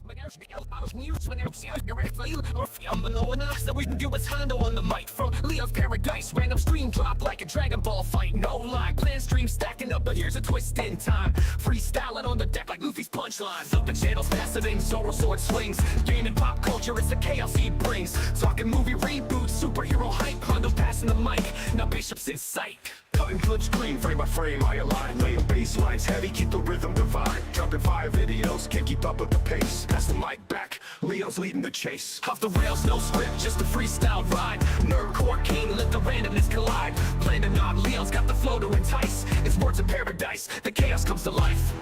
So we can do what's Hondo on the mic from Leo's Paradise. Random stream drop like a Dragon Ball fight. No lie, plan stream stacking up, but here's a twist in time. Freestyling on the deck like Luffy's punchlines. Up the channels faster than Zoro sword swings. Gaming pop culture, it's the chaos he brings. Talking movie reboots, superhero hype. Hondo passing the mic, now Bishop's in sight. Cutting good screen, frame by frame, I align. Laying bass lines heavy, keep the rhythm divine. Dropping 5 videos, can't keep up with the pace. Pass the mic back, Leo's leading the chase. Off the rails, no script, just a freestyle ride. Nerdcore king, let the randomness collide. Playing a knob, Leo's got the flow to entice. It's words of paradise, the chaos comes to life.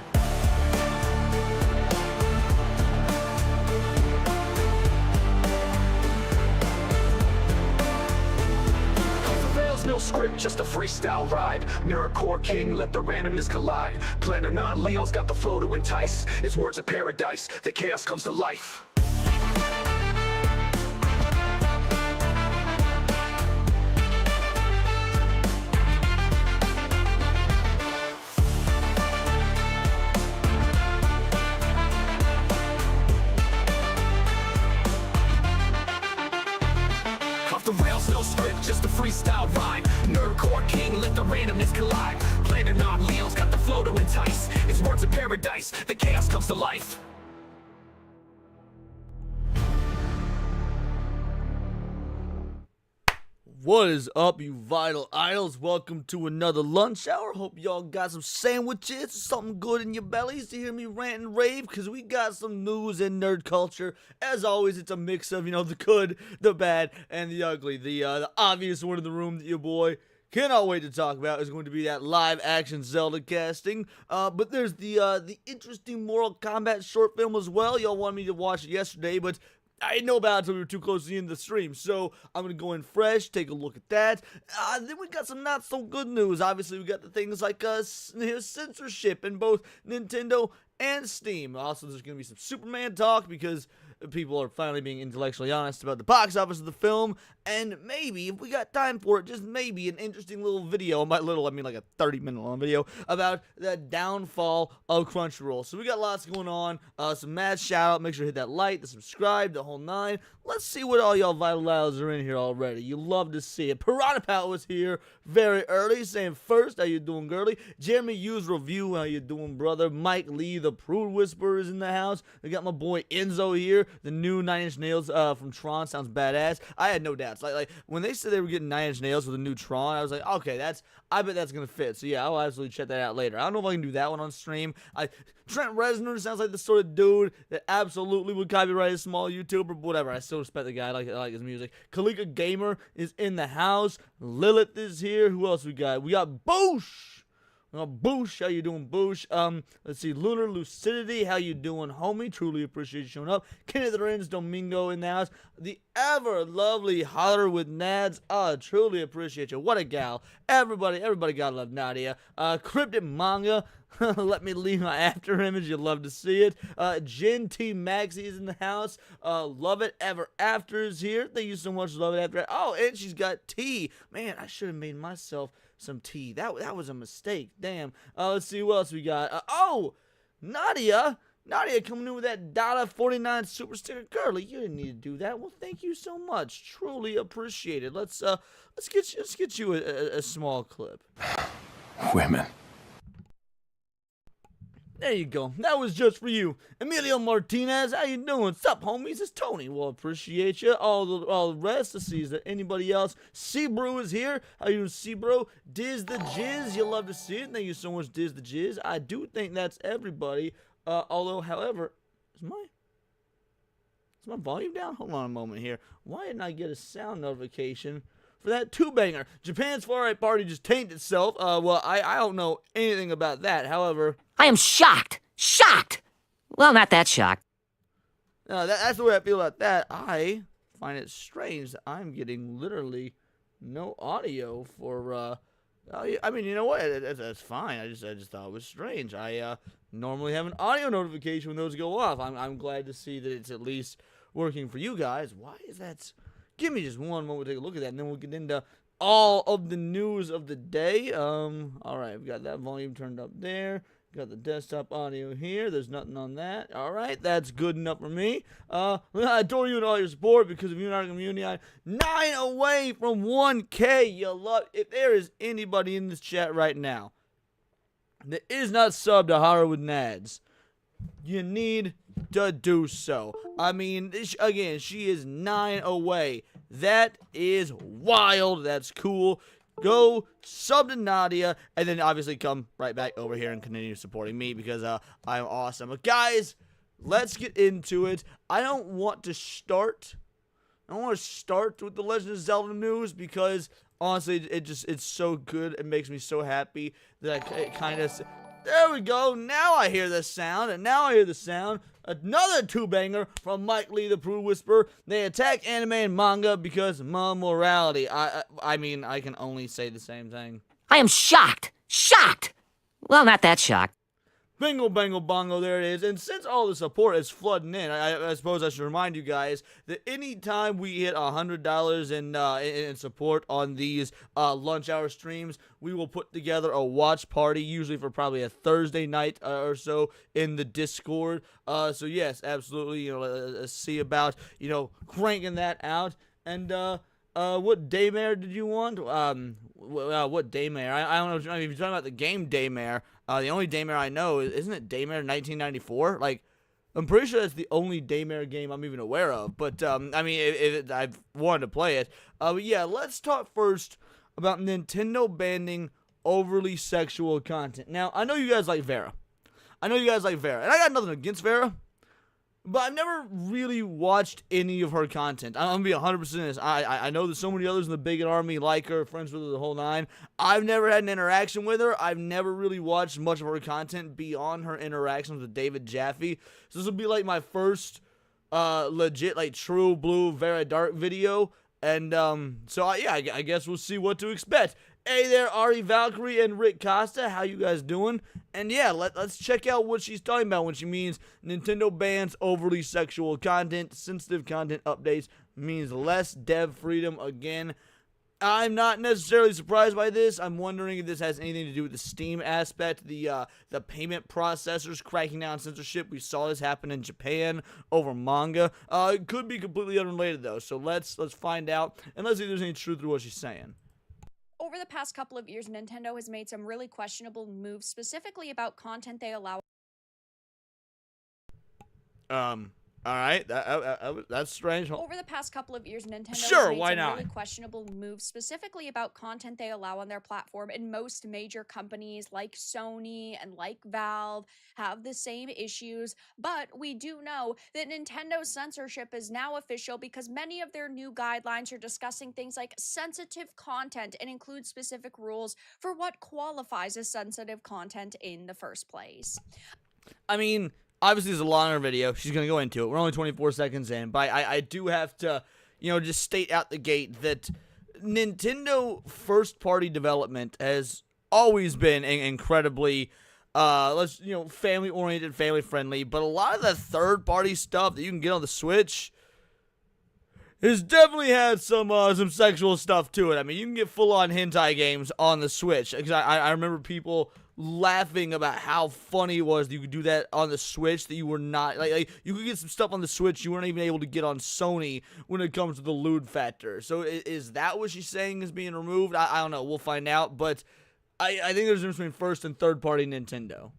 No script, just a freestyle ride. Nerdcore king, let the randomness collide. Planning on Leo's got the flow to entice. It's words of paradise, the chaos comes to life. The rails, no script, just a freestyle rhyme. Nerdcore king, let the randomness collide. Planning on Leo's got the flow to entice. It's words of paradise, the chaos comes to life. What is up, you vital idols? Welcome to another lunch hour. Hope y'all got some sandwiches, something good in your bellies to hear me rant and rave, because we got some news and nerd culture. As always, it's a mix of, the good, the bad, and the ugly. The obvious one in the room that your boy cannot wait to talk about is going to be that live action Zelda casting. But there's the interesting Mortal Kombat short film as well. Y'all wanted me to watch it yesterday, but I didn't know about it until we were too close to the end of the stream, so I'm going to go in fresh, take a look at that. Then we got some not so good news. Obviously, we got the things like censorship in both Nintendo and Steam. Also, there's going to be some Superman talk because people are finally being intellectually honest about the box office of the film, and maybe, if we got time for it, just maybe an interesting little video, by little I mean like a 30-minute long video, about the downfall of Crunchyroll. So we got lots going on, some mad shout out, make sure to hit that like, the subscribe, the whole 9. Let's see what all y'all vital idols are in here already. You love to see it. Piranha Pal was here very early, saying first, how you doing, girly? Jeremy Hughes review, how you doing, brother? Mike Lee, the Prude Whisperer, is in the house. We got my boy Enzo here. The new 9 Inch Nails from Tron sounds badass. I had no doubts. Like when they said they were getting 9 Inch Nails with a new Tron, I was like, okay, I bet that's gonna fit. So yeah, I'll absolutely check that out later. I don't know if I can do that one on stream. Trent Reznor sounds like the sort of dude that absolutely would copyright a small YouTuber, but whatever. I still respect the guy. I like his music. Kalika Gamer is in the house. Lilith is here. Who else we got? We got Boosh. Boosh, how you doing, Boosh? Let's see, Lunar Lucidity, how you doing, homie? Truly appreciate you showing up. Kenneth Renz Domingo in the house. The ever lovely Holler with Nads. Truly appreciate you. What a gal. Everybody gotta love Nadia. Cryptic Manga. Let me leave my after image. You'll love to see it. Jen T Maxie is in the house. Love It Ever After is here. Thank you so much, Love It After. Oh, and she's got tea. Man, I should have made myself some tea. That was a mistake. Damn. Let's see what else we got. Nadia. Nadia coming in with that Dada 49 super sticker. Girly, you didn't need to do that. Well, thank you so much. Truly appreciate it. Let's get you a small clip. Women. There you go. That was just for you. Emilio Martinez, how you doing? Sup, homies? It's Tony. Well, appreciate you. All the rest. Let's see, is there anybody else? Seabrew is here. How you doing, Seabrew? Diz the Jizz, you love to see it. Thank you so much, Diz the Jizz. I do think that's everybody. Although, however, is my volume down? Hold on a moment here. Why didn't I get a sound notification for that 2-banger? Japan's Far Right Party just tanked itself. Well, I don't know anything about that. However, I am shocked. Shocked! Well, not that shocked. That's the way I feel about that. I find it strange that I'm getting literally no audio for, I mean, you know what? That's fine. I just thought it was strange. I normally have an audio notification when those go off. I'm glad to see that it's at least working for you guys. Why is that? Give me just one moment to take a look at that, and then we'll get into all of the news of the day. All right, we've got that volume turned up there. Got the desktop audio here. There's nothing on that. All right, that's good enough for me. I adore you and all your support because of you and our community. I'm 9 away from 1K. You love. If there is anybody in this chat right now that is not subbed to Hollywood Nads, you need to do so. I mean, again, she is 9 away. That is wild. That's cool. Go sub to Nadia, and then obviously come right back over here and continue supporting me because I'm awesome. But guys, let's get into it. I don't want to start with the Legend of Zelda news because honestly, it's so good. It makes me so happy that I kind of. There we go. Now I hear the sound, and now I hear the sound. Another two-banger from Mike Lee, the Prude Whisperer. They attack anime and manga because morality. I mean, I can only say the same thing. I am shocked. Shocked! Well, not that shocked. Bingo, bango, bongo, there it is. And since all the support is flooding in, I suppose I should remind you guys that anytime we hit $100 in support on these lunch hour streams, we will put together a watch party, usually for probably a Thursday night or so in the Discord. So yes, absolutely, let's see about, cranking that out. And, what daymare did you want? What daymare? I don't know if you're talking about the game daymare. The only daymare I know, isn't it daymare 1994? Like, I'm pretty sure that's the only daymare game I'm even aware of. But, I mean, if I've wanted to play it. But yeah, let's talk first about Nintendo banning overly sexual content. Now, I know you guys like Vera. And I got nothing against Vera. But I've never really watched any of her content. I'm going to be 100% honest. I know there's so many others in the Bigot Army like her, friends with her, the whole nine. I've never had an interaction with her. I've never really watched much of her content beyond her interactions with David Jaffe. So this will be like my first legit, like, true blue, very dark video. And I guess we'll see what to expect. Hey there, Ari Valkyrie and Rick Costa. How you guys doing? And yeah, let's check out what she's talking about when she means Nintendo bans overly sexual content. Sensitive content updates means less dev freedom again. I'm not necessarily surprised by this. I'm wondering if this has anything to do with the Steam aspect, the payment processors cracking down on censorship. We saw this happen in Japan over manga. It could be completely unrelated though. So let's find out and let's see if there's any truth to what she's saying. Over the past couple of years, Nintendo has made some really questionable moves, specifically about content they allow. All right, that's strange. Over the past couple of years, Nintendo Sure, has made why some not? really questionable moves, specifically about content they allow on their platform, and most major companies like Sony and like Valve have the same issues, but we do know that Nintendo's censorship is now official because many of their new guidelines are discussing things like sensitive content and include specific rules for what qualifies as sensitive content in the first place. I mean, obviously, it's a longer video. She's going to go into it. We're only 24 seconds in. But I do have to, just state out the gate that Nintendo first-party development has always been incredibly, family-oriented, family-friendly. But a lot of the third-party stuff that you can get on the Switch has definitely had some sexual stuff to it. I mean, you can get full-on hentai games on the Switch. Because I remember people laughing about how funny it was that you could do that on the Switch, that you were not, like you could get some stuff on the Switch you weren't even able to get on Sony when it comes to the lewd factor. So is that what she's saying is being removed? I don't know. We'll find out. But I think there's a difference between first and third party Nintendo.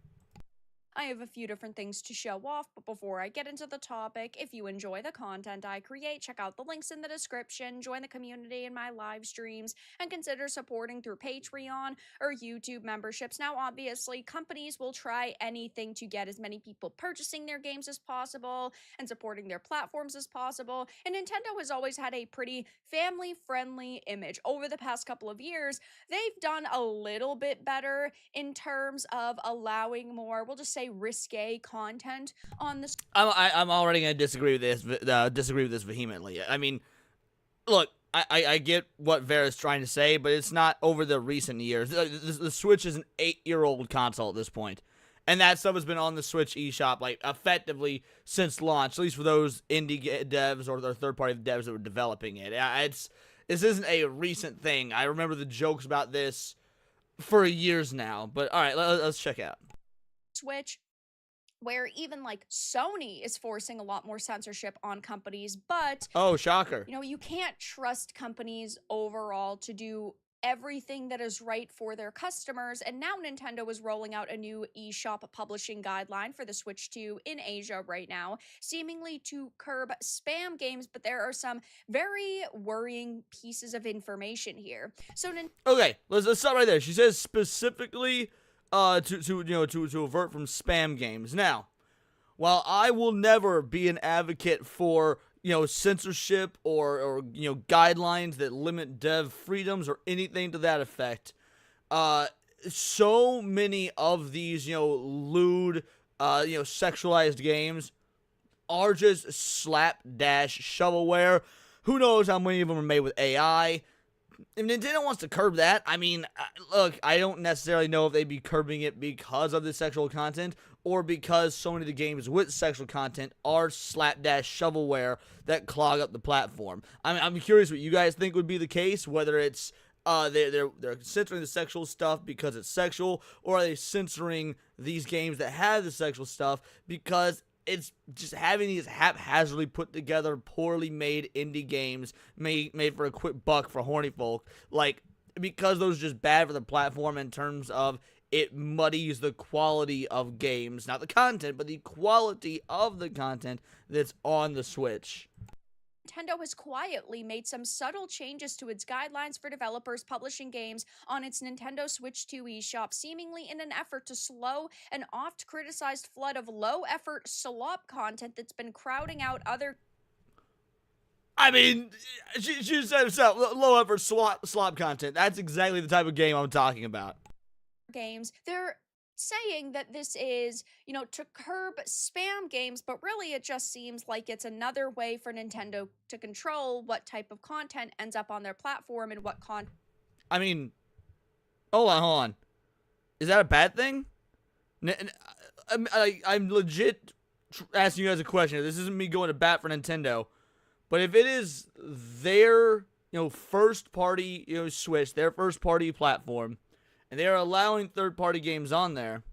I have a few different things to show off, but before I get into the topic, if you enjoy the content I create, check out the links in the description, join the community in my live streams, and consider supporting through Patreon or YouTube memberships. Now, obviously, companies will try anything to get as many people purchasing their games as possible and supporting their platforms as possible, and Nintendo has always had a pretty family-friendly image. Over the past couple of years, they've done a little bit better in terms of allowing more, we'll just say, risque content on the. I'm already gonna disagree with this vehemently. I mean, look, I get what Vera's trying to say, but it's not over the recent years. The Switch is an 8-year-old console at this point, and that stuff has been on the Switch eShop like effectively since launch, at least for those indie devs or their third-party devs that were developing it. This isn't a recent thing. I remember the jokes about this for years now. But all right, let's check out. Switch, where even like Sony is forcing a lot more censorship on companies, but Oh, shocker. you can't trust companies overall to do everything that is right for their customers. And now Nintendo is rolling out a new eShop publishing guideline for the Switch 2 in Asia right now, seemingly to curb spam games, but there are some very worrying pieces of information here. So Okay, let's stop right there. She says specifically to avert from spam games. Now, while I will never be an advocate for censorship or guidelines that limit dev freedoms or anything to that effect, so many of these lewd sexualized games are just slapdash shovelware. Who knows how many of them are made with AI? If Nintendo wants to curb that, I mean, look, I don't necessarily know if they'd be curbing it because of the sexual content or because so many of the games with sexual content are slapdash shovelware that clog up the platform. I'm curious what you guys think would be the case, whether it's they're censoring the sexual stuff because it's sexual, or are they censoring these games that have the sexual stuff because it's just having these haphazardly put together, poorly made indie games made for a quick buck for horny folk, like, because those are just bad for the platform in terms of it muddies the quality of games, not the content, but the quality of the content that's on the Switch. Nintendo has quietly made some subtle changes to its guidelines for developers publishing games on its Nintendo Switch 2 eShop, seemingly in an effort to slow an oft-criticized flood of low-effort slop content that's been crowding out other... I mean, she said herself, low-effort slop content. That's exactly the type of game I'm talking about. Games. They're saying that this is, to curb spam games, but really it just seems like it's another way for Nintendo to control what type of content ends up on their platform and what content. I mean, hold on. Is that a bad thing? I'm legit asking you guys a question. This isn't me going to bat for Nintendo, but if it is their, first party, Switch, their first party platform, and they are allowing third-party games on there,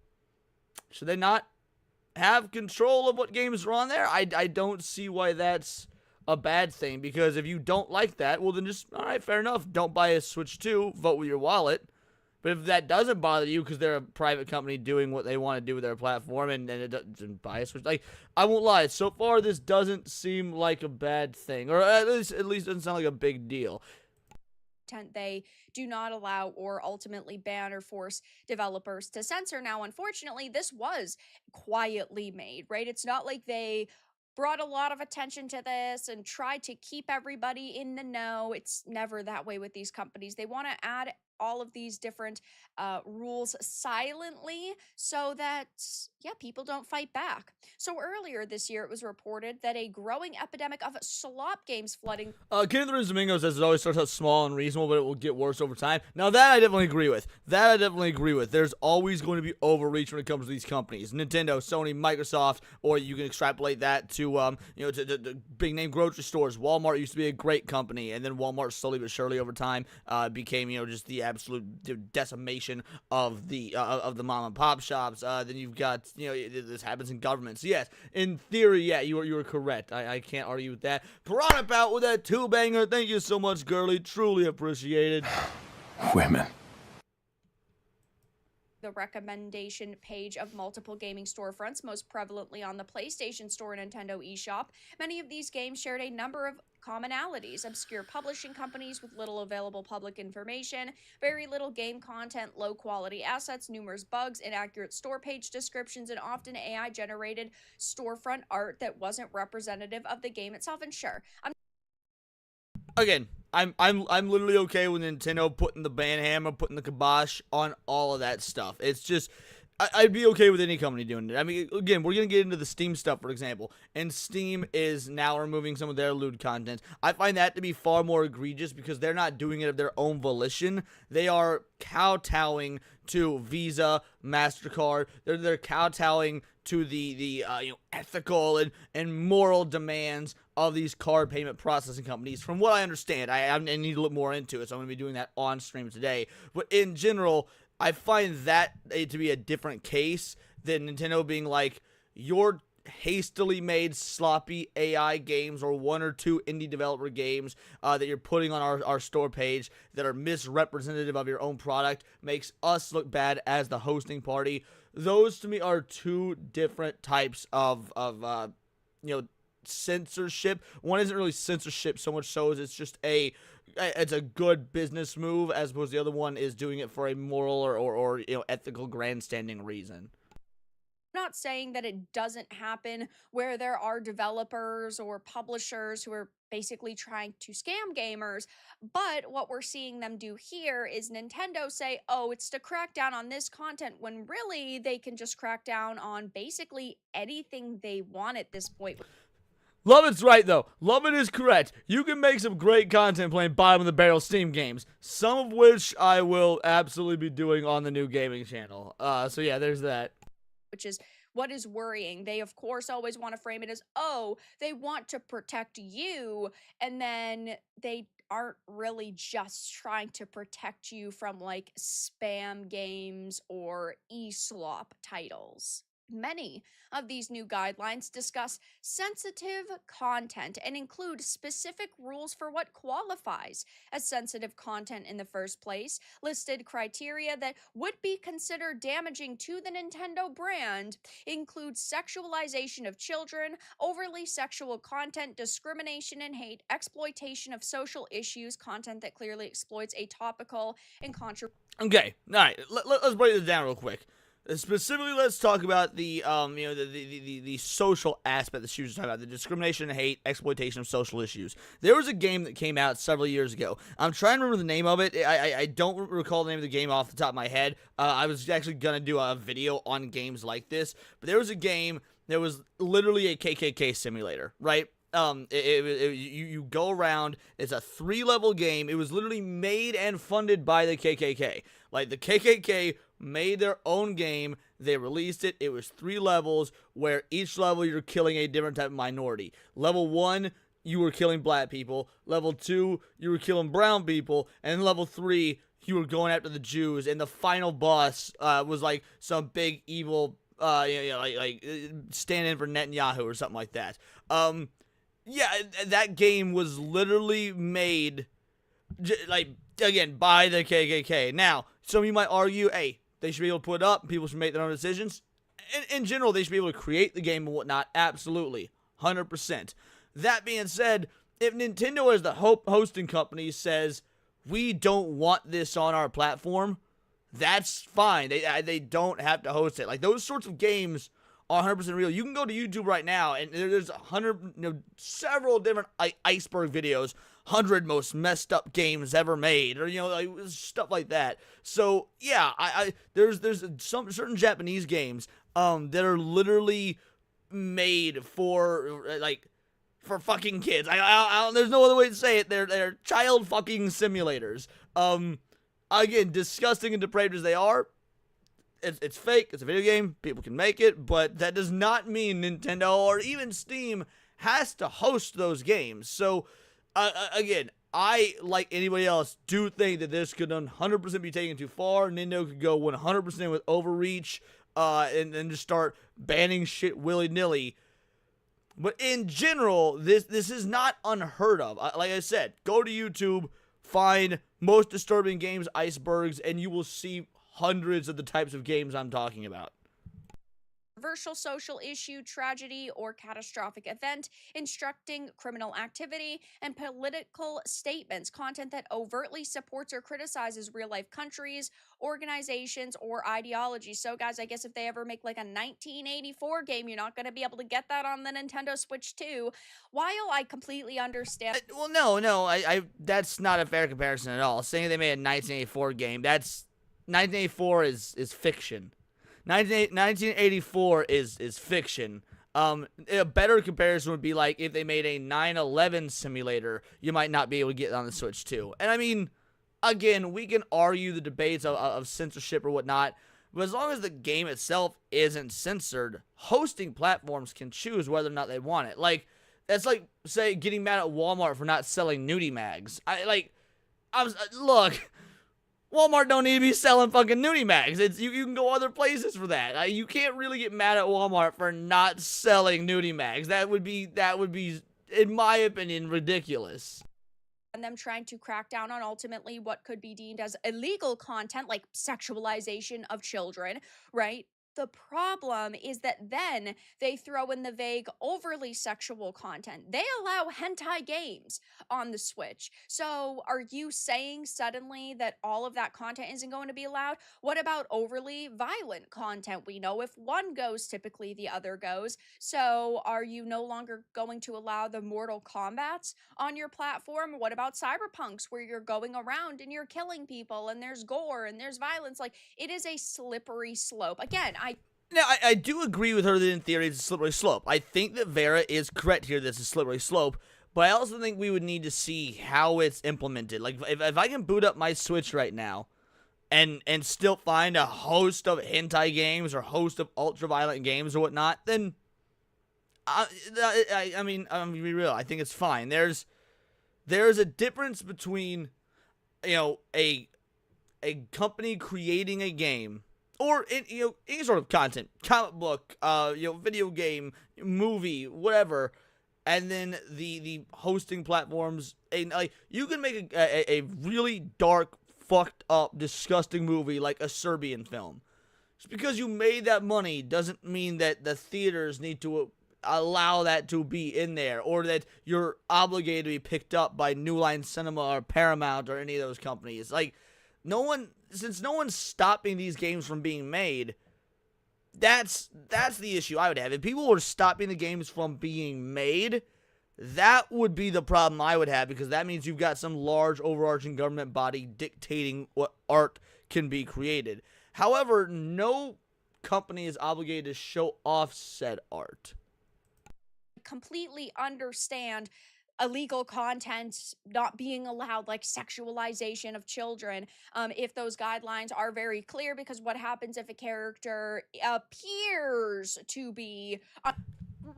should they not have control of what games are on there? I don't see why that's a bad thing, because if you don't like that, well then just, alright, fair enough, don't buy a Switch 2, vote with your wallet. But if that doesn't bother you because they're a private company doing what they want to do with their platform, and it doesn't buy a Switch, like, I won't lie, so far this doesn't seem like a bad thing, or at least doesn't sound like a big deal. They do not allow or ultimately ban or force developers to censor. Now, unfortunately, this was quietly made, right? It's not like they brought a lot of attention to this and tried to keep everybody in the know. It's never that way with these companies. They want to add all of these different rules silently so that, people don't fight back. So earlier this year, it was reported that a growing epidemic of slop games flooding... Kenneth Ruiz Domingo says it always starts out small and reasonable, but it will get worse over time. Now, that I definitely agree with. There's always going to be overreach when it comes to these companies. Nintendo, Sony, Microsoft, or you can extrapolate that to, to big-name grocery stores. Walmart used to be a great company, and then Walmart slowly but surely over time became, just the absolute decimation of the mom and pop shops. Then you've got this happens in government. So yes, in theory, you were correct. I can't argue with that. Piranha Pout with that 2-banger. Thank you so much, girly. Truly appreciated. Women. The recommendation page of multiple gaming storefronts, most prevalently on the PlayStation Store and Nintendo eShop. Many of these games shared a number of commonalities: obscure publishing companies with little available public information, very little game content, low quality assets, numerous bugs, inaccurate store page descriptions, and often AI generated storefront art that wasn't representative of the game itself. And sure, Again, I'm literally okay with Nintendo putting the ban hammer, putting the kibosh on all of that stuff. It's just, I'd be okay with any company doing it. I mean, again, we're going to get into the Steam stuff, for example, and Steam is now removing some of their lewd content. I find that to be far more egregious because they're not doing it of their own volition. They are kowtowing to Visa, MasterCard. They're kowtowing to the ethical and moral demands of these card payment processing companies. From what I understand, I need to look more into it, so I'm going to be doing that on stream today. But in general, I find that to be a different case than Nintendo being like, your hastily made sloppy AI games or one or two indie developer games that you're putting on our store page that are misrepresentative of your own product makes us look bad as the hosting party. Those to me are two different types of censorship. One isn't really censorship so much so as it's just it's a good business move, as opposed to the other one is doing it for a moral or ethical grandstanding reason. Not saying that it doesn't happen where there are developers or publishers who are basically trying to scam gamers, but what we're seeing them do here is Nintendo say, oh, it's to crack down on this content, when really they can just crack down on basically anything they want at this point. Lovett's right, though. Lovett is correct. You can make some great content playing bottom-of-the-barrel Steam games, some of which I will absolutely be doing on the new gaming channel. So yeah, there's that. Which is what is worrying. They, of course, always want to frame it as, oh, they want to protect you, and then they aren't really just trying to protect you from, like, spam games or eShop titles. Many of these new guidelines discuss sensitive content and include specific rules for what qualifies as sensitive content in the first place, listed criteria that would be considered damaging to the Nintendo brand, include sexualization of children, overly sexual content, discrimination and hate, exploitation of social issues, content that clearly exploits a topical and controversial. Okay, all right, let's break this down real quick. Specifically, let's talk about the social aspect that she was talking about, the discrimination and hate, exploitation of social issues. There was a game that came out several years ago. I'm trying to remember the name of it. I don't recall the name of the game off the top of my head. I was actually going to do a video on games like this, but there was a game that was literally a KKK simulator, right? You go around. It's a 3-level game. It was literally made and funded by the KKK. Like, the KKK made their own game. They released it. It was 3 levels where each level you're killing a different type of minority. Level 1, you were killing black people. Level 2, you were killing brown people. And level 3, you were going after the Jews. And the final boss was like some big evil, like stand in for Netanyahu or something like that. Yeah, that game was literally made, again, by the KKK. Now, some of you might argue, hey, they should be able to put it up, and people should make their own decisions. In general, they should be able to create the game and whatnot. Absolutely. 100%. That being said, if Nintendo as the hosting company says, we don't want this on our platform, that's fine. They don't have to host it. Like, those sorts of games are 100% real. You can go to YouTube right now, and there's several different iceberg videos, 100 most messed up games ever made, or like stuff like that. So yeah, there's some certain Japanese games that are literally made for fucking kids. There's no other way to say it. They're child fucking simulators. Again, disgusting and depraved as they are. It's fake. It's a video game. People can make it, but that does not mean Nintendo or even Steam has to host those games. So, again, I, like anybody else, do think that this could 100% be taken too far. Nintendo could go 100% with overreach, and then just start banning shit willy-nilly. But in general, this is not unheard of. Like I said, go to YouTube, find most disturbing games icebergs, and you will see hundreds of the types of games I'm talking about. Controversial social issue, tragedy, or catastrophic event, instructing criminal activity, and political statements, content that overtly supports or criticizes real-life countries, organizations, or ideologies. So, guys, I guess if they ever make like a 1984 game, you're not going to be able to get that on the Nintendo Switch 2. While I completely understand... Well, no, that's not a fair comparison at all. Saying they made a 1984 game, 1984 is fiction. 1984 is fiction. A better comparison would be like if they made a 9/11 simulator, you might not be able to get it on the Switch too. And I mean, again, we can argue the debates of censorship or whatnot, but as long as the game itself isn't censored, hosting platforms can choose whether or not they want it. Like, that's like, say, getting mad at Walmart for not selling nudie mags. Look, Walmart don't need to be selling fucking nudie mags. You can go other places for that. You can't really get mad at Walmart for not selling nudie mags. That would be, in my opinion, ridiculous. And them trying to crack down on ultimately what could be deemed as illegal content like sexualization of children, right? The problem is that then they throw in the vague, overly sexual content. They allow hentai games on the Switch. So are you saying suddenly that all of that content isn't going to be allowed? What about overly violent content? We know if one goes, typically the other goes. So are you no longer going to allow the Mortal Kombats on your platform? What about Cyberpunks, where you're going around and you're killing people and there's gore and there's violence? Like, it is a slippery slope. Again, Now, I do agree with her that in theory it's a slippery slope. I think that Vera is correct here that it's a slippery slope, but I also think we would need to see how it's implemented. Like, if I can boot up my Switch right now and still find a host of hentai games or host of ultra-violent games or whatnot, then, I mean, I'm gonna be real, I think it's fine. There's a difference between, you know, a company creating a game or any sort of content, comic book, video game, movie, whatever, and then the hosting platforms. And like, you can make a really dark, fucked up, disgusting movie like a Serbian film. Just because you made that money doesn't mean that the theaters need to allow that to be in there, or that you're obligated to be picked up by New Line Cinema or Paramount or any of those companies. Like, since no one's stopping these games from being made, that's the issue I would have. If people were stopping the games from being made, that would be the problem I would have, because that means you've got some large overarching government body dictating what art can be created. However, no company is obligated to show off said art. completely understand illegal content not being allowed, like sexualization of children, if those guidelines are very clear. Because what happens if a character appears to be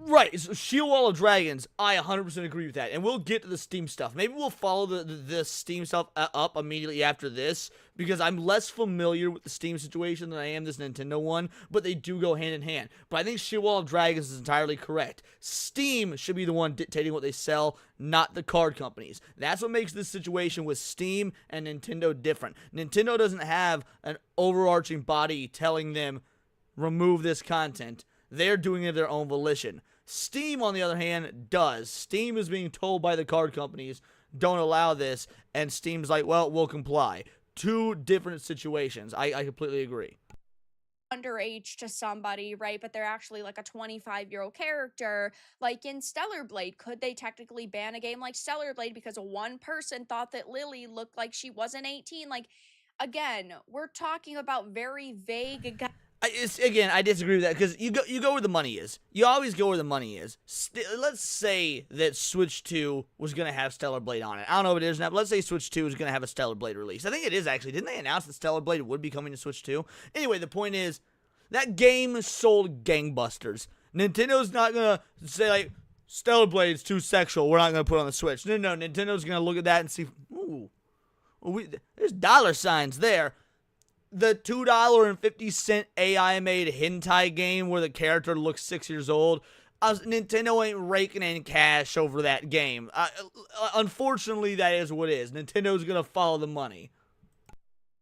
Right, so Shield Wall of Dragons, I 100% agree with that, and we'll get to the Steam stuff. Maybe we'll follow the Steam stuff up immediately after this, because I'm less familiar with the Steam situation than I am this Nintendo one, but they do go hand in hand. But I think Shield Wall of Dragons is entirely correct. Steam should be the one dictating what they sell, not the card companies. That's what makes this situation with Steam and Nintendo different. Nintendo doesn't have an overarching body telling them, remove this content. They're doing it of their own volition. Steam, on the other hand, does. Steam is being told by the card companies, don't allow this, and Steam's like, well, we'll comply. Two different situations. I completely agree. underage to somebody, right? But they're actually like a 25-year-old character. Like in Stellar Blade, could they technically ban a game like Stellar Blade because one person thought that Lily looked like she wasn't 18? Like, again, we're talking about very vague I disagree with that, because you go where the money is. You always go where the money is. Let's say that Switch 2 was going to have Stellar Blade on it. I don't know if it is now, but let's say Switch 2 is going to have a Stellar Blade release. I think it is, actually. Didn't they announce that Stellar Blade would be coming to Switch 2? Anyway, the point is, that game sold gangbusters. Nintendo's not going to say, like, Stellar Blade's too sexual, we're not going to put it on the Switch. No, Nintendo's going to look at that and see, ooh, there's dollar signs there. The $2.50 AI-made hentai game where the character looks 6 years old, Nintendo ain't raking in cash over that game. Unfortunately, that is what it is. Nintendo's gonna follow the money.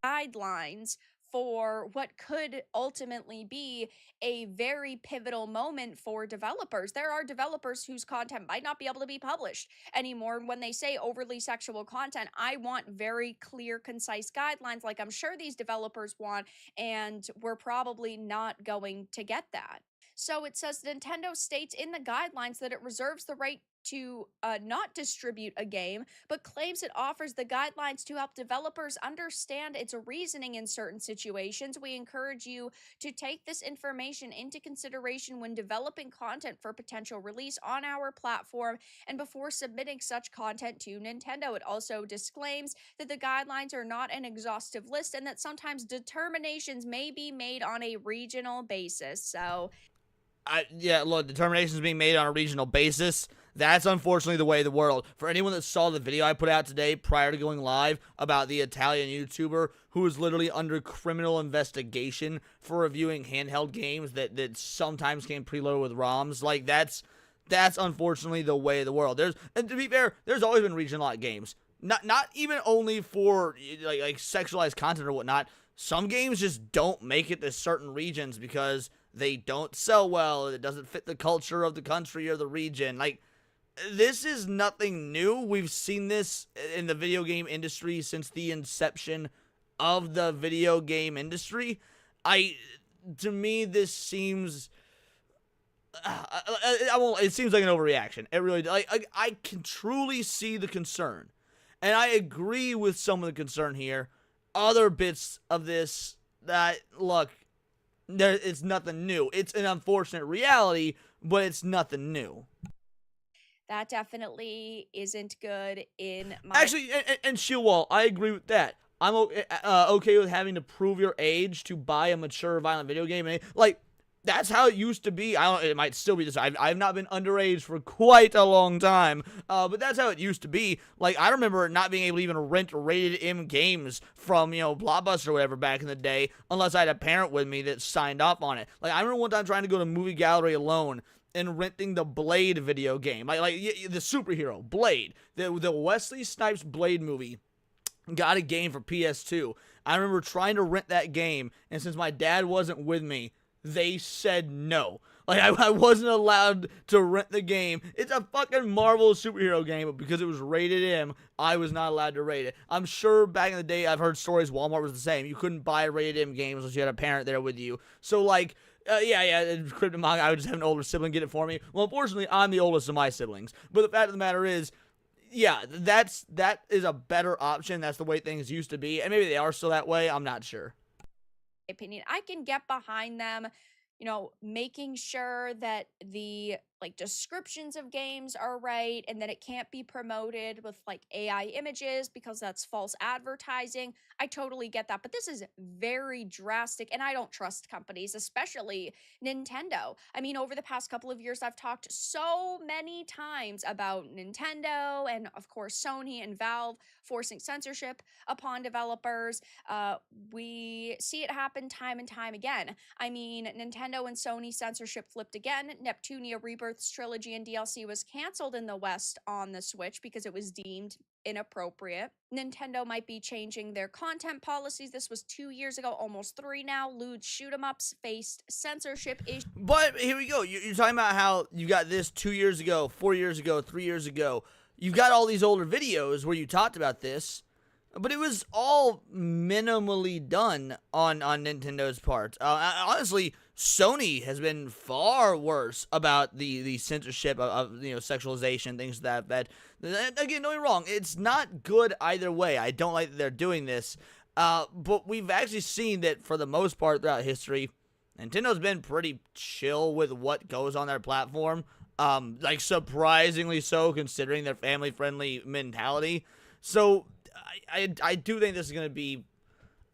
guidelines for what could ultimately be a very pivotal moment for developers. There are developers whose content might not be able to be published anymore. When they say overly sexual content, I want very clear, concise guidelines, like I'm sure these developers want, and we're probably not going to get that. So it says Nintendo states in the guidelines that it reserves the right to not distribute a game, but claims it offers the guidelines to help developers understand its reasoning in certain situations. We encourage you to take this information into consideration when developing content for potential release on our platform and before submitting such content to Nintendo. It also disclaims that the guidelines are not an exhaustive list and that sometimes determinations may be made on a regional basis. So Yeah, look, determinations being made on a regional basis. That's unfortunately the way of the world. For anyone that saw the video I put out today prior to going live about the Italian YouTuber who is literally under criminal investigation for reviewing handheld games that sometimes came preloaded with ROMs, like that's unfortunately the way of the world. And to be fair, there's always been region locked games. Not even only for like sexualized content or whatnot. Some games just don't make it to certain regions because they don't sell well, it doesn't fit the culture of the country or the region. Like, this is nothing new. We've seen this in the video game industry since the inception of the video game industry. To me, this seems... it seems like an overreaction. It really... I can truly see the concern. And I agree with some of the concern here. Other bits of this that, look, it's nothing new. It's an unfortunate reality, but it's nothing new. That definitely isn't good in my... Actually, and Shieldwall, I agree with that. I'm okay with having to prove your age to buy a mature, violent video game. Like, that's how it used to be. It might still be this. I've not been underage for quite a long time, but that's how it used to be. Like, I remember not being able to even rent rated M games from, Blockbuster or whatever back in the day, unless I had a parent with me that signed off on it. Like, I remember one time trying to go to Movie Gallery alone and renting the Blade video game, like the superhero Blade, the Wesley Snipes Blade movie. Got a game for PS2. I remember trying to rent that game, and since my dad wasn't with me, they said no. Like, I wasn't allowed to rent the game. It's a fucking Marvel superhero game, but because it was rated M, I was not allowed to rate it. I'm sure back in the day, I've heard stories Walmart was the same. You couldn't buy rated M games unless you had a parent there with you. So, like, Crypto Manga, I would just have an older sibling get it for me. Well, unfortunately, I'm the oldest of my siblings. But the fact of the matter is, yeah, that is a better option. That's the way things used to be. And maybe they are still that way. I'm not sure. Opinion, I can get behind them, making sure that the descriptions of games are right and that it can't be promoted with AI images because that's false advertising. I totally get that, but this is very drastic and I don't trust companies, especially Nintendo. I mean, over the past couple of years, I've talked so many times about Nintendo and of course Sony and Valve forcing censorship upon developers. We see it happen time and time again. I mean, Nintendo and Sony censorship flipped again. Neptunia Rebirth's trilogy and DLC was canceled in the West on the Switch because it was deemed inappropriate. Nintendo might be changing their content policies. This was 2 years ago, almost 3 now. Lewd shoot 'em ups faced censorship issues. But here we go. You're talking about how you got this 2 years ago, 4 years ago, 3 years ago. You've got all these older videos where you talked about this, but it was all minimally done on Nintendo's part. Honestly, Sony has been far worse about the censorship of sexualization, things that again, don't get me wrong, it's not good either way. I don't like that they're doing this, but we've actually seen that for the most part throughout history, Nintendo's been pretty chill with what goes on their platform. Surprisingly so, considering their family-friendly mentality. So I do think this is going to be...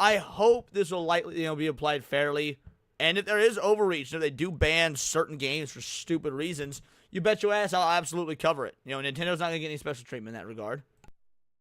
I hope this will likely be applied fairly. And if there is overreach, if they do ban certain games for stupid reasons, you bet your ass I'll absolutely cover it. Nintendo's not going to get any special treatment in that regard.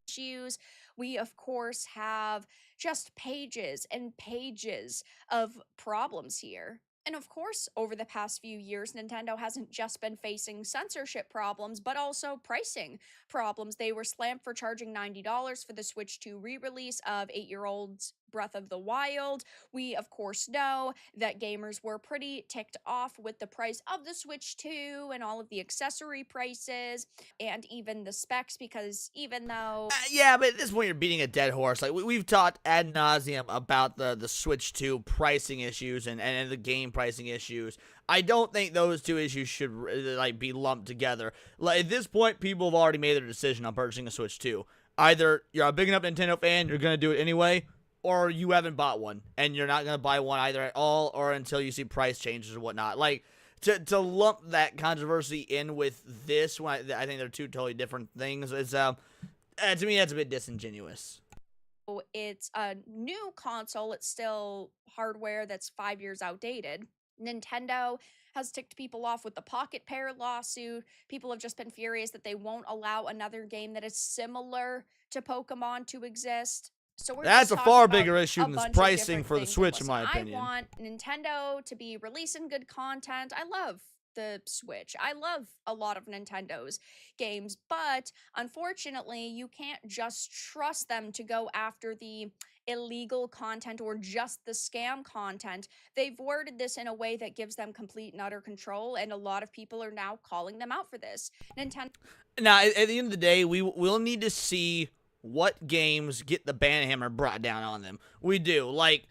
Issues. We, of course, have just pages and pages of problems here. And of course, over the past few years, Nintendo hasn't just been facing censorship problems, but also pricing problems. They were slammed for charging $90 for the Switch 2 re-release of 8-year-old's Breath of the Wild. We, of course, know that gamers were pretty ticked off with the price of the Switch 2 and all of the accessory prices and even the specs, because even though... yeah, but at this point, you're beating a dead horse. Like, we've talked ad nauseum about the Switch 2 pricing issues and the game pricing issues. I don't think those two issues should be lumped together. At this point, people have already made their decision on purchasing a Switch 2. Either you're a big enough Nintendo fan, you're going to do it anyway, or you haven't bought one, and you're not going to buy one either at all, or until you see price changes or whatnot. Like, to lump that controversy in with this, when I think they're two totally different things, is, to me, that's a bit disingenuous. It's a new console. It's still hardware that's 5 years outdated. Nintendo has ticked people off with the Pocket Pair lawsuit. People have just been furious that they won't allow another game that is similar to Pokemon to exist. So we're That's just a talking far about bigger issue a than this bunch of pricing different for the things. Switch, Listen, in my opinion. I want Nintendo to be releasing good content. I love the Switch. I love a lot of Nintendo's games, but unfortunately, you can't just trust them to go after the illegal content or just the scam content. They've worded this in a way that gives them complete and utter control, and a lot of people are now calling them out for this. Nintendo. Now, at the end of the day, we'll need to see what games get the ban hammer brought down on them. We do. Like,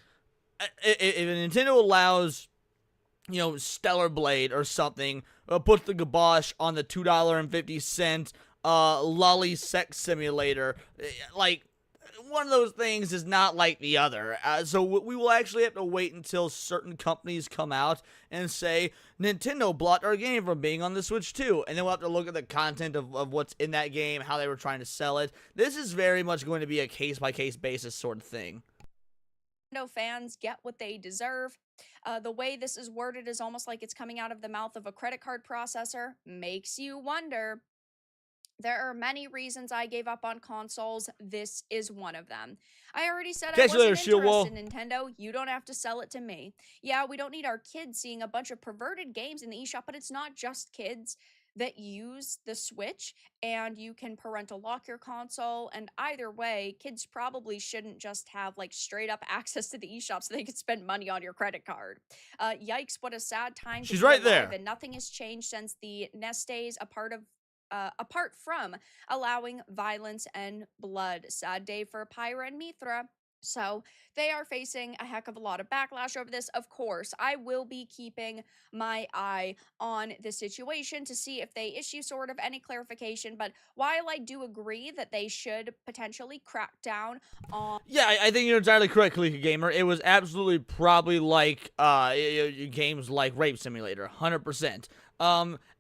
if Nintendo allows, Stellar Blade or something, puts the kibosh on the $2.50 lolly sex simulator, like, one of those things is not like the other. So we will actually have to wait until certain companies come out and say, Nintendo blocked our game from being on the Switch too. And then we'll have to look at the content of what's in that game, how they were trying to sell it. This is very much going to be a case-by-case basis sort of thing. Nintendo fans get what they deserve. The way this is worded is almost like it's coming out of the mouth of a credit card processor. Makes you wonder. There are many reasons I gave up on consoles. This is one of them. I already said I wasn't interested in Nintendo. You don't have to sell it to me. Yeah, we don't need our kids seeing a bunch of perverted games in the eShop, but it's not just kids that use the Switch, and you can parental lock your console. And either way, kids probably shouldn't just have like straight up access to the eShop so they can spend money on your credit card. Yikes, what a sad time. She's right there. And nothing has changed since the NES days, apart from allowing violence and blood. Sad day for Pyra and Mithra. So they are facing a heck of a lot of backlash over this. Of course, I will be keeping my eye on the situation to see if they issue sort of any clarification. But while I do agree that they should potentially crack down on... Yeah, I think you're entirely correct, Kalika Gamer. It was absolutely probably like games like Rape Simulator, 100%.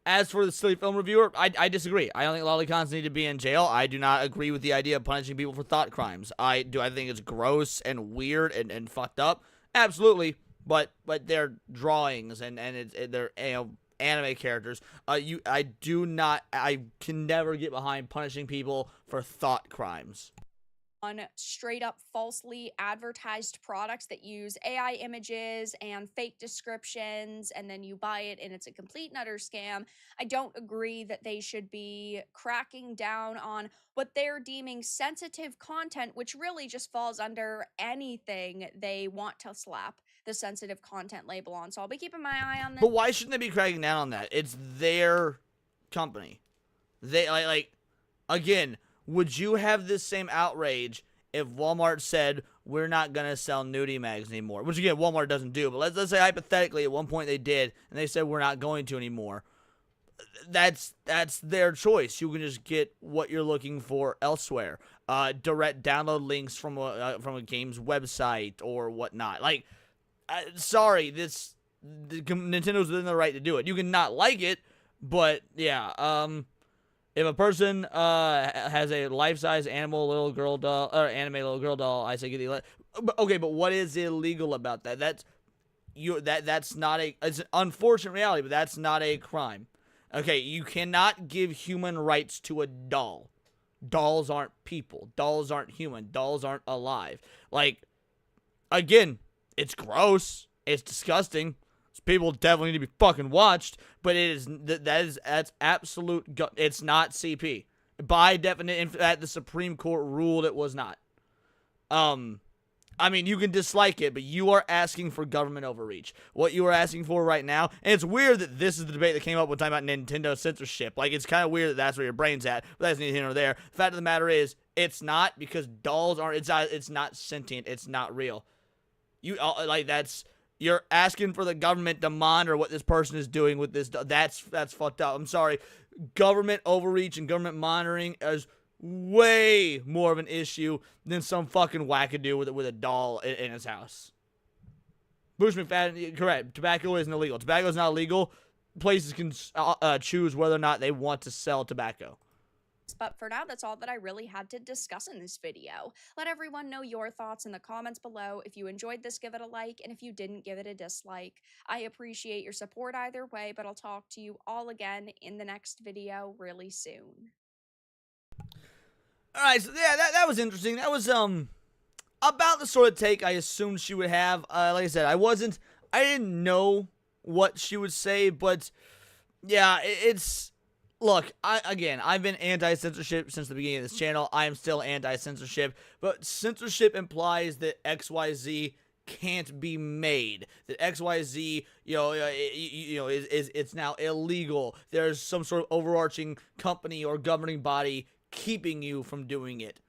As for the silly film reviewer, I disagree. I don't think lollicons need to be in jail. I do not agree with the idea of punishing people for thought crimes. I think it's gross and weird and fucked up. Absolutely, but they're drawings and they're anime characters. I can never get behind punishing people for thought crimes. On straight up falsely advertised products that use AI images and fake descriptions, and then you buy it and it's a complete and utter scam. I don't agree that they should be cracking down on what they're deeming sensitive content, which really just falls under anything they want to slap the sensitive content label on. So I'll be keeping my eye on this. But why shouldn't they be cracking down on that? It's their company. They like again. Would you have this same outrage if Walmart said, we're not going to sell nudie mags anymore? Which, again, Walmart doesn't do. But let's say hypothetically at one point they did, and they said, we're not going to anymore. That's their choice. You can just get what you're looking for elsewhere. Direct download links from a game's website or whatnot. Like, sorry, Nintendo's within the right to do it. You can not like it, but, yeah, if a person has a life-size animal little girl doll or anime little girl doll, I say get the. Okay, but what is illegal about that? That's not a. It's an unfortunate reality, but that's not a crime. Okay, you cannot give human rights to a doll. Dolls aren't people. Dolls aren't human. Dolls aren't alive. Like, again, it's gross. It's disgusting. People definitely need to be fucking watched, but that's absolute. It's not CP by definition. In fact, the Supreme Court ruled it was not. I mean, you can dislike it, but you are asking for government overreach. What you are asking for right now, and it's weird that this is the debate that came up when talking about Nintendo censorship. Like, it's kind of weird that that's where your brain's at, but that's neither here nor there. The fact of the matter is, it's not, because dolls aren't. It's not sentient. It's not real. You're asking for the government to monitor what this person is doing with this. That's fucked up. I'm sorry. Government overreach and government monitoring is way more of an issue than some fucking wackadoo with a doll in his house. Bush McFadden, correct. Tobacco isn't illegal. Tobacco is not illegal. Places can choose whether or not they want to sell tobacco. But for now, that's all that I really had to discuss in this video. Let everyone know your thoughts in the comments below. If you enjoyed this, give it a like, and if you didn't, give it a dislike. I appreciate your support either way, but I'll talk to you all again in the next video really soon. Alright, so yeah, that was interesting. That was, about the sort of take I assumed she would have. Like I said, I didn't know what she would say, but yeah, look, I've been anti-censorship since the beginning of this channel. I am still anti-censorship, but censorship implies that XYZ can't be made. That XYZ, it's now illegal. There's some sort of overarching company or governing body keeping you from doing it.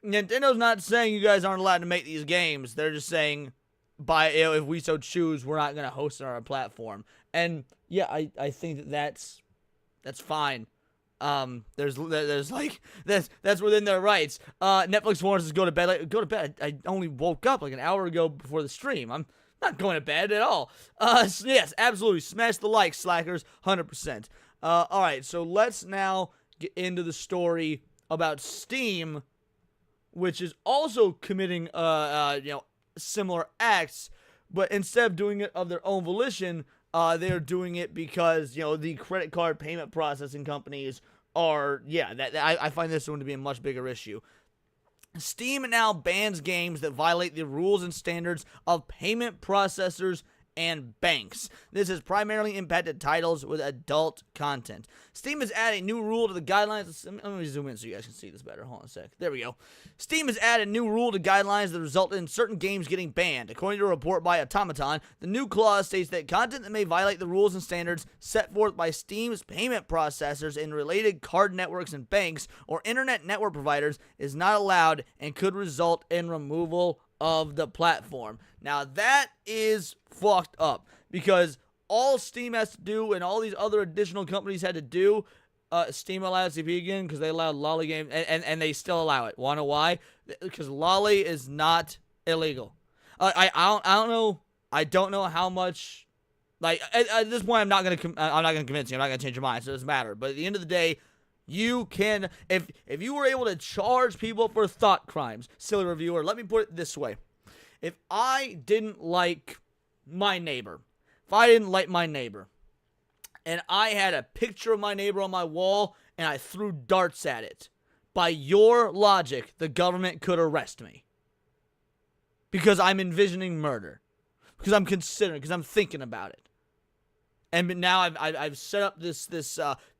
Nintendo's not saying you guys aren't allowed to make these games. They're just saying, if we so choose, we're not gonna host it on our platform. And yeah, I think that's fine. That's within their rights. Netflix wants us to go to bed. Go to bed. I only woke up like an hour ago before the stream. I'm not going to bed at all. So yes, absolutely. Smash the like, slackers, 100%. All right, so let's now get into the story about Steam, which is also committing, similar acts, but instead of doing it of their own volition, they're doing it because, the credit card payment processing companies are, I find this one to be a much bigger issue. Steam now bans games that violate the rules and standards of payment processors and banks. This has primarily impacted titles with adult content. Steam has added a new rule to the guidelines. Let me zoom in so you guys can see this better. Hold on a sec. There we go. Steam has added a new rule to guidelines that resulted in certain games getting banned. According to a report by Automaton, the new clause states that content that may violate the rules and standards set forth by Steam's payment processors and related card networks and banks or internet network providers is not allowed and could result in removal of the platform. Now that is fucked up, because all Steam has to do and all these other additional companies had to do, Steam allows CP again because they allowed Lolly games, and they still allow it. Wanna know why? Because Lolly is not illegal. I don't know. I don't know how much. Like at this point, I'm not gonna convince you. I'm not gonna change your mind. So it doesn't matter. But at the end of the day, you can, if you were able to charge people for thought crimes, silly reviewer, let me put it this way. If I didn't like my neighbor, and I had a picture of my neighbor on my wall, and I threw darts at it, by your logic, the government could arrest me. Because I'm envisioning murder. Because I'm thinking about it. And now I've set up this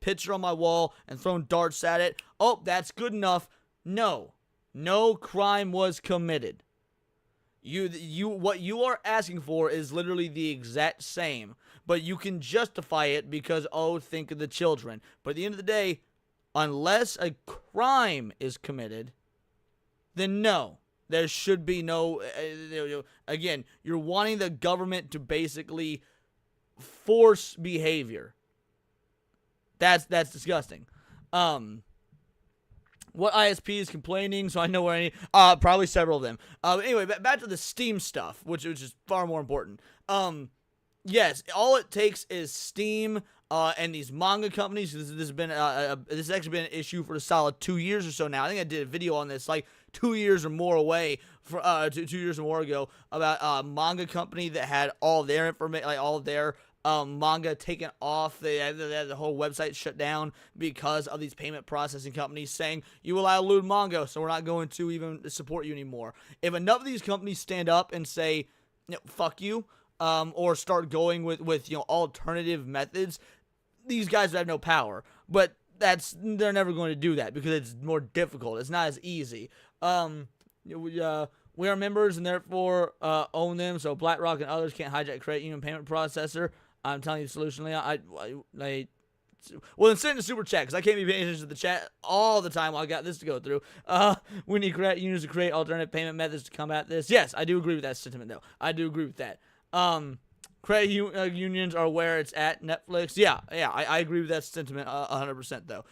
picture on my wall and thrown darts at it. Oh, that's good enough. No crime was committed. What you are asking for is literally the exact same, but you can justify it because, think of the children. But at the end of the day, unless a crime is committed, then no, there should be no. Again, you're wanting the government to basically force behavior. That's disgusting. What ISP is complaining, so I know where any, probably several of them. Anyway, back to the Steam stuff, which is far more important. Yes, all it takes is Steam, and these manga companies. This has actually been an issue for a solid 2 years or so now. I think I did a video on this, like 2 years or more away, 2 years or more ago, about a manga company that had all their information, like all of their manga taken off. They had the whole website shut down because of these payment processing companies saying, you allow lewd manga, so we're not going to even support you anymore. If enough of these companies stand up and say, fuck you, or start going with alternative methods, these guys would have no power. But they're never going to do that because it's more difficult. It's not as easy. We are members and therefore own them, so BlackRock and others can't hijack credit union payment processor. I'm telling you the solution, Leon. Well, then send a super chat, because I can't be paying attention to the chat all the time while I got this to go through. We need credit unions to create alternative payment methods to combat this. Yes, I do agree with that sentiment, though. I do agree with that. Credit unions are where it's at. Netflix. Yeah, I agree with that sentiment 100%, though.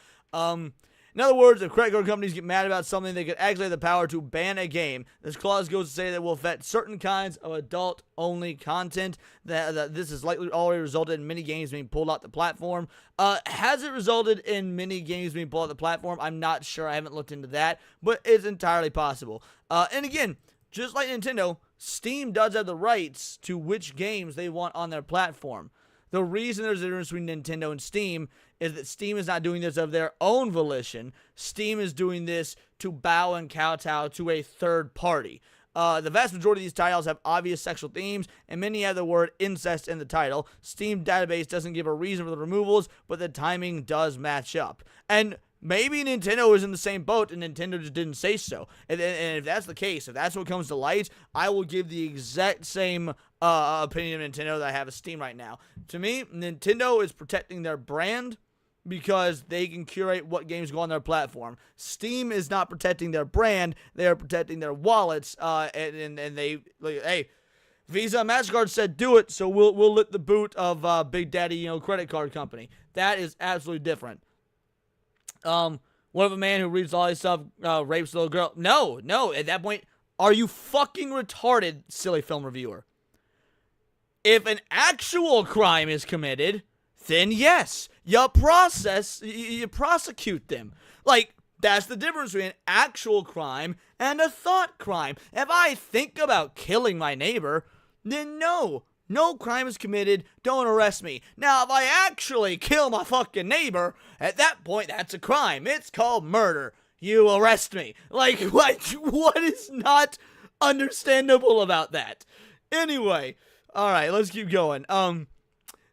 In other words, if credit card companies get mad about something, they could actually have the power to ban a game. This clause goes to say that it will affect certain kinds of adult-only content. That this has likely already resulted in many games being pulled off the platform. Has it resulted in many games being pulled off the platform? I'm not sure. I haven't looked into that, but it's entirely possible. And again, just like Nintendo, Steam does have the rights to which games they want on their platform. The reason there's a difference between Nintendo and Steam is that Steam is not doing this of their own volition. Steam is doing this to bow and kowtow to a third party. The vast majority of these titles have obvious sexual themes, and many have the word incest in the title. Steam database doesn't give a reason for the removals, but the timing does match up. And maybe Nintendo is in the same boat, and Nintendo just didn't say so. And if that's the case, if that's what comes to light, I will give the exact same opinion of Nintendo that I have of Steam right now. To me, Nintendo is protecting their brand because they can curate what games go on their platform. Steam is not protecting their brand; they are protecting their wallets. And they, like, hey, Visa and MasterCard said do it, so we'll lick the boot of Big Daddy, credit card company. That is absolutely different. What if a man who reads all this stuff rapes a little girl? No. At that point, are you fucking retarded, silly film reviewer? If an actual crime is committed, then yes, you prosecute them. Like, that's the difference between an actual crime and a thought crime. If I think about killing my neighbor, then no crime is committed, don't arrest me. Now, if I actually kill my fucking neighbor, at that point, that's a crime. It's called murder. You arrest me. Like, what is not understandable about that? Anyway, alright, let's keep going.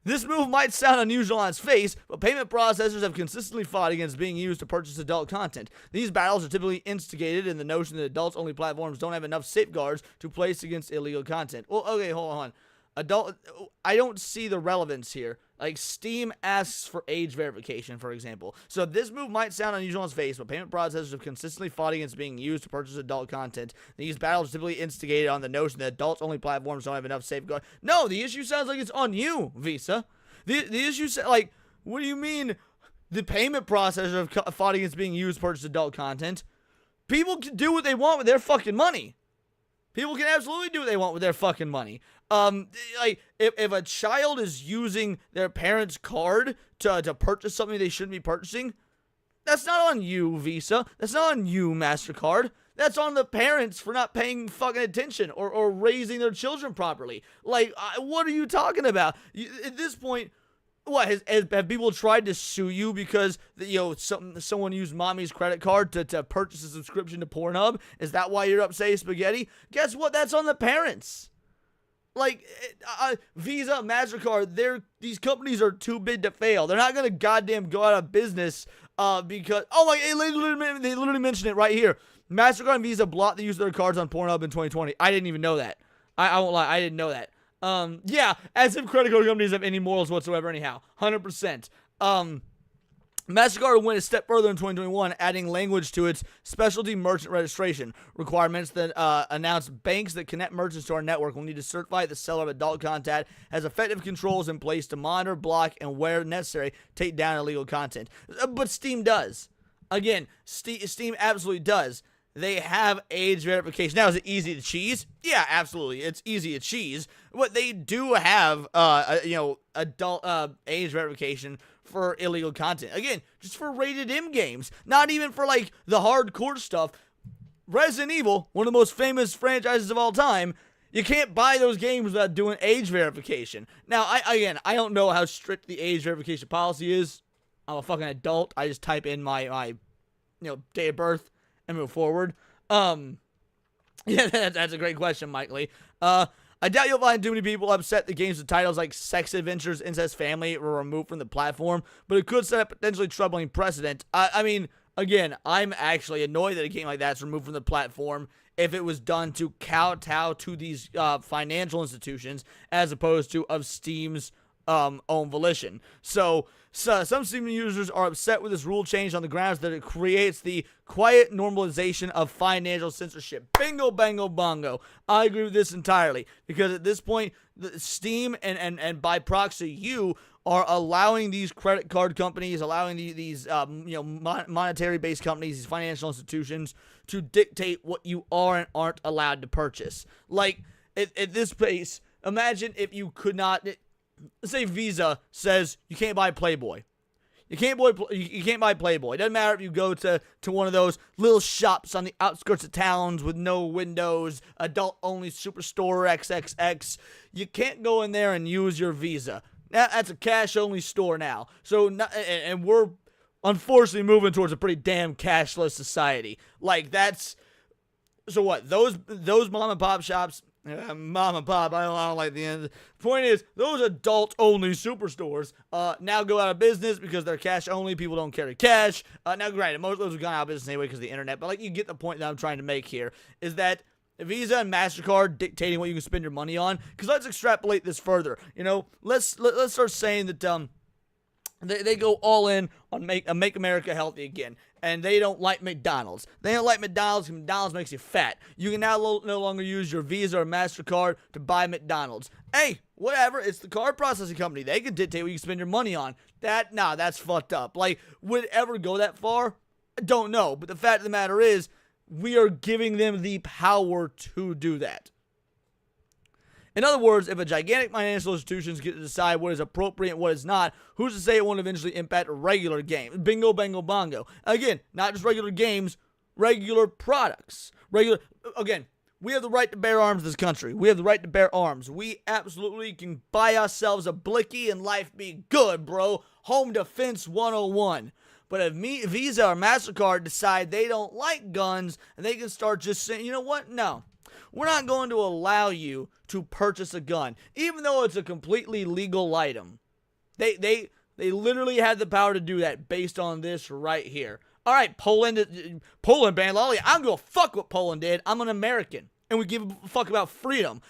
This move might sound unusual on its face, but payment processors have consistently fought against being used to purchase adult content. These battles are typically instigated in the notion that adults-only platforms don't have enough safeguards to place against illegal content. Well, okay, hold on. I don't see the relevance here. Like, Steam asks for age verification, for example. So this move might sound unusual on its face, but payment processors have consistently fought against being used to purchase adult content. These battles are typically instigated on the notion that adults-only platforms don't have enough safeguards. No, the issue sounds like it's on you, Visa. The issue, like, what do you mean the payment processors have fought against being used to purchase adult content? People can do what they want with their fucking money. People can absolutely do what they want with their fucking money. Like, if a child is using their parents' card to purchase something they shouldn't be purchasing, that's not on you, Visa. That's not on you, MasterCard. That's on the parents for not paying fucking attention or raising their children properly. Like, what are you talking about? At this point, what, have people tried to sue you because, someone used mommy's credit card to purchase a subscription to Pornhub? Is that why you're upset, Spaghetti? Guess what? That's on the parents. Like, Visa, MasterCard, these companies are too big to fail. They're not gonna goddamn go out of business because, oh my, they literally mentioned it right here. MasterCard and Visa blocked the use of their cards on Pornhub in 2020. I didn't even know that. I won't lie, I didn't know that. Yeah, as if credit card companies have any morals whatsoever anyhow. 100%. MasterCard went a step further in 2021, adding language to its specialty merchant registration requirements that announce banks that connect merchants to our network will need to certify the seller of adult content has effective controls in place to monitor, block, and where necessary, take down illegal content. But Steam does. Again, Steam absolutely does. They have age verification. Now, is it easy to cheese? Yeah, absolutely. It's easy to cheese. But they do have, adult age verification for illegal content. Again, just for rated M games. Not even for, like, the hardcore stuff. Resident Evil, one of the most famous franchises of all time, you can't buy those games without doing age verification. Now, I don't know how strict the age verification policy is. I'm a fucking adult. I just type in my date of birth and move forward. Yeah, that's a great question, Mike Lee. I doubt you'll find too many people upset that games with titles like Sex Adventures, Incest Family were removed from the platform, but it could set a potentially troubling precedent. I mean, again, I'm actually annoyed that a game like that's removed from the platform if it was done to kowtow to these financial institutions as opposed to of Steam's own volition. So some Steam users are upset with this rule change on the grounds that it creates the quiet normalization of financial censorship. Bingo, bango, bongo. I agree with this entirely, because at this point, Steam and by proxy you are allowing these credit card companies, allowing these monetary-based companies, these financial institutions, to dictate what you are and aren't allowed to purchase. Like, at this pace, imagine if you could not... Let's say Visa says you can't buy Playboy. You can't buy Playboy. It doesn't matter if you go to one of those little shops on the outskirts of towns with no windows, adult-only Superstore XXX. You can't go in there and use your Visa. That's a cash-only store now. So, and we're unfortunately moving towards a pretty damn cashless society. Like, that's... So what? Those mom-and-pop shops... mom and pop, I don't like the end. The point is, those adult-only superstores now go out of business because they're cash-only. People don't carry cash. Now, granted, most of those have gone out of business anyway because of the internet. But, like, you get the point that I'm trying to make here, is that Visa and MasterCard dictating what you can spend your money on. Because let's extrapolate this further. You know, let's start saying that they go all in on make America healthy again. And they don't like McDonald's. They don't like McDonald's because McDonald's makes you fat. You can now no longer use your Visa or MasterCard to buy McDonald's. Hey, whatever. It's the card processing company. They can dictate what you can spend your money on. That's fucked up. Like, would it ever go that far? I don't know. But the fact of the matter is, we are giving them the power to do that. In other words, if a gigantic financial institutions get to decide what is appropriate and what is not, who's to say it won't eventually impact regular games? Bingo, bango, bongo. Again, not just regular games, regular products. Again, we have the right to bear arms in this country. We have the right to bear arms. We absolutely can buy ourselves a blicky and life be good, bro. Home Defense 101. But if Visa or MasterCard decide they don't like guns, and they can start just saying, you know what? No. We're not going to allow you to purchase a gun, even though it's a completely legal item. They literally have the power to do that based on this right here. All right, Poland banned lolly. I don't give a fuck what Poland did. I'm an American, and we give a fuck about freedom.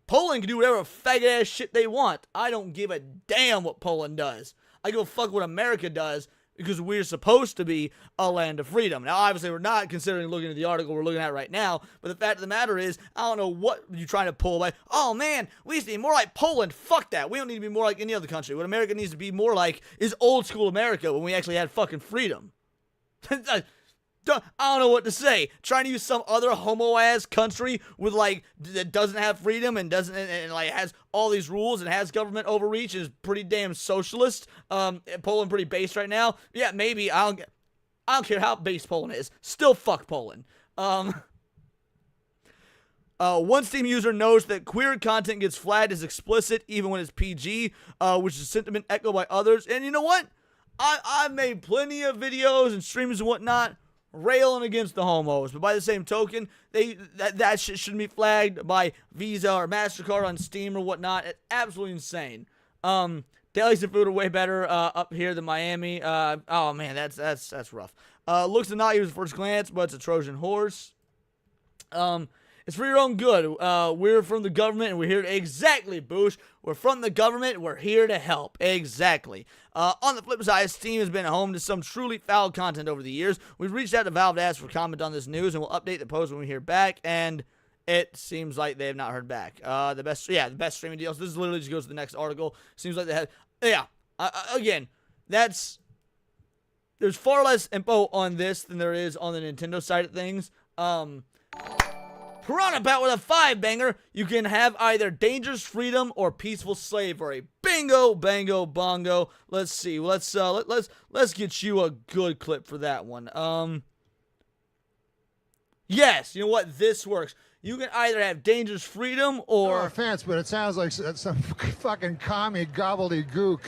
Poland can do whatever faggot ass shit they want. I don't give a damn what Poland does. I give a fuck what America does, because we're supposed to be a land of freedom. Now, obviously, we're not, considering looking at the article we're looking at right now, but the fact of the matter is, I don't know what you're trying to pull by. Oh, man, we need to be more like Poland. Fuck that. We don't need to be more like any other country. What America needs to be more like is old school America when we actually had fucking freedom. I don't know what to say. Trying to use some other homo-ass country with, like, that doesn't have freedom and doesn't, and like, has all these rules and has government overreach and is pretty damn socialist. Poland pretty based right now. Yeah, maybe. I don't care how based Poland is. Still fuck Poland. One Steam user knows that queer content gets flagged as explicit even when it's PG, which is a sentiment echoed by others. And you know what? I've made plenty of videos and streams and whatnot railing against the homos, but by the same token, that shit shouldn't be flagged by Visa or MasterCard on Steam or whatnot. It's absolutely insane. Delis and food are way better up here than Miami. Oh man, that's rough. Looks to not use at first glance, but it's a Trojan horse. It's for your own good. We're from the government, and we're here to... Exactly, Boosh. We're from the government, we're here to help. Exactly. On the flip side, Steam has been home to some truly foul content over the years. We've reached out to Valve to ask for comment on this news, and we'll update the post when we hear back, and it seems like they have not heard back. The best streaming deals. This literally just goes to the next article. Seems like they have... Yeah. Again, there's far less info on this than there is on the Nintendo side of things. Piranha Bat with a 5-banger. You can have either dangerous freedom or peaceful slavery. Bingo, bango, bongo. Let's see. Let's get you a good clip for that one. Yes, you know what? This works. You can either have dangerous freedom or... No offense, but it sounds like some fucking commie gobbledygook.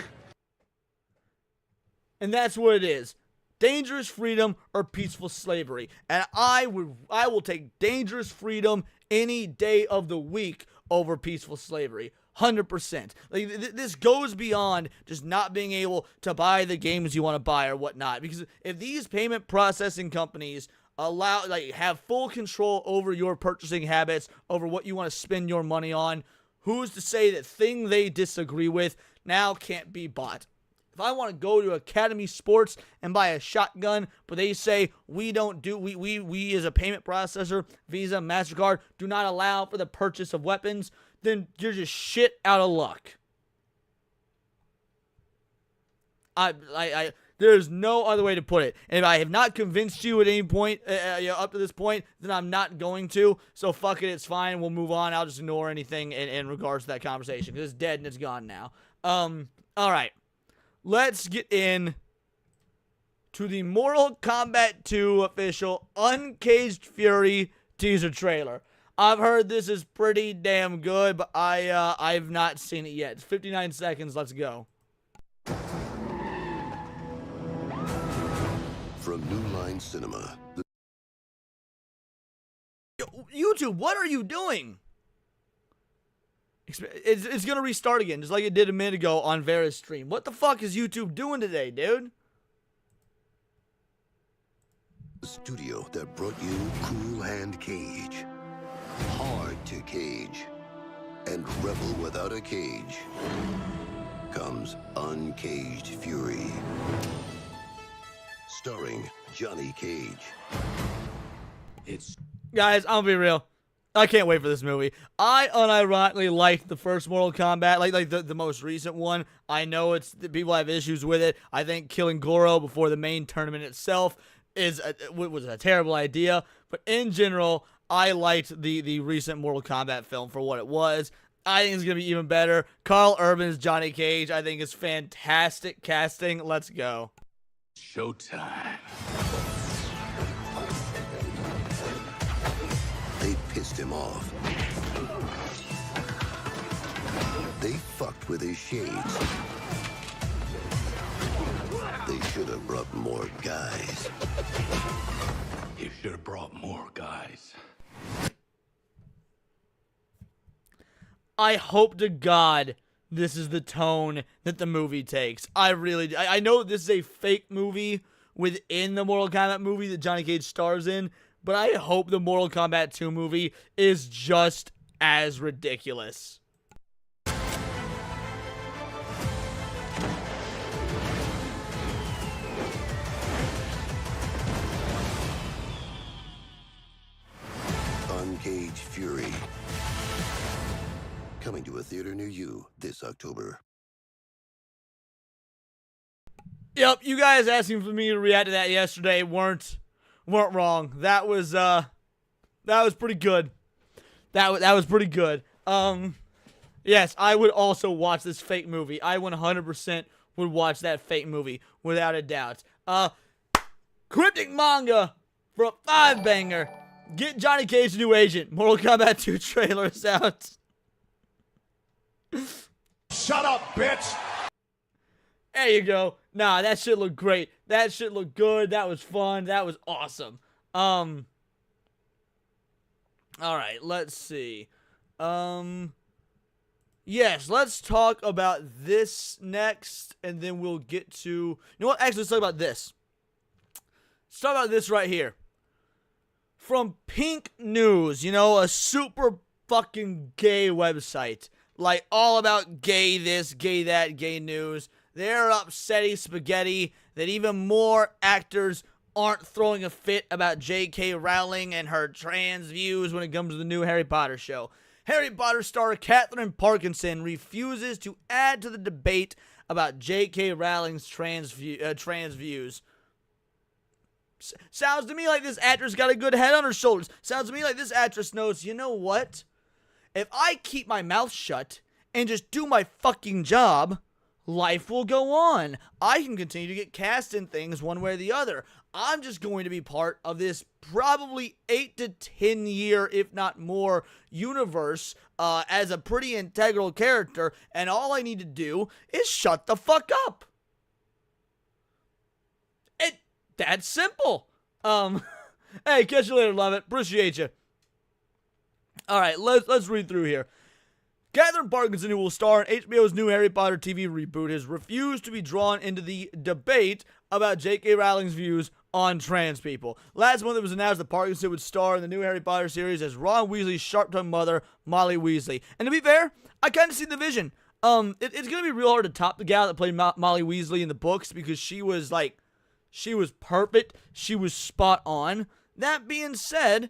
And that's what it is. Dangerous freedom or peaceful slavery. And I will take dangerous freedom any day of the week over peaceful slavery. 100%. Like, this goes beyond just not being able to buy the games you want to buy or whatnot. Because if these payment processing companies have full control over your purchasing habits, over what you want to spend your money on, who's to say that thing they disagree with now can't be bought? If I want to go to Academy Sports and buy a shotgun, but they say we don't do, we as a payment processor, Visa, MasterCard, do not allow for the purchase of weapons, then you're just shit out of luck. There's no other way to put it. And if I have not convinced you at any point, up to this point, then I'm not going to. So fuck it, it's fine. We'll move on. I'll just ignore anything in regards to that conversation because it's dead and it's gone now. All right. Let's get in to the Mortal Kombat 2 official Uncaged Fury teaser trailer. I've heard this is pretty damn good, but I've not seen it yet. It's 59 seconds. Let's go. From New Line Cinema. YouTube, what are you doing? It's gonna restart again, just like it did a minute ago on Vera's stream. What the fuck is YouTube doing today, dude? The studio that brought you Cool Hand Cage, Hard to Cage, and Rebel Without a Cage comes Uncaged Fury. Starring Johnny Cage. Guys, I'll be real. I can't wait for this movie. I unironically liked the first Mortal Kombat, like the most recent one. I know people have issues with it. I think killing Goro before the main tournament itself was a terrible idea. But in general, I liked the recent Mortal Kombat film for what it was. I think it's going to be even better. Carl Urban's Johnny Cage, I think is fantastic casting. Let's go. Showtime. They pissed him off. They fucked with his shades. They should have brought more guys. You should have brought more guys. I hope to God this is the tone that the movie takes. I know this is a fake movie within the Mortal Kombat movie that Johnny Cage stars in, but I hope the Mortal Kombat 2 movie is just as ridiculous. Uncaged Fury. Coming to a theater near you this October. Yep, you guys asking for me to react to that yesterday weren't wrong. That was pretty good. That was pretty good. Yes, I would also watch this fake movie. I 100% would watch that fake movie without a doubt. Cryptic manga for a 5-banger. Get Johnny Cage new agent. Mortal Kombat 2 trailers out. Shut up, bitch! There you go. Nah, that shit looked great. That shit looked good. That was fun. That was awesome. Alright, let's see. Yes, let's talk about this next, and then we'll get to... You know what? Actually, let's talk about this. Let's talk about this right here. From Pink News, you know, a super fucking gay website. Like, all about gay this, gay that, gay news. They're upsetting spaghetti that even more actors aren't throwing a fit about J.K. Rowling and her trans views when it comes to the new Harry Potter show. Harry Potter star Catherine Parkinson refuses to add to the debate about J.K. Rowling's trans views. Sounds to me like this actress got a good head on her shoulders. Sounds to me like this actress knows, you know what? If I keep my mouth shut and just do my fucking job, life will go on. I can continue to get cast in things one way or the other. I'm just going to be part of this probably 8 to 10 year, if not more, universe as a pretty integral character, and all I need to do is shut the fuck up. That's simple. Hey, catch you later, love it. Appreciate you. Alright, let's read through here. Catherine Parkinson, who will star in HBO's new Harry Potter TV reboot, has refused to be drawn into the debate about J.K. Rowling's views on trans people. Last month it was announced that Parkinson would star in the new Harry Potter series as Ron Weasley's sharp-tongued mother, Molly Weasley. And to be fair, I kind of see the vision. It's going to be real hard to top the gal that played Molly Weasley in the books because she was perfect. She was spot on. That being said,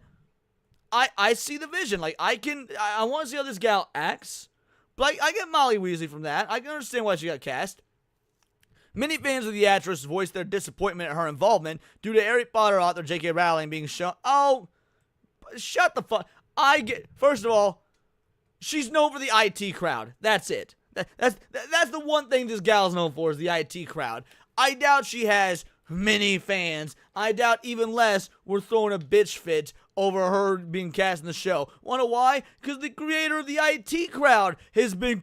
I see the vision. Like, I want to see how this gal acts. But I get Molly Weasley from that. I can understand why she got cast. Many fans of the actress voiced their disappointment at her involvement due to Harry Potter author J.K. Rowling being shown. Oh, shut the fuck. First of all, she's known for the IT crowd. That's it. That's the one thing this gal's known for is the IT crowd. I doubt she has many fans. I doubt even less we're throwing a bitch fit over her being cast in the show. Wanna why? Because the creator of the IT crowd has been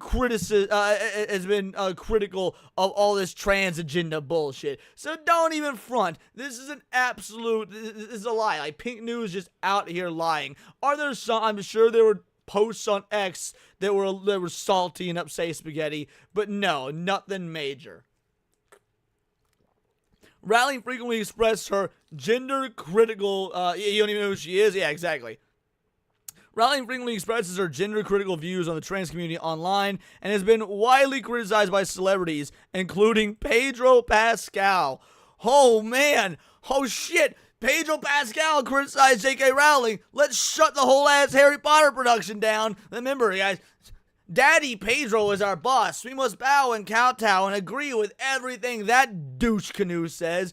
critical of all this trans agenda bullshit. So don't even front. This is this is a lie. Like, Pink News just out here lying. Are there some? I'm sure there were posts on X that were salty and upset spaghetti, but no, nothing major. Rowling frequently expressed her gender-critical, you don't even know who she is? Yeah, exactly. Rowling frequently expresses her gender-critical views on the trans community online and has been widely criticized by celebrities, including Pedro Pascal. Oh, man. Oh, shit. Pedro Pascal criticized J.K. Rowling. Let's shut the whole ass Harry Potter production down. Remember, guys, Daddy Pedro is our boss. We must bow and kowtow and agree with everything that douche canoe says.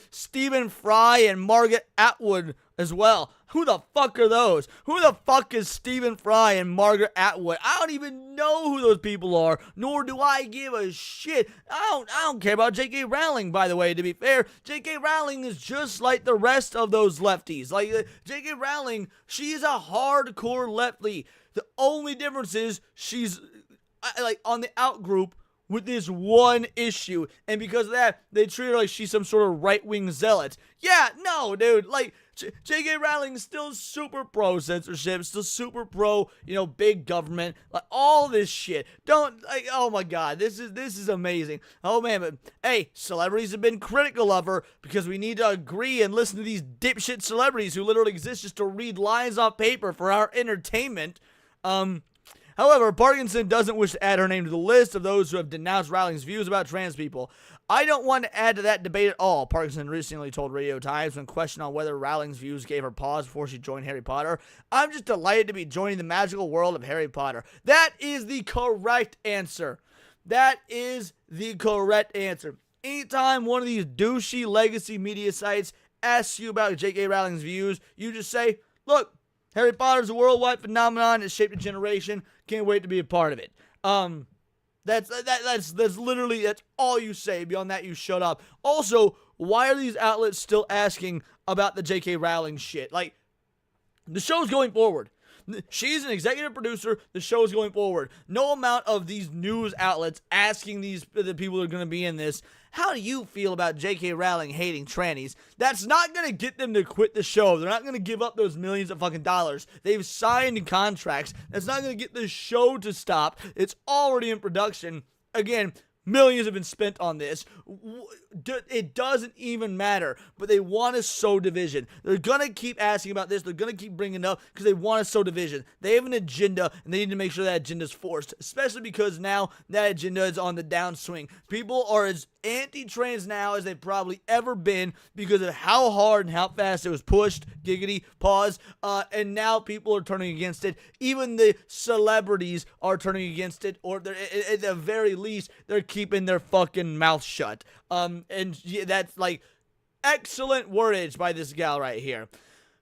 Stephen Fry and Margaret Atwood as well. Who the fuck are those? Who the fuck is Stephen Fry and Margaret Atwood? I don't even know who those people are, nor do I give a shit. I don't care about J.K. Rowling, by the way, to be fair. J.K. Rowling is just like the rest of those lefties. Like, J.K. Rowling, she is a hardcore lefty. The only difference is she's like on the out group with this one issue, and because of that, they treat her like she's some sort of right-wing zealot. Yeah, no, dude, like, J.K. Rowling is still super pro censorship, still super pro, big government, like, all this shit. Oh my god, this is amazing. Oh man, but hey, celebrities have been critical of her because we need to agree and listen to these dipshit celebrities who literally exist just to read lines off paper for our entertainment. However, Parkinson doesn't wish to add her name to the list of those who have denounced Rowling's views about trans people. I don't want to add to that debate at all, Parkinson recently told Radio Times when questioned on whether Rowling's views gave her pause before she joined Harry Potter. I'm just delighted to be joining the magical world of Harry Potter. That is the correct answer. That is the correct answer. Anytime one of these douchey legacy media sites asks you about J.K. Rowling's views, you just say, look, Harry Potter's a worldwide phenomenon. It's shaped a generation. Can't wait to be a part of it. That's literally, that's all you say. Beyond that, you shut up. Also, why are these outlets still asking about the J.K. Rowling shit? Like, the show's going forward. She's an executive producer. The show's going forward. No amount of these news outlets asking the people that are going to be in this, how do you feel about J.K. Rowling hating trannies? That's not going to get them to quit the show. They're not going to give up those millions of fucking dollars. They've signed contracts. That's not going to get the show to stop. It's already in production. Again, millions have been spent on this. It doesn't even matter. But they want to sow division. They're going to keep asking about this. They're going to keep bringing it up because they want to sow division. They have an agenda, and they need to make sure that agenda is forced. Especially because now that agenda is on the downswing. People are as anti-trans now as they've probably ever been because of how hard and how fast it was pushed. Giggity, pause. And now people are turning against it. Even the celebrities are turning against it. Or at the very least, they're keeping their fucking mouth shut. And that's like excellent wordage by this gal right here.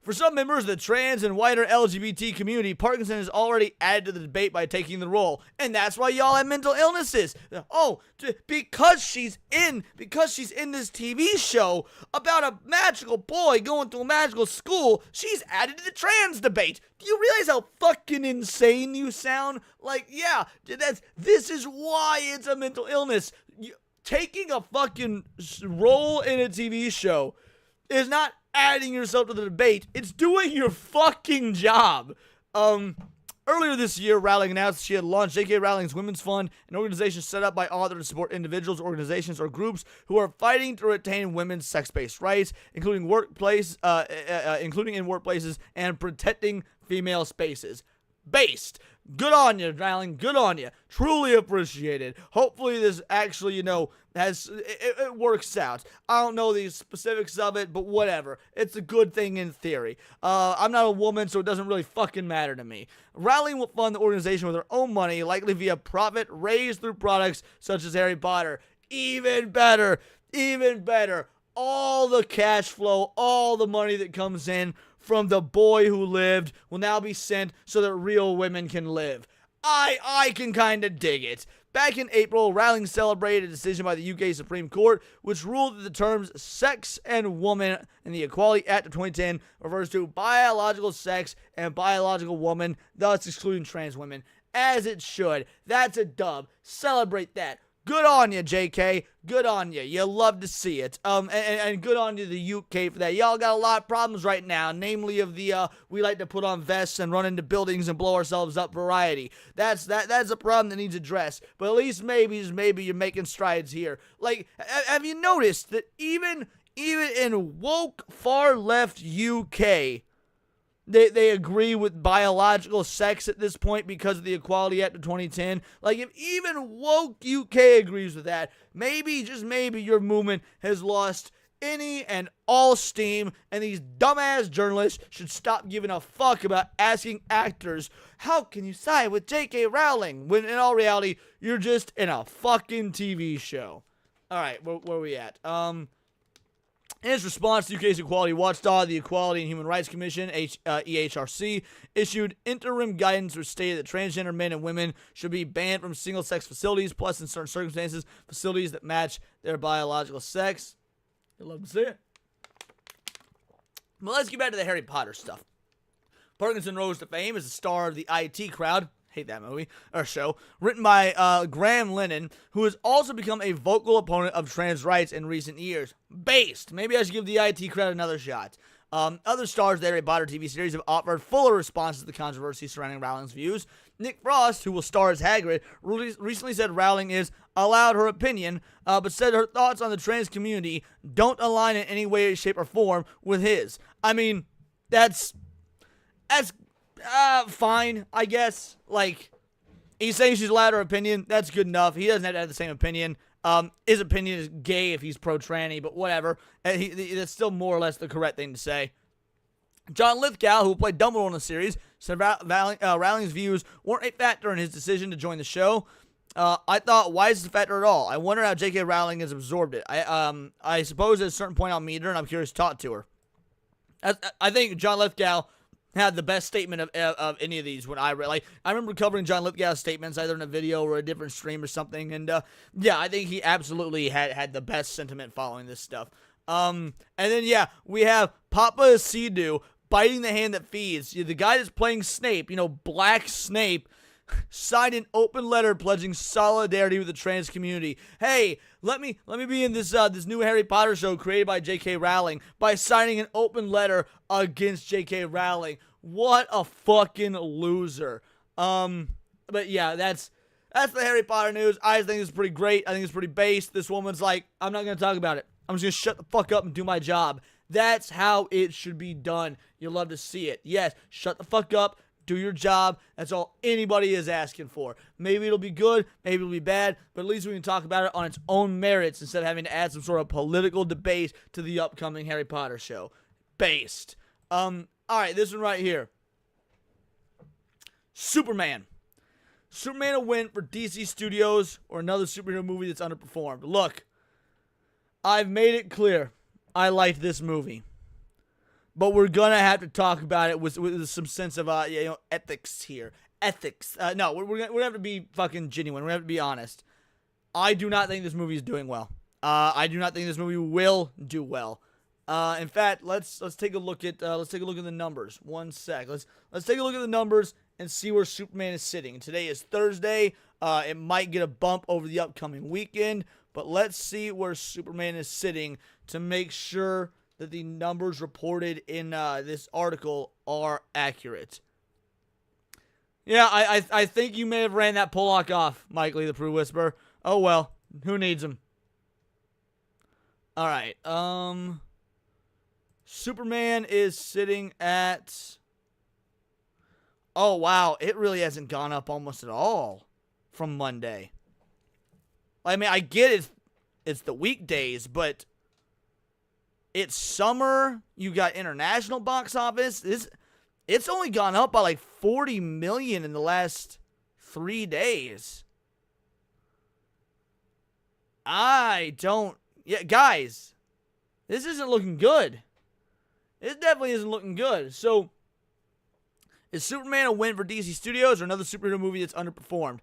For some members of the trans and wider LGBT community, Parkinson has already added to the debate by taking the role. And that's why y'all have mental illnesses. Oh, because she's in this TV show about a magical boy going to a magical school, she's added to the trans debate. Do you realize how fucking insane you sound? Like, yeah, this is why it's a mental illness. Taking a fucking role in a TV show is not adding yourself to the debate. It's doing your fucking job. Earlier this year, Rowling announced she had launched J.K. Rowling's Women's Fund, an organization set up by authors to support individuals, organizations, or groups who are fighting to retain women's sex-based rights, including in workplaces and protecting female spaces. Based. Good on you, Rowling. Good on you. Truly appreciated. Hopefully this actually, it works out. I don't know the specifics of it, but whatever. It's a good thing in theory. I'm not a woman, so it doesn't really fucking matter to me. Rowling will fund the organization with her own money, likely via profit raised through products such as Harry Potter. Even better. Even better. All the cash flow, all the money that comes in from The Boy Who Lived will now be sent so that real women can live. I can kind of dig it. Back in April, Rowling celebrated a decision by the UK Supreme Court, which ruled that the terms sex and woman in the Equality Act of 2010 refers to biological sex and biological woman, thus excluding trans women. As it should. That's a dub. Celebrate that. Good on you, JK. Good on you. You love to see it. And good on you, the UK, for that. Y'all got a lot of problems right now, namely of the, we like to put on vests and run into buildings and blow ourselves up variety. That's a problem that needs addressed. But at least maybe you're making strides here. Like, have you noticed that even in woke far left UK, They agree with biological sex at this point because of the Equality Act of 2010. Like, if even woke UK agrees with that, maybe, just maybe, your movement has lost any and all steam, and these dumbass journalists should stop giving a fuck about asking actors, how can you side with J.K. Rowling? When in all reality, you're just in a fucking TV show. Alright, where are we at? In its response to UK's equality watchdog, the Equality and Human Rights Commission, EHRC, issued interim guidance which stated that transgender men and women should be banned from single-sex facilities, plus in certain circumstances, facilities that match their biological sex. You'd love to see it. But let's get back to the Harry Potter stuff. Parkinson rose to fame as the star of the IT Crowd. Hate that movie, or show, written by Graham Lennon, who has also become a vocal opponent of trans rights in recent years. Based. Maybe I should give the IT Crowd another shot. Other stars of the Harry Potter TV series have offered fuller responses to the controversy surrounding Rowling's views. Nick Frost, who will star as Hagrid, recently said Rowling is allowed her opinion, but said her thoughts on the trans community don't align in any way, shape, or form with his. I mean, that's fine, I guess. Like, he's saying she's allowed her opinion. That's good enough. He doesn't have to have the same opinion. His opinion is gay if he's pro-tranny, but whatever. And that's still more or less the correct thing to say. John Lithgow, who played Dumbledore in the series, said Rowling's views weren't a factor in his decision to join the show. I thought, why is this a factor at all? I wonder how J.K. Rowling has absorbed it. I suppose at a certain point I'll meet her, and I'm curious to talk to her. I think John Lithgow had the best statement of any of these when I read. Like, I remember covering John Lithgow's statements either in a video or a different stream or something, and yeah, I think he absolutely had the best sentiment following this stuff. And then yeah, we have Papa Sidhu biting the hand that feeds. The guy that's playing Snape, Black Snape, signed an open letter pledging solidarity with the trans community. Hey, let me be in this new Harry Potter show created by J.K. Rowling by signing an open letter against J.K. Rowling. What a fucking loser. But yeah, that's the Harry Potter news. I think it's pretty great. I think it's pretty based. This woman's like, I'm not gonna talk about it. I'm just gonna shut the fuck up and do my job. That's how it should be done. You'll love to see it. Yes, shut the fuck up. Do your job. That's all anybody is asking for. Maybe it'll be good, maybe it'll be bad, but at least we can talk about it on its own merits instead of having to add some sort of political debate to the upcoming Harry Potter show. Based. Alright, this one right here. Superman. Superman a win for DC Studios or another superhero movie that's underperformed. Look, I've made it clear I liked this movie. But we're gonna have to talk about it with some sense of ethics here. Ethics. No, we're gonna have to be fucking genuine. We're gonna have to be honest. I do not think this movie is doing well. I do not think this movie will do well. In fact, let's take a look at the numbers. One sec. Let's take a look at the numbers and see where Superman is sitting. Today is Thursday. It might get a bump over the upcoming weekend, but let's see where Superman is sitting to make sure that the numbers reported in this article are accurate. Yeah, I think you may have ran that Pollock off, Mike Lee, the Prue Whisperer. Oh well, who needs him? All right. Superman is sitting at. Oh wow, it really hasn't gone up almost at all from Monday. I mean, I get it's the weekdays, but it's summer. You got international box office. It's only gone up by like 40 million in the last 3 days. Yeah, guys, this isn't looking good. It definitely isn't looking good. So, is Superman a win for DC Studios or another superhero movie that's underperformed?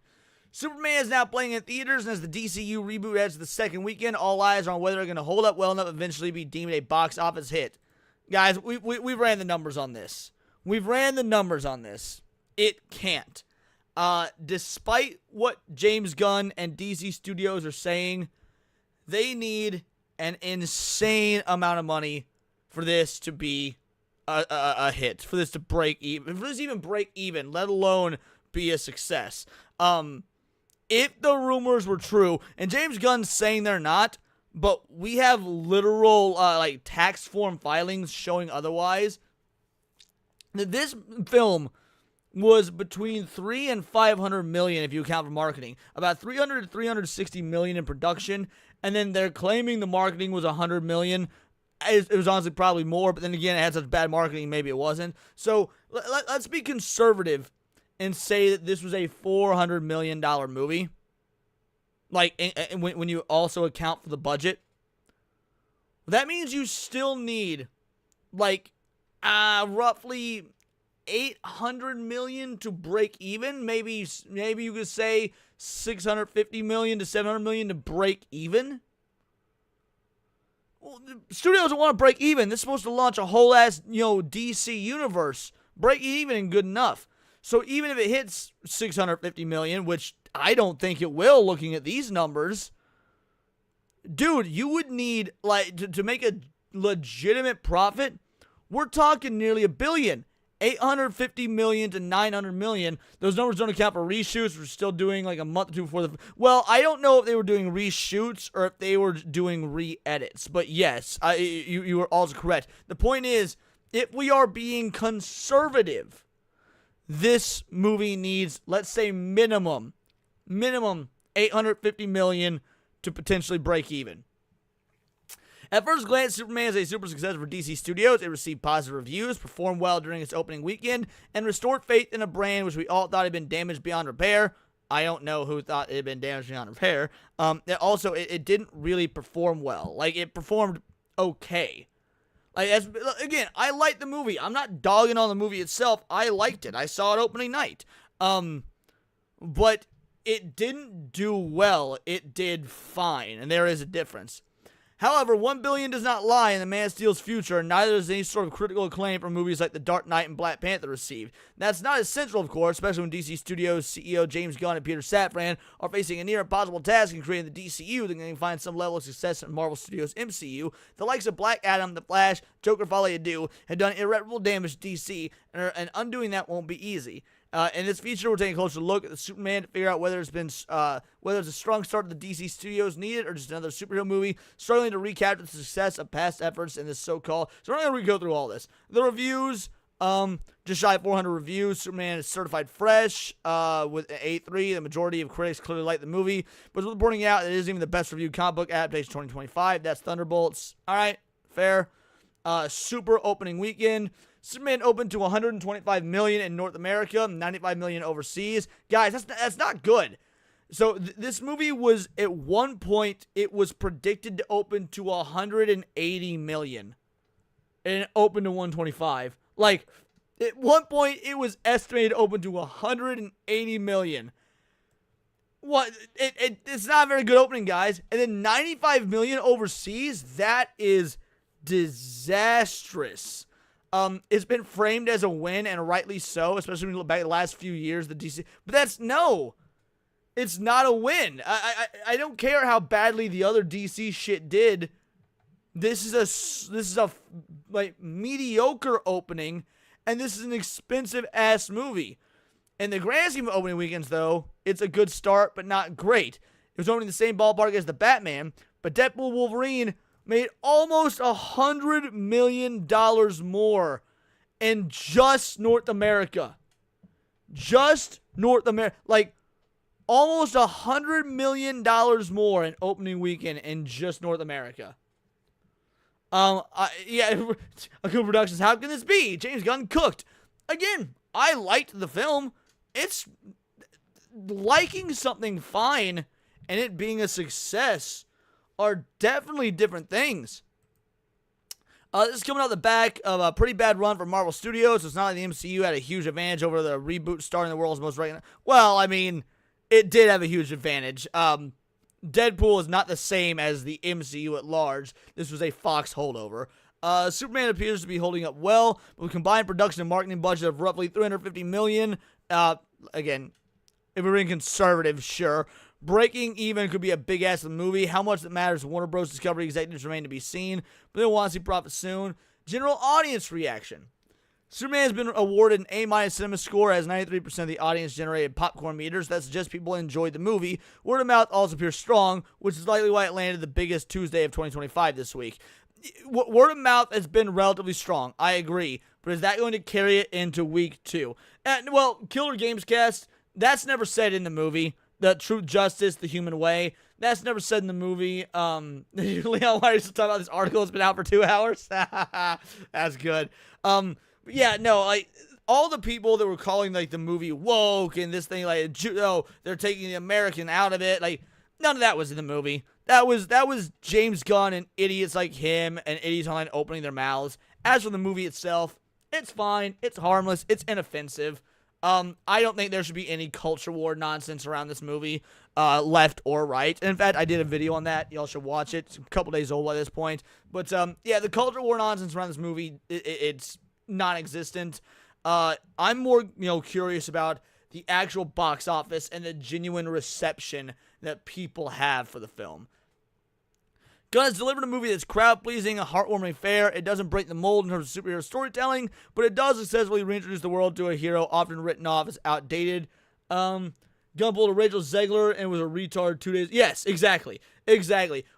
Superman is now playing in theaters, and as the DCU reboot heads to the second weekend, all eyes are on whether they're going to hold up well enough to eventually be deemed a box office hit. Guys, we ran the numbers on this. It can't. Despite what James Gunn and DC Studios are saying, they need an insane amount of money for this to be a hit, for this to break even, for this to even break even, let alone be a success. If the rumors were true, and James Gunn's saying they're not, but we have literal like tax form filings showing otherwise, that this film was between 3 and 500 million if you account for marketing. About 300 to 360 million in production, and then they're claiming the marketing was 100 million. It was honestly probably more, but then again, it had such bad marketing, maybe it wasn't. So let's be conservative and say that this was a $400 million movie. Like, when you also account for the budget. That means you still need, like, roughly 800 million to break even. Maybe you could say 650 million to 700 million to break even. Well, the studio doesn't want to break even. This is supposed to launch a whole ass, DC universe. Break even and good enough. So even if it hits 650 million, which I don't think it will, looking at these numbers, dude, you would need, like, to make a legitimate profit, we're talking nearly $1 billion. 850 million to 900 million. Those numbers don't account for reshoots. We're still doing like a month or two before well, I don't know if they were doing reshoots or if they were doing re-edits, but yes, you are also correct. The point is, if we are being conservative, this movie needs, let's say, minimum 850 million to potentially break even. At first glance, Superman is a super success for DC Studios. It received positive reviews, performed well during its opening weekend, and restored faith in a brand which we all thought had been damaged beyond repair. I don't know who thought it had been damaged beyond repair. It didn't really perform well. Like, it performed okay. Again, I liked the movie. I'm not dogging on the movie itself. I liked it. I saw it opening night. But it didn't do well. It did fine, and there is a difference. However, $1 billion does not lie in the Man of Steel's future, and neither does any sort of critical acclaim from movies like The Dark Knight and Black Panther received. That's not essential, of course, especially when DC Studios CEO James Gunn and Peter Safran are facing a near impossible task in creating the DCU that can find some level of success in Marvel Studios' MCU. The likes of Black Adam, The Flash, Joker Folie à Deux have done irreparable damage to DC, and undoing that won't be easy. In this feature, we're taking a closer look at the Superman to figure out whether it's a strong start to the DC Studios needed or just another superhero movie struggling to recapture the success of past efforts in this so-called. So we're going to go through all this. The reviews, just shy of 400 reviews. Superman is certified fresh with an 8.3. The majority of critics clearly like the movie, but it's reporting out that it isn't even the best reviewed comic book adaptation 2025. That's Thunderbolts. All right, fair. Super opening weekend. Superman opened to 125 million in North America, 95 million overseas. Guys, that's not good. So this movie was, at one point, it was predicted to open to 180 million. And it opened to 125. Like, at one point, it was estimated to open to 180 million. What? It's not a very good opening, guys. And then 95 million overseas, that is disastrous. It's been framed as a win, and rightly so, especially when you look back at the last few years, the DC. But it's not a win. I don't care how badly the other DC shit did. This is a like mediocre opening, and this is an expensive ass movie. In the grand scheme of opening weekends, though, it's a good start, but not great. It was opening the same ballpark as the Batman, but Deadpool Wolverine made almost $100 million more in just North America. Just North America. Like, almost $100 million more in opening weekend in just North America. Yeah, Akuma Productions, how can this be? James Gunn cooked. Again, I liked the film. It's liking something fine and it being a success are definitely different things. This is coming out the back of a pretty bad run for Marvel Studios. So it's not like the MCU had a huge advantage over the reboot starring the world's most regular. Well, I mean, it did have a huge advantage. Deadpool is not the same as the MCU at large. This was a Fox holdover. Superman appears to be holding up well, but with combined production and marketing budget of roughly $350 million. Again, if we're being conservative, sure. Breaking even could be a big ass of the movie. How much that matters to Warner Bros. Discovery executives remain to be seen, but they want to see profit soon. General audience reaction. Superman has been awarded an A- cinema score as 93% of the audience generated popcorn meters. That suggests people enjoyed the movie. Word of mouth also appears strong, which is likely why it landed the biggest Tuesday of 2025 this week. Word of mouth has been relatively strong. I agree. But is that going to carry it into week 2? Well, Killer Games Cast, that's never said in the movie. The Truth, Justice, The Human Way, that's never said in the movie. Leon, why are you still talking about this article? It's been out for 2 hours. That's good. Yeah, no, like, all the people that were calling, like, the movie woke and this thing, like, they're taking the American out of it, like, none of that was in the movie. That was James Gunn and idiots like him and idiots online opening their mouths. As for the movie itself, it's fine, it's harmless, it's inoffensive. I don't think there should be any culture war nonsense around this movie, left or right. And in fact, I did a video on that. Y'all should watch it. It's a couple days old by this point. But, yeah, the culture war nonsense around this movie, it's non-existent. I'm more, curious about the actual box office and the genuine reception that people have for the film. Gunn has delivered a movie that's crowd-pleasing, a heartwarming fare. It doesn't break the mold in terms of superhero storytelling, but it does successfully reintroduce the world to a hero often written off as outdated. Gunn pulled a Rachel Zegler and was a retard 2 days. Yes, exactly.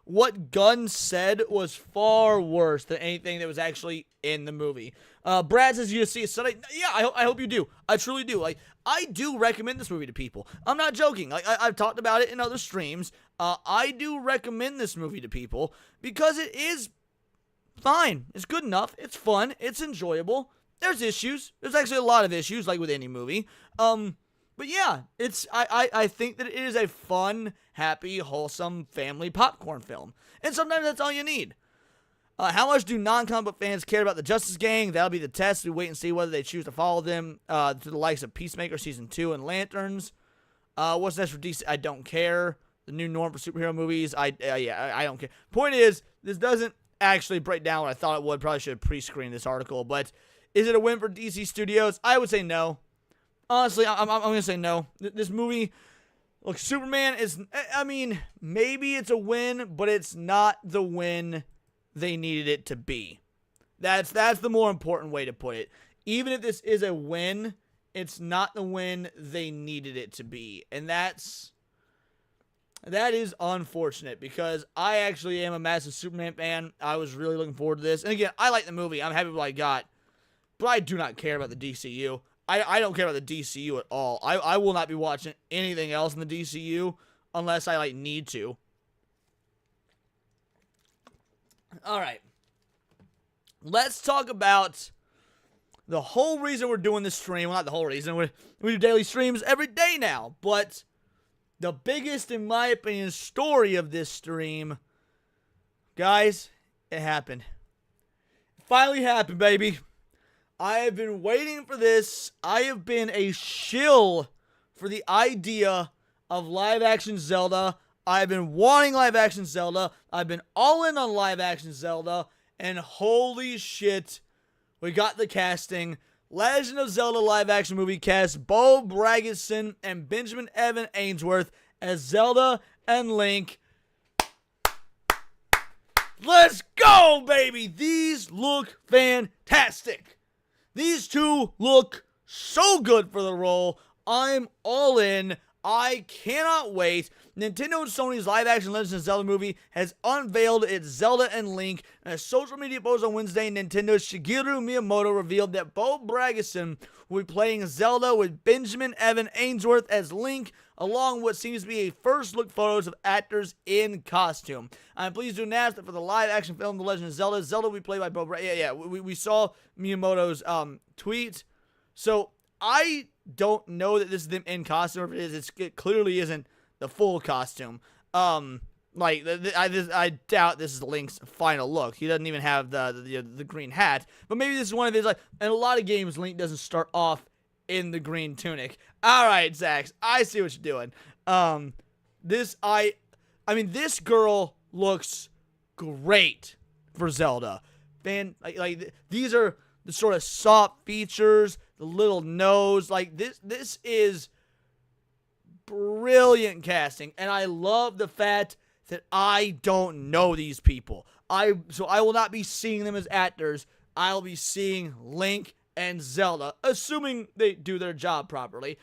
What Gunn said was far worse than anything that was actually in the movie. Brad says you see a Sunday. Yeah, I hope you do. I truly do. Like, I do recommend this movie to people. I'm not joking. Like, I've talked about it in other streams. I do recommend this movie to people because it is fine. It's good enough. It's fun. It's enjoyable. There's issues. There's actually a lot of issues, like with any movie. But yeah, I think that it is a fun, happy, wholesome family popcorn film. And sometimes that's all you need. How much do non-comic book fans care about the Justice Gang? That'll be the test. We wait and see whether they choose to follow them to the likes of Peacemaker Season 2 and Lanterns. What's next for DC? I don't care. The new norm for superhero movies? I don't care. Point is, this doesn't actually break down what I thought it would. Probably should have pre-screened this article. But is it a win for DC Studios? I would say no. Honestly, I'm going to say no. This movie, look, Superman is, I mean, maybe it's a win, but it's not the win they needed it to be. That's the more important way to put it. Even if this is a win, it's not the win they needed it to be. And that is unfortunate because I actually am a massive Superman fan. I was really looking forward to this. And again, I like the movie. I'm happy with what I got. But I do not care about the DCU. I don't care about the DCU at all. I will not be watching anything else in the DCU unless I, need to. Alright. Let's talk about the whole reason we're doing this stream. Well, not the whole reason. We do daily streams every day now. But the biggest, in my opinion, story of this stream, guys, it happened. It finally happened, baby. I have been waiting for this. I have been a shill for the idea of live-action Zelda. I've been wanting live-action Zelda. I've been all in on live-action Zelda. And holy shit, we got the casting. Legend of Zelda live-action movie cast Bo Braggerson and Benjamin Evan Ainsworth as Zelda and Link. Let's go, baby! These look fantastic. These two look so good for the role. I'm all in. I cannot wait. Nintendo and Sony's live-action Legend of Zelda movie has unveiled its Zelda and Link. In a social media post on Wednesday, Nintendo's Shigeru Miyamoto revealed that Bo Bragison will be playing Zelda with Benjamin Evan Ainsworth as Link, along with what seems to be a first-look photos of actors in costume. I'm pleased to announce that for the live-action film The Legend of Zelda, Zelda will be played by Bo Bragison. We saw Miyamoto's tweet. So, I don't know that this is them in costume. If it is, it clearly isn't the full costume. I doubt this is Link's final look. He doesn't even have the green hat. But maybe this is one of his, like, in a lot of games, Link doesn't start off in the green tunic. All right, Zax, I see what you're doing. This girl looks great for Zelda. Man, these are the sort of soft features, the little nose. Like, this is brilliant casting, and I love the fact that I don't know these people. So I will not be seeing them as actors. I'll be seeing Link and Zelda, assuming they do their job properly.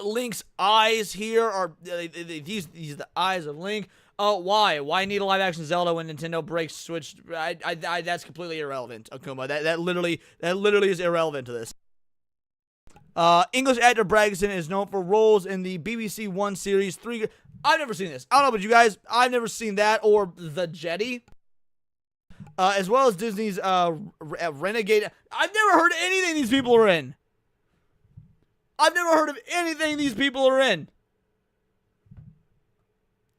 Link's eyes here are these are the eyes of Link. Why need a live-action Zelda when Nintendo breaks Switch? That's completely irrelevant, Akuma. That literally is irrelevant to this. English actor Bragson is known for roles in the BBC One series 3. I've never seen this. I don't know about you guys. I've never seen that or The Jetty. As well as Disney's Renegade. I've never heard anything these people are in. I've never heard of anything these people are in.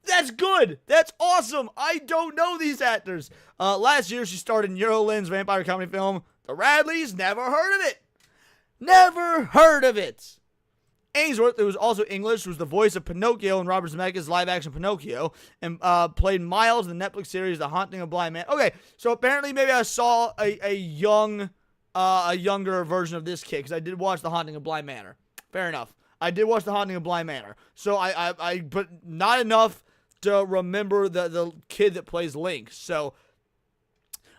That's good. That's awesome. I don't know these actors. Last year, she starred in Eurolin's vampire comedy film, The Radleys. Never heard of it. Never heard of it. Ainsworth, who was also English, was the voice of Pinocchio in Robert Zemeckis' live-action Pinocchio, and played Miles in the Netflix series The Haunting of Bly Manor. Okay, so apparently maybe I saw a younger version of this kid, because I did watch The Haunting of Bly Manor. Fair enough. I did watch The Haunting of Bly Manor. So but not enough to remember the kid that plays Link. So,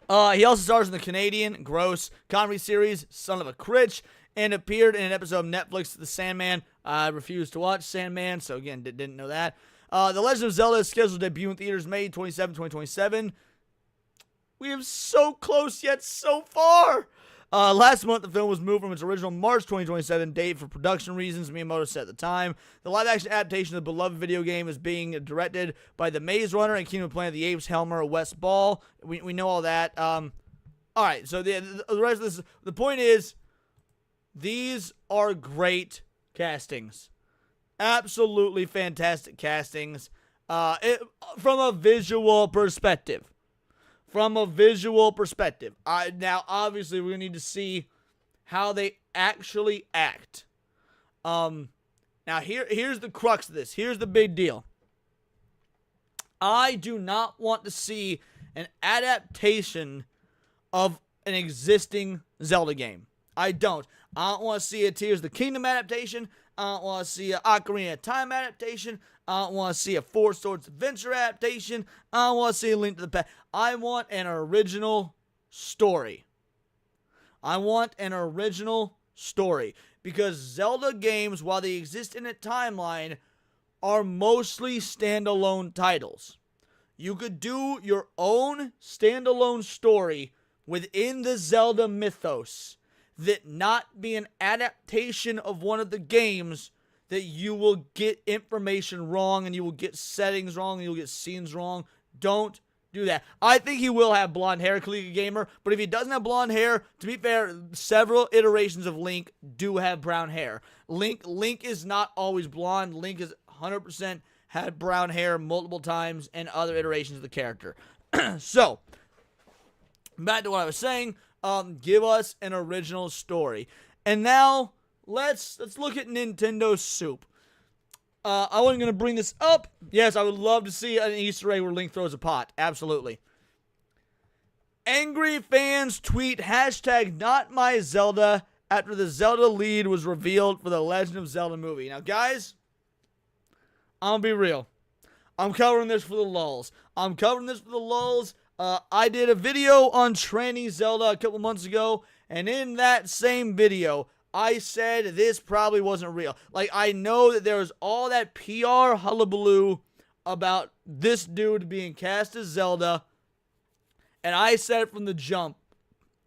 he also stars in the Canadian gross comedy series Son of a Critch, and appeared in an episode of Netflix The Sandman. I refused to watch Sandman, so again, didn't know that. The Legend of Zelda is scheduled to debut in theaters May 27, 2027. We are so close yet so far. Last month, the film was moved from its original March 2027 date for production reasons, Miyamoto said at the time. The live-action adaptation of the beloved video game is being directed by the Maze Runner and Kingdom of Planet of the Apes Helmer West Ball. We know all that. All right, so the rest of this, the point is, these are great castings. Absolutely fantastic castings. From a visual perspective. Now, obviously, we're going to need to see how they actually act. Now, here's the crux of this. Here's the big deal. I do not want to see an adaptation of an existing Zelda game. I don't. I don't want to see a Tears of the Kingdom adaptation. I don't want to see an Ocarina of Time adaptation. I don't want to see a Four Swords Adventure adaptation. I don't want to see a Link to the Past. I want an original story. Because Zelda games, while they exist in a timeline, are mostly standalone titles. You could do your own standalone story within the Zelda mythos that not be an adaptation of one of the games that you will get information wrong and you will get settings wrong and you'll get scenes wrong. Don't do that. I think he will have blonde hair, Kalika Gamer, but if he doesn't have blonde hair, to be fair, several iterations of Link do have brown hair. Link is not always blonde. Link is 100% had brown hair multiple times in other iterations of the character. So, back to what I was saying. Give us an original story. And now, let's look at Nintendo Soup. I wasn't going to bring this up. Yes, I would love to see an Easter egg where Link throws a pot. Absolutely. Angry fans tweet #NotMyZelda after the Zelda lead was revealed for the Legend of Zelda movie. Now, guys, I'm going to be real. I'm covering this for the lulz. I did a video on tranny Zelda a couple months ago, and in that same video, I said this probably wasn't real. Like, I know that there was all that PR hullabaloo about this dude being cast as Zelda, and I said from the jump,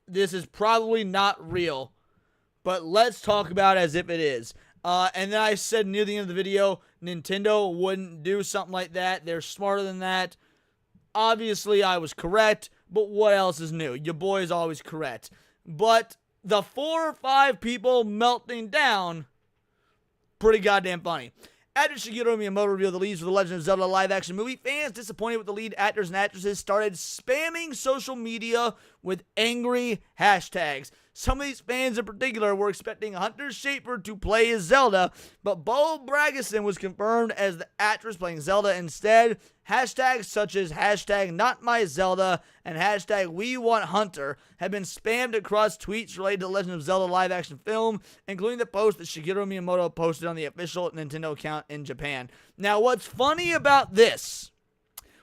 this is probably not real, but let's talk about it as if it is. And then I said near the end of the video, Nintendo wouldn't do something like that. They're smarter than that. Obviously, I was correct, but what else is new? Your boy is always correct. But the 4 or 5 people melting down, pretty goddamn funny. After Shigeru Miyamoto revealed the leads for the Legend of Zelda live-action movie, fans disappointed with the lead actors and actresses started spamming social media with angry hashtags. Some of these fans in particular were expecting Hunter Schafer to play as Zelda, but Bo Bragison was confirmed as the actress playing Zelda instead. Hashtags such as hashtag #NotMyZelda and hashtag WeWantHunter have been spammed across tweets related to the Legend of Zelda live-action film, including the post that Shigeru Miyamoto posted on the official Nintendo account in Japan. Now, what's funny about this,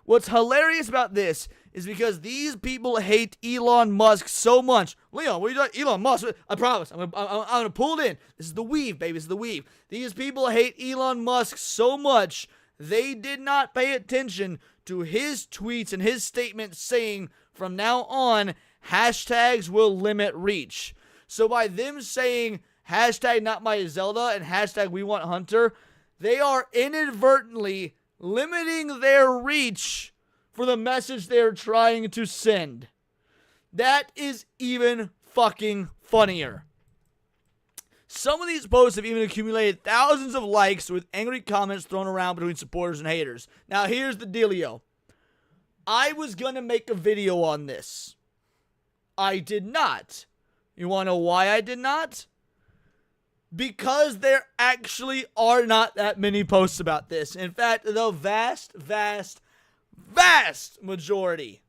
what's hilarious about this, is because these people hate Elon Musk so much. Leon, what are you doing? Elon Musk, I promise, I'm gonna pull it in. This is the weave, baby, this is the weave. These people hate Elon Musk so much, they did not pay attention to his tweets and his statements saying, from now on, hashtags will limit reach. So by them saying, hashtag #NotMyZelda and hashtag WeWantHunter, they are inadvertently limiting their reach for the message they're trying to send. That is even fucking funnier. Some of these posts have even accumulated thousands of likes with angry comments thrown around between supporters and haters. Now here's the dealio. I was gonna make a video on this. I did not. You wanna know why I did not? Because there actually are not that many posts about this. In fact, the vast majority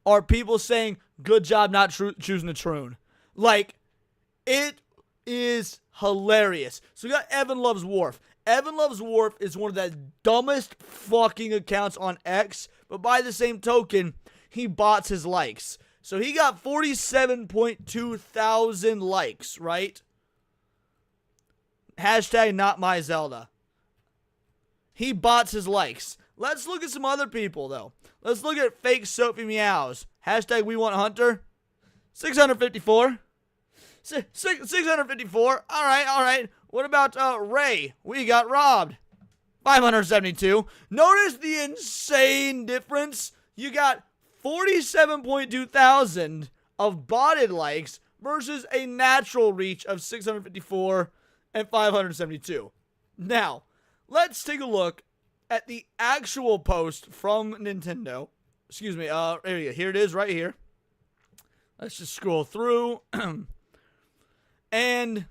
are people saying, good job not choosing the troon. Like, it is hilarious. So we got Evan Loves Wharf. Evan Loves Wharf is one of the dumbest fucking accounts on X, but by the same token, he bots his likes. So he got 47.2 thousand likes, right? Hashtag #NotMyZelda. He bots his likes. Let's look at some other people, though. Let's look at fake Sophie Meows. Hashtag WeWantHunter. 654. 654. All right. What about Ray? We got robbed. 572. Notice the insane difference. You got 47.2 thousand of botted likes versus a natural reach of 654 and 572. Now, let's take a look at the actual post from Nintendo. Excuse me. Here it is right here. Let's just scroll through. And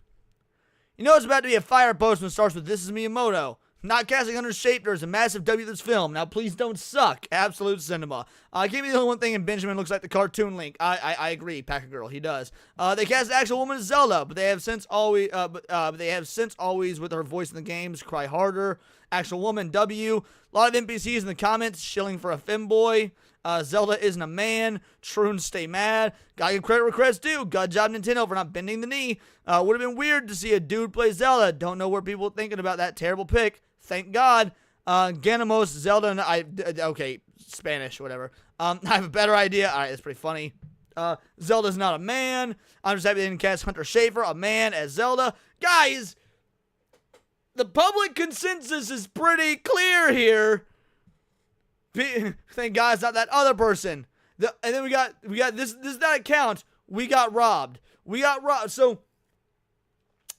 you know it's about to be a fire post when it starts with, "This is Miyamoto. Not casting Hunter Schafer is a massive W this film. Now please don't suck. Absolute cinema." Give me the only one thing, and Benjamin looks like the cartoon Link. I agree, Packer Girl, he does. They cast the actual woman as Zelda, but they have since always with her voice in the games, Cry Harder. Actual woman W. A lot of NPCs in the comments shilling for a femboy. Zelda isn't a man. Troon stay mad. Gotta give credit where credit's due. Good job, Nintendo, for not bending the knee. Would have been weird to see a dude play Zelda. Don't know where people were thinking about that terrible pick. Thank God. Ganamos, Zelda, and okay, Spanish, whatever. I have a better idea. All right, that's pretty funny. Zelda's not a man. I'm just happy they didn't cast Hunter Schafer, a man, as Zelda. Guys, the public consensus is pretty clear here. Thank God it's not that other person. And then we got this is that account. We got robbed. So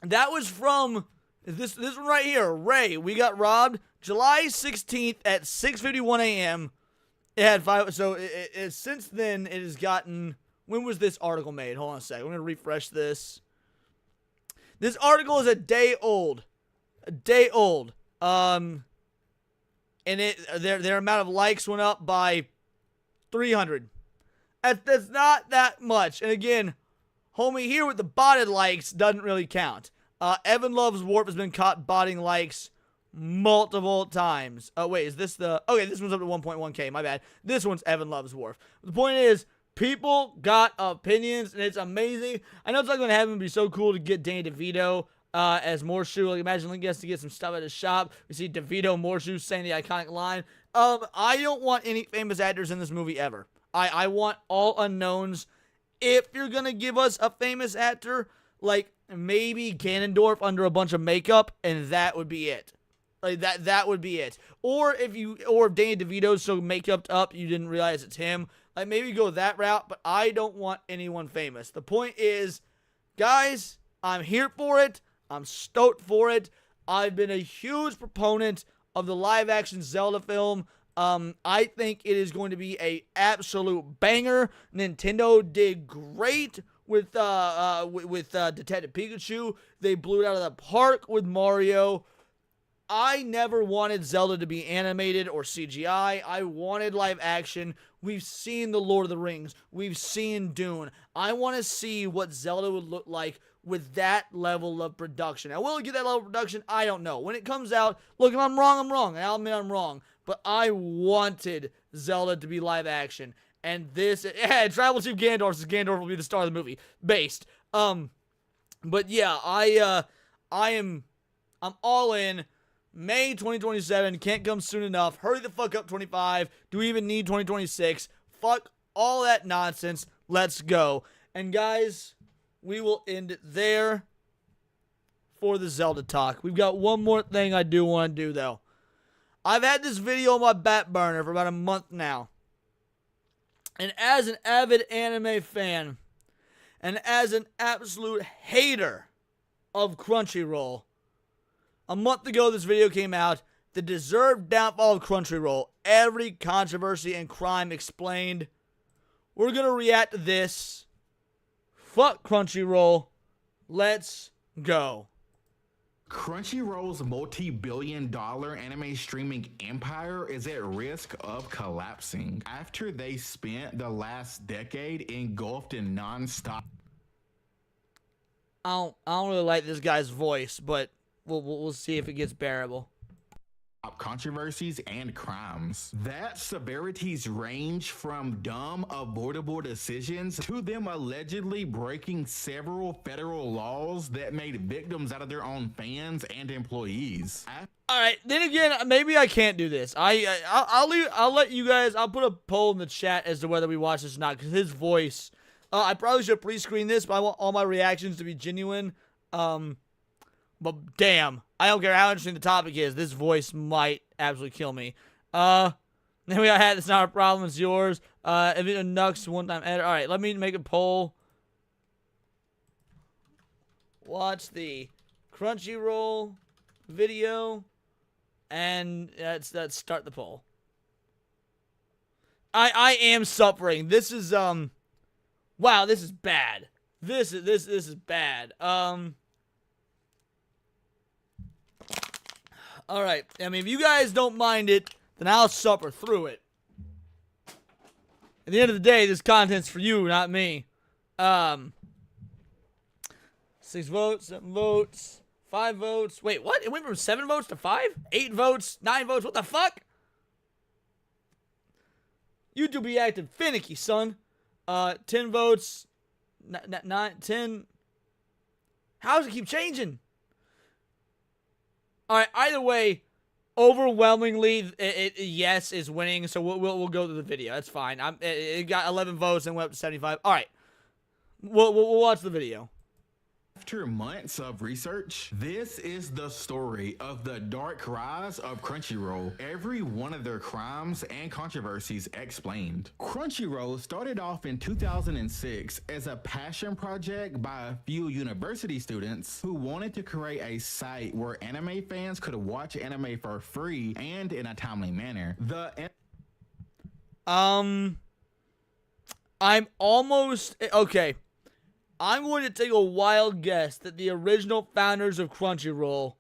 that was from this one right here. Ray, we got robbed July 16th at 6:51 a.m. It had 5. So since then it has gotten. When was this article made? Hold on a second. I'm gonna refresh this. This article is a day old. And their amount of likes went up by 300. That's not that much. And again, homie here with the botted likes doesn't really count. Evan Loves Warp has been caught botting likes multiple times. Oh, wait, is this the... Okay, this one's up to 1.1K, my bad. This one's Evan Loves Warp. The point is, People got opinions, and it's amazing. I know it's not going to happen. It'd be so cool to get Danny DeVito as Morshu. Like, imagine Link gets to get some stuff at his shop. We see DeVito, Morshu saying the iconic line. I don't want any famous actors in this movie ever. I want all unknowns. If you're going to give us a famous actor, like maybe Ganondorf under a bunch of makeup, and that would be it. Like that would be it. Or if Danny DeVito's so makeuped up you didn't realize it's him. Like maybe go that route, but I don't want anyone famous. The point is, guys, I'm here for it. I'm stoked for it. I've been a huge proponent of the live-action Zelda film. I think it is going to be a absolute banger. Nintendo did great with Detective Pikachu. They blew it out of the park with Mario. I never wanted Zelda to be animated or CGI. I wanted live action. We've seen The Lord of the Rings. We've seen Dune. I want to see what Zelda would look like with that level of production. Now, will it get that level of production? I don't know. When it comes out, look, if I'm wrong, I'm wrong. I'll admit I'm wrong. But I wanted Zelda to be live action. And this, Tribal Chief Ganondorf says Ganondorf will be the star of the movie. Based. But yeah, I'm all in. May 2027 can't come soon enough. Hurry the fuck up, 25. Do we even need 2026? Fuck all that nonsense. Let's go. And guys, we will end it there for the Zelda talk. We've got one more thing I do want to do, though. I've had this video on my back burner for about a month now. And as an avid anime fan, and as an absolute hater of Crunchyroll, a month ago, this video came out. The deserved downfall of Crunchyroll. Every controversy and crime explained. We're going to react to this. Fuck Crunchyroll. Let's go. Crunchyroll's multi-billion-dollar anime streaming empire is at risk of collapsing after they spent the last decade engulfed in non-stop. I don't really like this guy's voice, but we'll see if it gets bearable. Controversies and crimes. That severities range from dumb, avoidable decisions to them allegedly breaking several federal laws that made victims out of their own fans and employees. All right, then again, maybe I can't do this. I'll let you guys. I'll put a poll in the chat as to whether we watch this or not, because his voice. I probably should pre-screen this, but I want all my reactions to be genuine. But damn, I don't care how interesting the topic is. This voice might absolutely kill me. Then we got hat. That's not a problem. It's yours. If it Nux one-time edit. All right, let me make a poll. Watch the Crunchyroll video, and let's start the poll. I am suffering. This is wow. This is bad. This is bad. Alright, I mean, if you guys don't mind it, then I'll suffer through it. At the end of the day, this content's for you, not me. 6 votes, 7 votes, 5 votes. Wait, what? It went from 7 votes to 5? 8 votes, 9 votes, what the fuck? YouTube be acting finicky, son. 10 votes, 9, 10. How does it keep changing? All right, either way, overwhelmingly, yes is winning, so we'll go to the video. That's fine. It got 11 votes and went up to 75. All right, we'll watch the video. After months of research, this is the story of the dark rise of Crunchyroll. Every one of their crimes and controversies explained. Crunchyroll started off in 2006 as a passion project by a few university students who wanted to create a site where anime fans could watch anime for free and in a timely manner. I'm almost okay. I'm going to take a wild guess that the original founders of Crunchyroll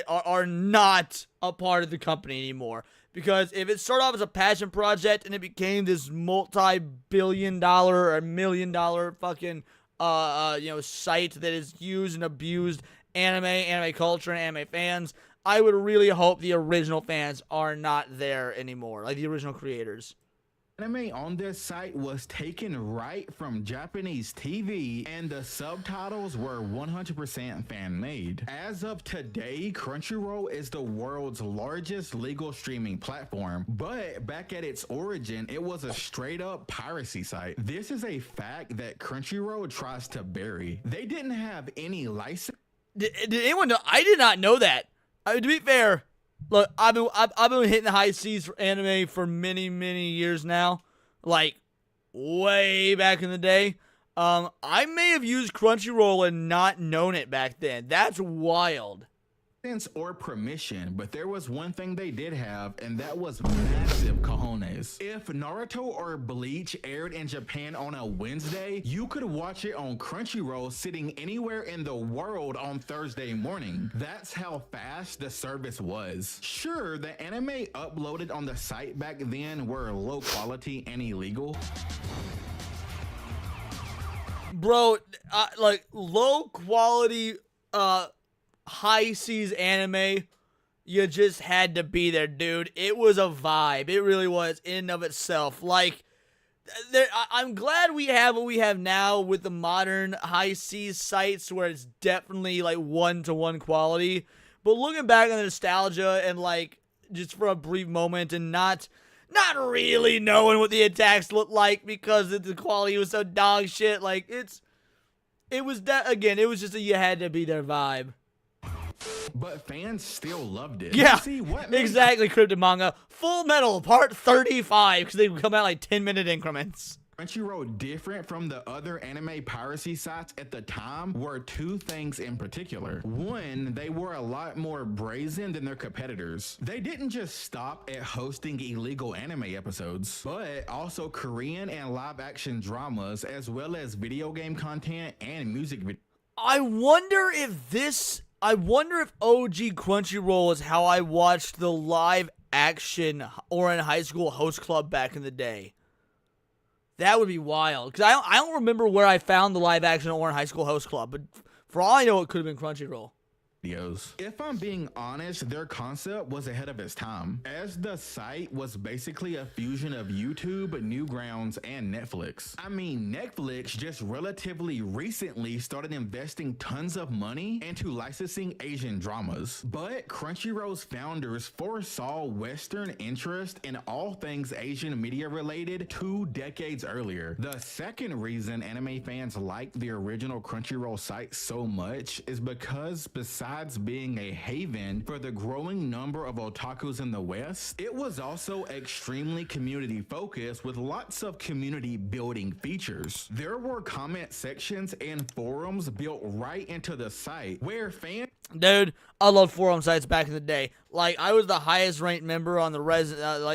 are not a part of the company anymore. Because if it started off as a passion project and it became this multi-billion-dollar or million-dollar fucking site that is used and abused anime culture, and anime fans, I would really hope the original fans are not there anymore, like the original creators. Anime on this site was taken right from Japanese TV, and the subtitles were 100% fan-made. As of today, Crunchyroll is the world's largest legal streaming platform, but back at its origin, it was a straight-up piracy site. This is a fact that Crunchyroll tries to bury. They didn't have any license. Did anyone know? I did not know that. To be fair, look, I've been hitting the high seas for anime for many years now, like way back in the day. I may have used Crunchyroll and not known it back then. That's wild. Or permission, but there was one thing they did have, and that was massive cojones. If Naruto or Bleach aired in Japan on a Wednesday, you could watch it on Crunchyroll sitting anywhere in the world on Thursday morning. That's how fast the service was. Sure, the anime uploaded on the site back then were low quality and illegal. Bro, like low quality high seas anime, you just had to be there, dude. It was a vibe. It really was in and of itself. Like, I'm glad we have what we have now with the modern high seas sites where it's definitely like one-to-one quality. But looking back on the nostalgia and like just for a brief moment and not really knowing what the attacks looked like because the quality was so dog shit, like it was just a you had to be there vibe. But fans still loved it. Yeah, See, what exactly, Cryptid Manga. Full Metal Part 35, because they come out like 10-minute increments. Crunchyroll different from the other anime piracy sites at the time were two things in particular. One, they were a lot more brazen than their competitors. They didn't just stop at hosting illegal anime episodes, but also Korean and live action dramas, as well as video game content and music videos. I wonder if OG Crunchyroll is how I watched the live action Ouran High School Host Club back in the day. That would be wild. Because I don't remember where I found the live action Ouran High School Host Club. But for all I know, it could have been Crunchyroll. If I'm being honest, their concept was ahead of its time, as the site was basically a fusion of YouTube, Newgrounds, and Netflix. I mean, Netflix just relatively recently started investing tons of money into licensing Asian dramas, but Crunchyroll's founders foresaw Western interest in all things Asian media related 2 decades earlier. The second reason anime fans liked the original Crunchyroll site so much is because besides being a haven for the growing number of otakus in the West, it was also extremely community focused with lots of community building features. There were comment sections and forums built right into the site where fans... Dude, I loved forum sites back in the day. Like, I was the highest ranked member on the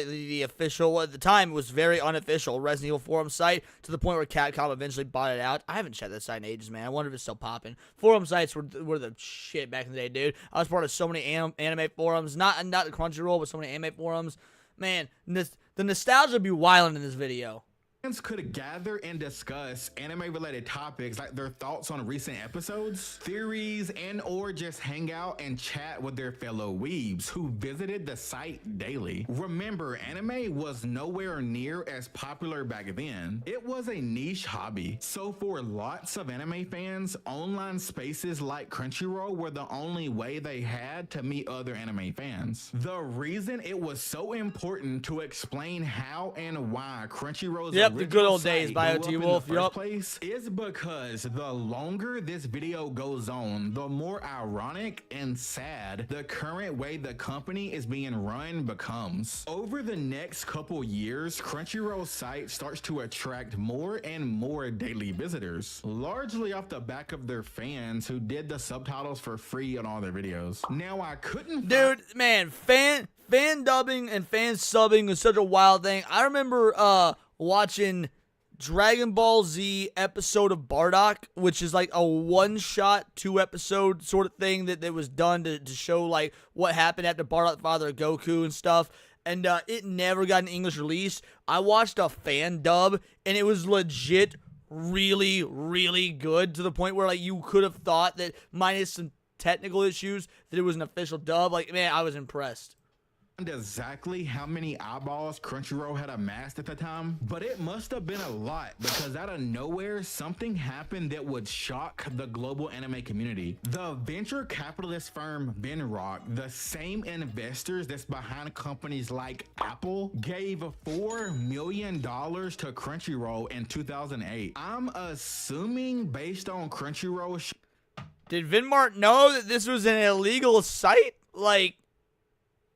the official, at the time it was very unofficial Resident Evil forum site, to the point where Capcom eventually bought it out. I haven't checked that site in ages, man. I wonder if it's still popping. Forum sites were the shit back in the day, dude. I was part of so many anime forums, not the Crunchyroll, but so many anime forums. Man, the nostalgia be wilding in this video. Fans could gather and discuss anime-related topics like their thoughts on recent episodes, theories, and or just hang out and chat with their fellow weebs who visited the site daily. Remember, anime was nowhere near as popular back then. It was a niche hobby. So for lots of anime fans, online spaces like Crunchyroll were the only way they had to meet other anime fans. The reason it was so important to explain how and why Crunchyroll's the good old days, BioT Wolf. Place is because the longer this video goes on, the more ironic and sad the current way the company is being run becomes. Over the next couple years, Crunchyroll's site starts to attract more and more daily visitors, largely off the back of their fans who did the subtitles for free on all their videos. Now, I couldn't... Dude, man, fan dubbing and fan subbing is such a wild thing. I remember watching Dragon Ball Z episode of Bardock, which is like a one-shot, 2-episode sort of thing that was done to show like what happened after Bardock father of Goku and stuff. And it never got an English release. I watched a fan dub, and it was legit really, really good, to the point where like you could have thought that, minus some technical issues, that it was an official dub. Like, man, I was impressed. exactly how many eyeballs Crunchyroll had amassed at the time, but it must have been a lot because out of nowhere, something happened that would shock the global anime community. The venture capitalist firm Benrock, the same investors that's behind companies like Apple, gave $4 million to Crunchyroll in 2008. I'm assuming based on Crunchyroll. Did Vinmart know that this was an illegal site? Like,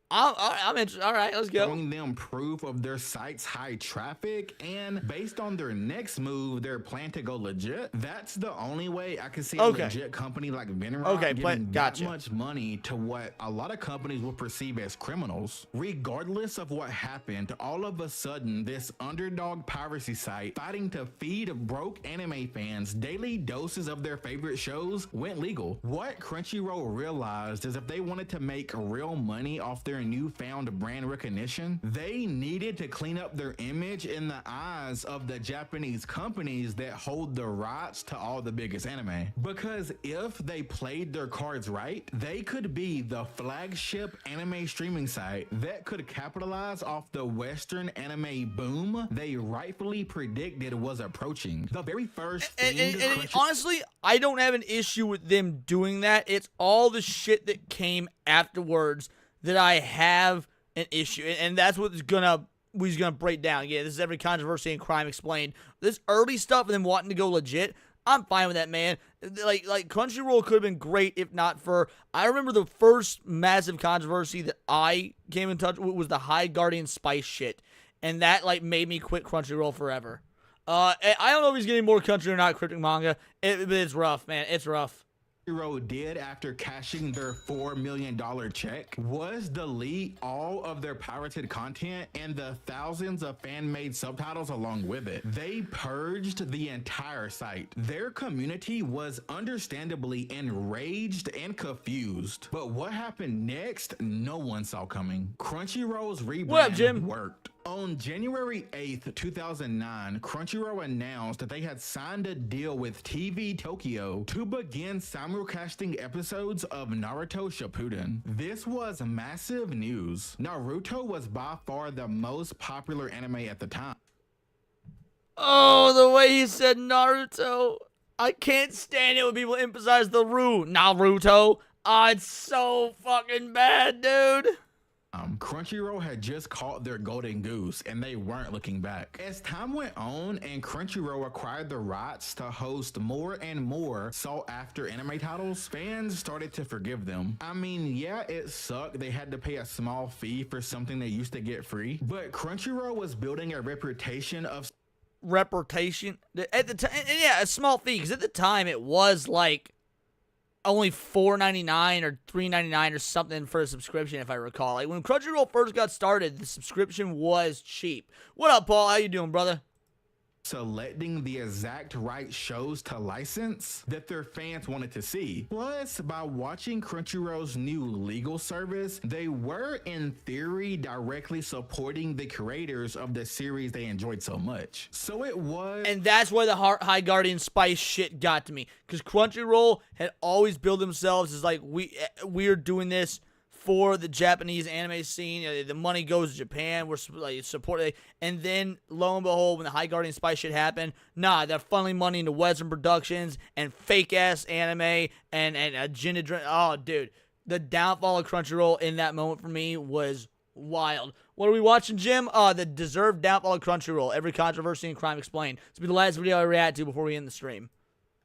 I'm interested. All right, let's go. Showing them proof of their site's high traffic, and based on their next move, their plan to go legit. That's the only way I can see a legit company like Venrock giving that much money to what a lot of companies will perceive as criminals. Regardless of what happened, all of a sudden, this underdog piracy site fighting to feed broke anime fans daily doses of their favorite shows went legal. What Crunchyroll realized is if they wanted to make real money off their newfound brand recognition, they needed to clean up their image in the eyes of the Japanese companies that hold the rights to all the biggest anime. Because if they played their cards right, they could be the flagship anime streaming site that could capitalize off the Western anime boom they rightfully predicted was approaching. The very first thing honestly, I don't have an issue with them doing that. It's all the shit that came afterwards that I have an issue, and that's what we're gonna break down. Yeah, this is every controversy and crime explained. This early stuff and them wanting to go legit, I'm fine with that, man. Like Crunchyroll could have been great if not for. I remember the first massive controversy that I came in touch with was the High Guardian Spice shit, and that like made me quit Crunchyroll forever. I don't know if he's getting more country or not, cryptic manga. But it's rough, man. It's rough. Crunchyroll did after cashing their $4 million check was delete all of their pirated content and the thousands of fan-made subtitles along with it. They purged the entire site. Their community was understandably enraged and confused. But what happened next, no one saw coming. Crunchyroll's rebrand worked. On January 8th, 2009, Crunchyroll announced that they had signed a deal with TV Tokyo to begin simulcasting episodes of Naruto Shippuden. This was massive news. Naruto was by far the most popular anime at the time. Oh, the way he said Naruto. I can't stand it when people emphasize the Naruto. Oh, it's so fucking bad, dude. Crunchyroll had just caught their golden goose and they weren't looking back. As time went on and Crunchyroll acquired the rights to host more and more sought after anime titles, fans started to forgive them. I mean, yeah, it sucked. They had to pay a small fee for something they used to get free, but Crunchyroll was building a reputation of at the time. Yeah, a small fee, because at the time it was like only $4.99 or $3.99 or something for a subscription, if I recall. Like when Crunchyroll first got started, the subscription was cheap. What up, Paul? How you doing, brother? Selecting the exact right shows to license that their fans wanted to see. Plus, by watching Crunchyroll's new legal service, they were in theory directly supporting the creators of the series they enjoyed so much. So it was, and that's why the High Guardian Spice shit got to me, because Crunchyroll had always billed themselves as like we're doing this for the Japanese anime scene. You know, the money goes to Japan. We're like supporting, and then lo and behold, when the High Guardian Spice shit happened, they're funneling money into Western productions and fake ass anime and agenda. Oh, dude, the downfall of Crunchyroll in that moment for me was wild. What are we watching, Jim? The deserved downfall of Crunchyroll. Every controversy and crime explained. This will be the last video I react to before we end the stream.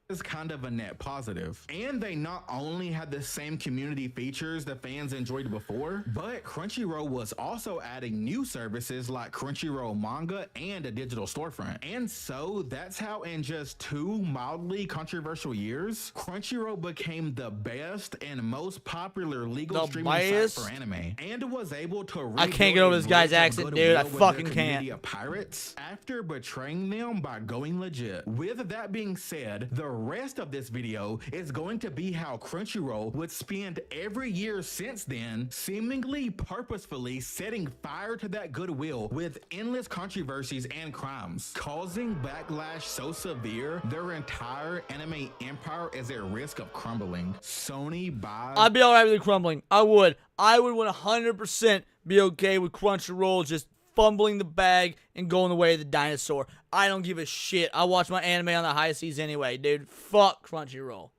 Is kind of a net positive. And they not only had the same community features the fans enjoyed before, but Crunchyroll was also adding new services like Crunchyroll Manga and a digital storefront. And so that's how in just 2 mildly controversial years, Crunchyroll became the best and most popular legal streaming site for anime, and was able to I can't get over this guy's accent, dude. I fucking can't. Of pirates after betraying them by going legit. With that being said, the rest of this video is going to be how Crunchyroll would spend every year since then seemingly purposefully setting fire to that goodwill with endless controversies and crimes, causing backlash so severe their entire anime empire is at risk of crumbling. Sony buys. I'd be alright with it crumbling. I would 100% be okay with Crunchyroll just fumbling the bag and going the way of the dinosaur. I don't give a shit. I watch my anime on the high seas anyway, dude. Fuck Crunchyroll.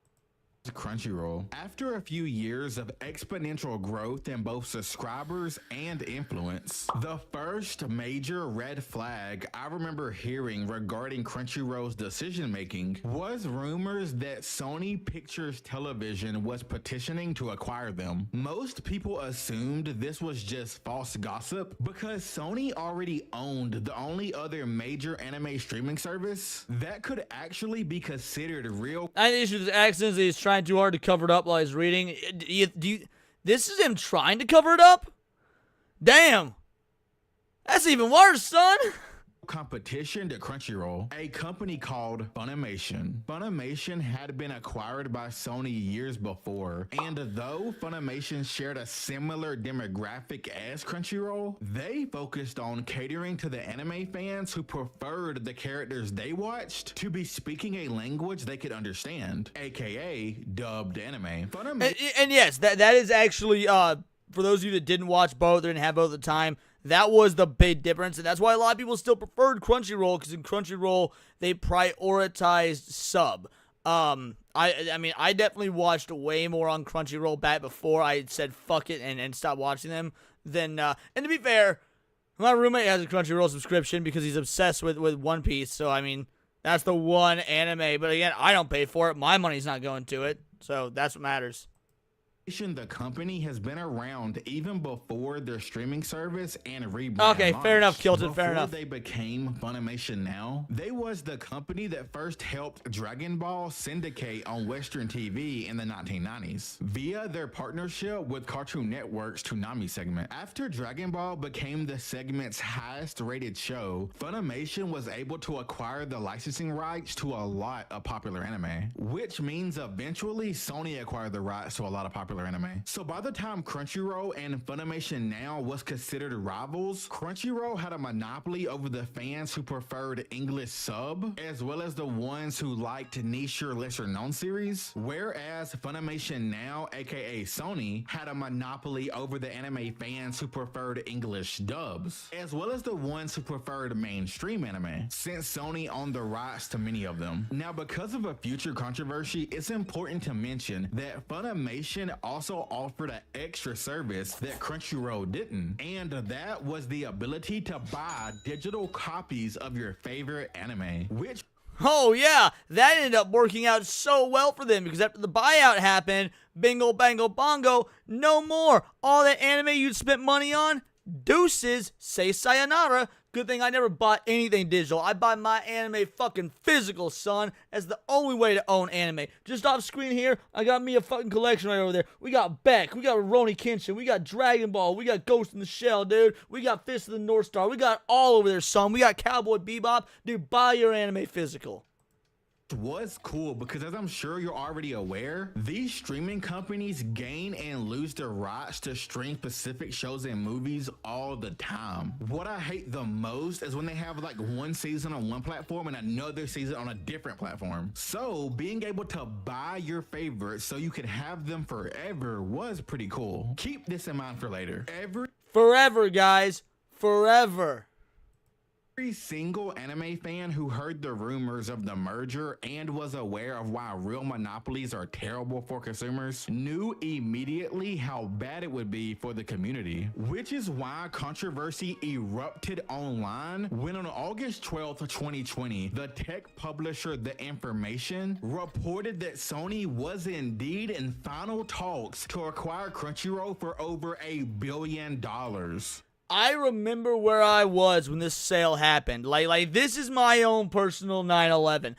Crunchyroll. After a few years of exponential growth in both subscribers and influence, the first major red flag I remember hearing regarding Crunchyroll's decision making was rumors that Sony Pictures Television was petitioning to acquire them. Most people assumed this was just false gossip because Sony already owned the only other major anime streaming service that could actually be considered real. I think the issue with the accents is trying too hard to cover it up while he's reading. This is him trying to cover it up? Damn. That's even worse, son. Competition to Crunchyroll, a company called Funimation. Funimation had been acquired by Sony years before, and though Funimation shared a similar demographic as Crunchyroll, they focused on catering to the anime fans who preferred the characters they watched to be speaking a language they could understand, aka dubbed anime. And yes, that is actually, for those of you that didn't watch both or didn't have both at the time, that was the big difference, and that's why a lot of people still preferred Crunchyroll, because in Crunchyroll, they prioritized sub. I mean, I definitely watched way more on Crunchyroll back before I said fuck it and stopped watching them than, and to be fair, my roommate has a Crunchyroll subscription because he's obsessed with One Piece, so I mean, that's the one anime, but again, I don't pay for it, my money's not going to it, so that's what matters. The company has been around even before their streaming service and rebrand. Okay, fair enough, Kilton, fair enough. Before they became Funimation Now, they was the company that first helped Dragon Ball syndicate on Western TV in the 1990s via their partnership with Cartoon Network's Toonami segment. After Dragon Ball became the segment's highest rated show, Funimation was able to acquire the licensing rights to a lot of popular anime, which means eventually Sony acquired the rights to a lot of popular anime. So by the time Crunchyroll and Funimation Now was considered rivals, Crunchyroll had a monopoly over the fans who preferred English sub, as well as the ones who liked niche or lesser known series, whereas Funimation Now, aka Sony, had a monopoly over the anime fans who preferred English dubs, as well as the ones who preferred mainstream anime, since Sony owned the rights to many of them. Now, because of a future controversy, it's important to mention that Funimation also offered an extra service that Crunchyroll didn't, and that was the ability to buy digital copies of your favorite anime, which Oh yeah, that ended up working out so well for them because after the buyout happened, bingo bango bongo, no more. All that anime you'd spent money on, deuces, say sayonara. Good thing I never bought anything digital. I buy my anime fucking physical, son. That's the only way to own anime. Just off screen here, I got me a fucking collection right over there. We got Beck, we got Rurouni Kenshin, we got Dragon Ball, we got Ghost in the Shell, dude. We got Fist of the North Star. We got all over there, son. We got Cowboy Bebop. Dude, buy your anime physical. was cool because, as I'm sure you're already aware, these streaming companies gain and lose their rights to stream specific shows and movies all the time. What I hate the most is when they have like one season on one platform and another season on a different platform. So being able to buy your favorites so you can have them forever was pretty cool. Keep this in mind for later. Forever, guys. Forever. Every single anime fan who heard the rumors of the merger and was aware of why real monopolies are terrible for consumers knew immediately how bad it would be for the community, which is why controversy erupted online when on August 12th, 2020, the tech publisher The Information reported that Sony was indeed in final talks to acquire Crunchyroll for over $1 billion. I remember where I was when this sale happened. Like this is my own personal 9/11.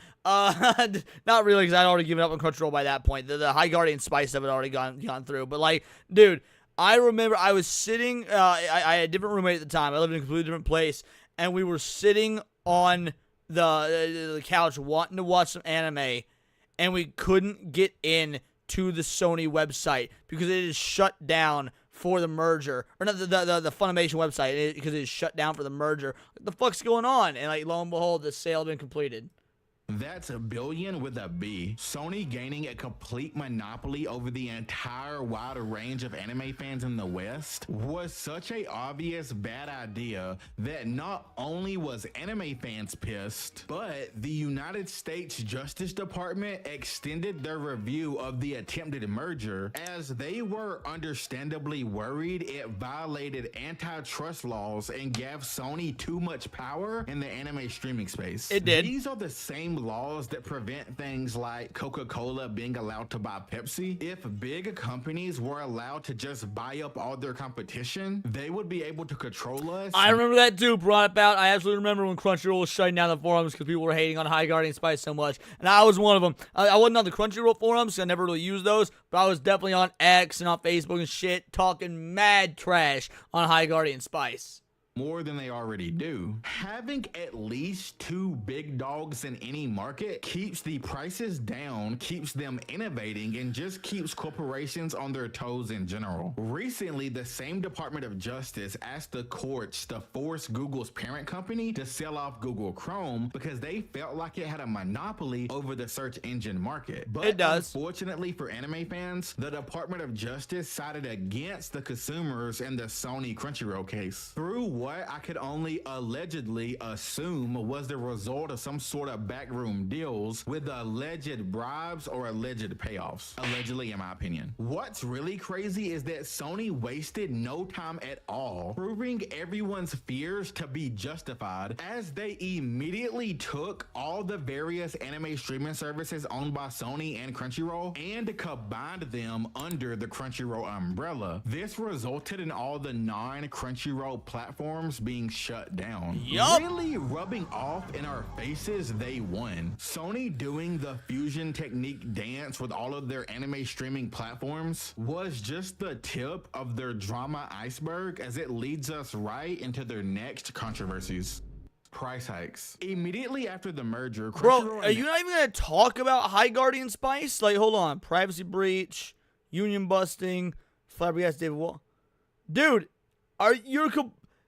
Not really, because I'd already given up on Crunchyroll by that point. The High Guardian spice stuff had already gone through. But like, dude, I remember I was sitting. I had a different roommate at the time. I lived in a completely different place, and we were sitting on the couch wanting to watch some anime, and we couldn't get in to the Sony website because it is shut down for the merger, or not the Funimation website, because it is shut down for the merger. What the fuck's going on? And like, lo and behold, the sale had been completed. That's a billion with a B. Sony gaining a complete monopoly over the entire wide range of anime fans in the West was such a obvious bad idea that not only was anime fans pissed, but the United States Justice Department extended their review of the attempted merger as they were understandably worried it violated antitrust laws and gave Sony too much power in the anime streaming space. It did. These are the same laws that prevent things like Coca-Cola being allowed to buy Pepsi. If big companies were allowed to just buy up all their competition, they would be able to control us. I remember that too, brought about. I absolutely remember when Crunchyroll was shutting down the forums because people were hating on High Guardian Spice so much, and I was one of them. I wasn't on the Crunchyroll forums, so I never really used those, but I was definitely on X and on Facebook and shit, talking mad trash on High Guardian Spice. More than they already do. Having at least two big dogs in any market keeps the prices down, keeps them innovating, and just keeps corporations on their toes in general. Recently, the same Department of Justice asked the courts to force Google's parent company to sell off Google Chrome because they felt like it had a monopoly over the search engine market. But it does. Unfortunately for anime fans, the Department of Justice sided against the consumers in the Sony Crunchyroll case. Through what I could only allegedly assume was the result of some sort of backroom deals with alleged bribes or alleged payoffs. Allegedly, in my opinion. What's really crazy is that Sony wasted no time at all proving everyone's fears to be justified, as they immediately took all the various anime streaming services owned by Sony and Crunchyroll and combined them under the Crunchyroll umbrella. This resulted in all the non-Crunchyroll platforms being shut down. Yup. Really rubbing off in our faces they won. Sony doing the fusion technique dance with all of their anime streaming platforms was just the tip of their drama iceberg, as it leads us right into their next controversies. Price hikes. Immediately after the merger, Bro, are you not even gonna talk about High Guardian Spice? Like, hold on. Privacy breach, union busting, flabbergasted David Wall. Dude,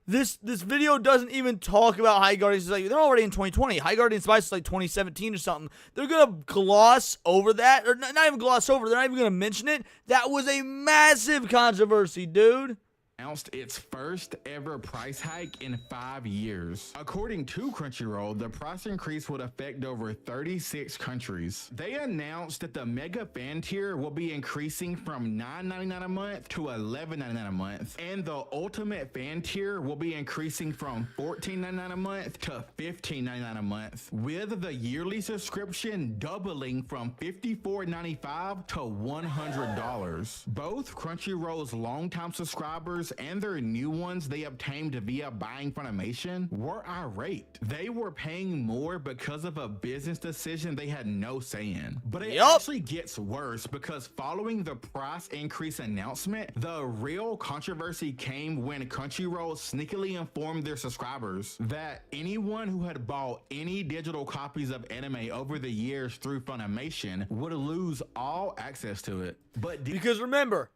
this video doesn't even talk about High Guardian Spice. Like, they're already in 2020. High Guardian Spice is like 2017 or something. They're gonna gloss over that, or not even gloss over. They're not even gonna mention it. That was a massive controversy, dude. Announced its first ever price hike in 5 years. According to Crunchyroll, the price increase would affect over 36 countries. They announced that the Mega Fan tier will be increasing from $9.99 a month to $11.99 a month, and the Ultimate Fan tier will be increasing from $14.99 a month to $15.99 a month, with the yearly subscription doubling from $54.95 to $100. Both Crunchyroll's longtime subscribers and their new ones they obtained via buying Funimation were irate. They were paying more because of a business decision they had no say in. But it actually gets worse, because following the price increase announcement, the real controversy came when Crunchyroll sneakily informed their subscribers that anyone who had bought any digital copies of anime over the years through Funimation would lose all access to it. Because remember,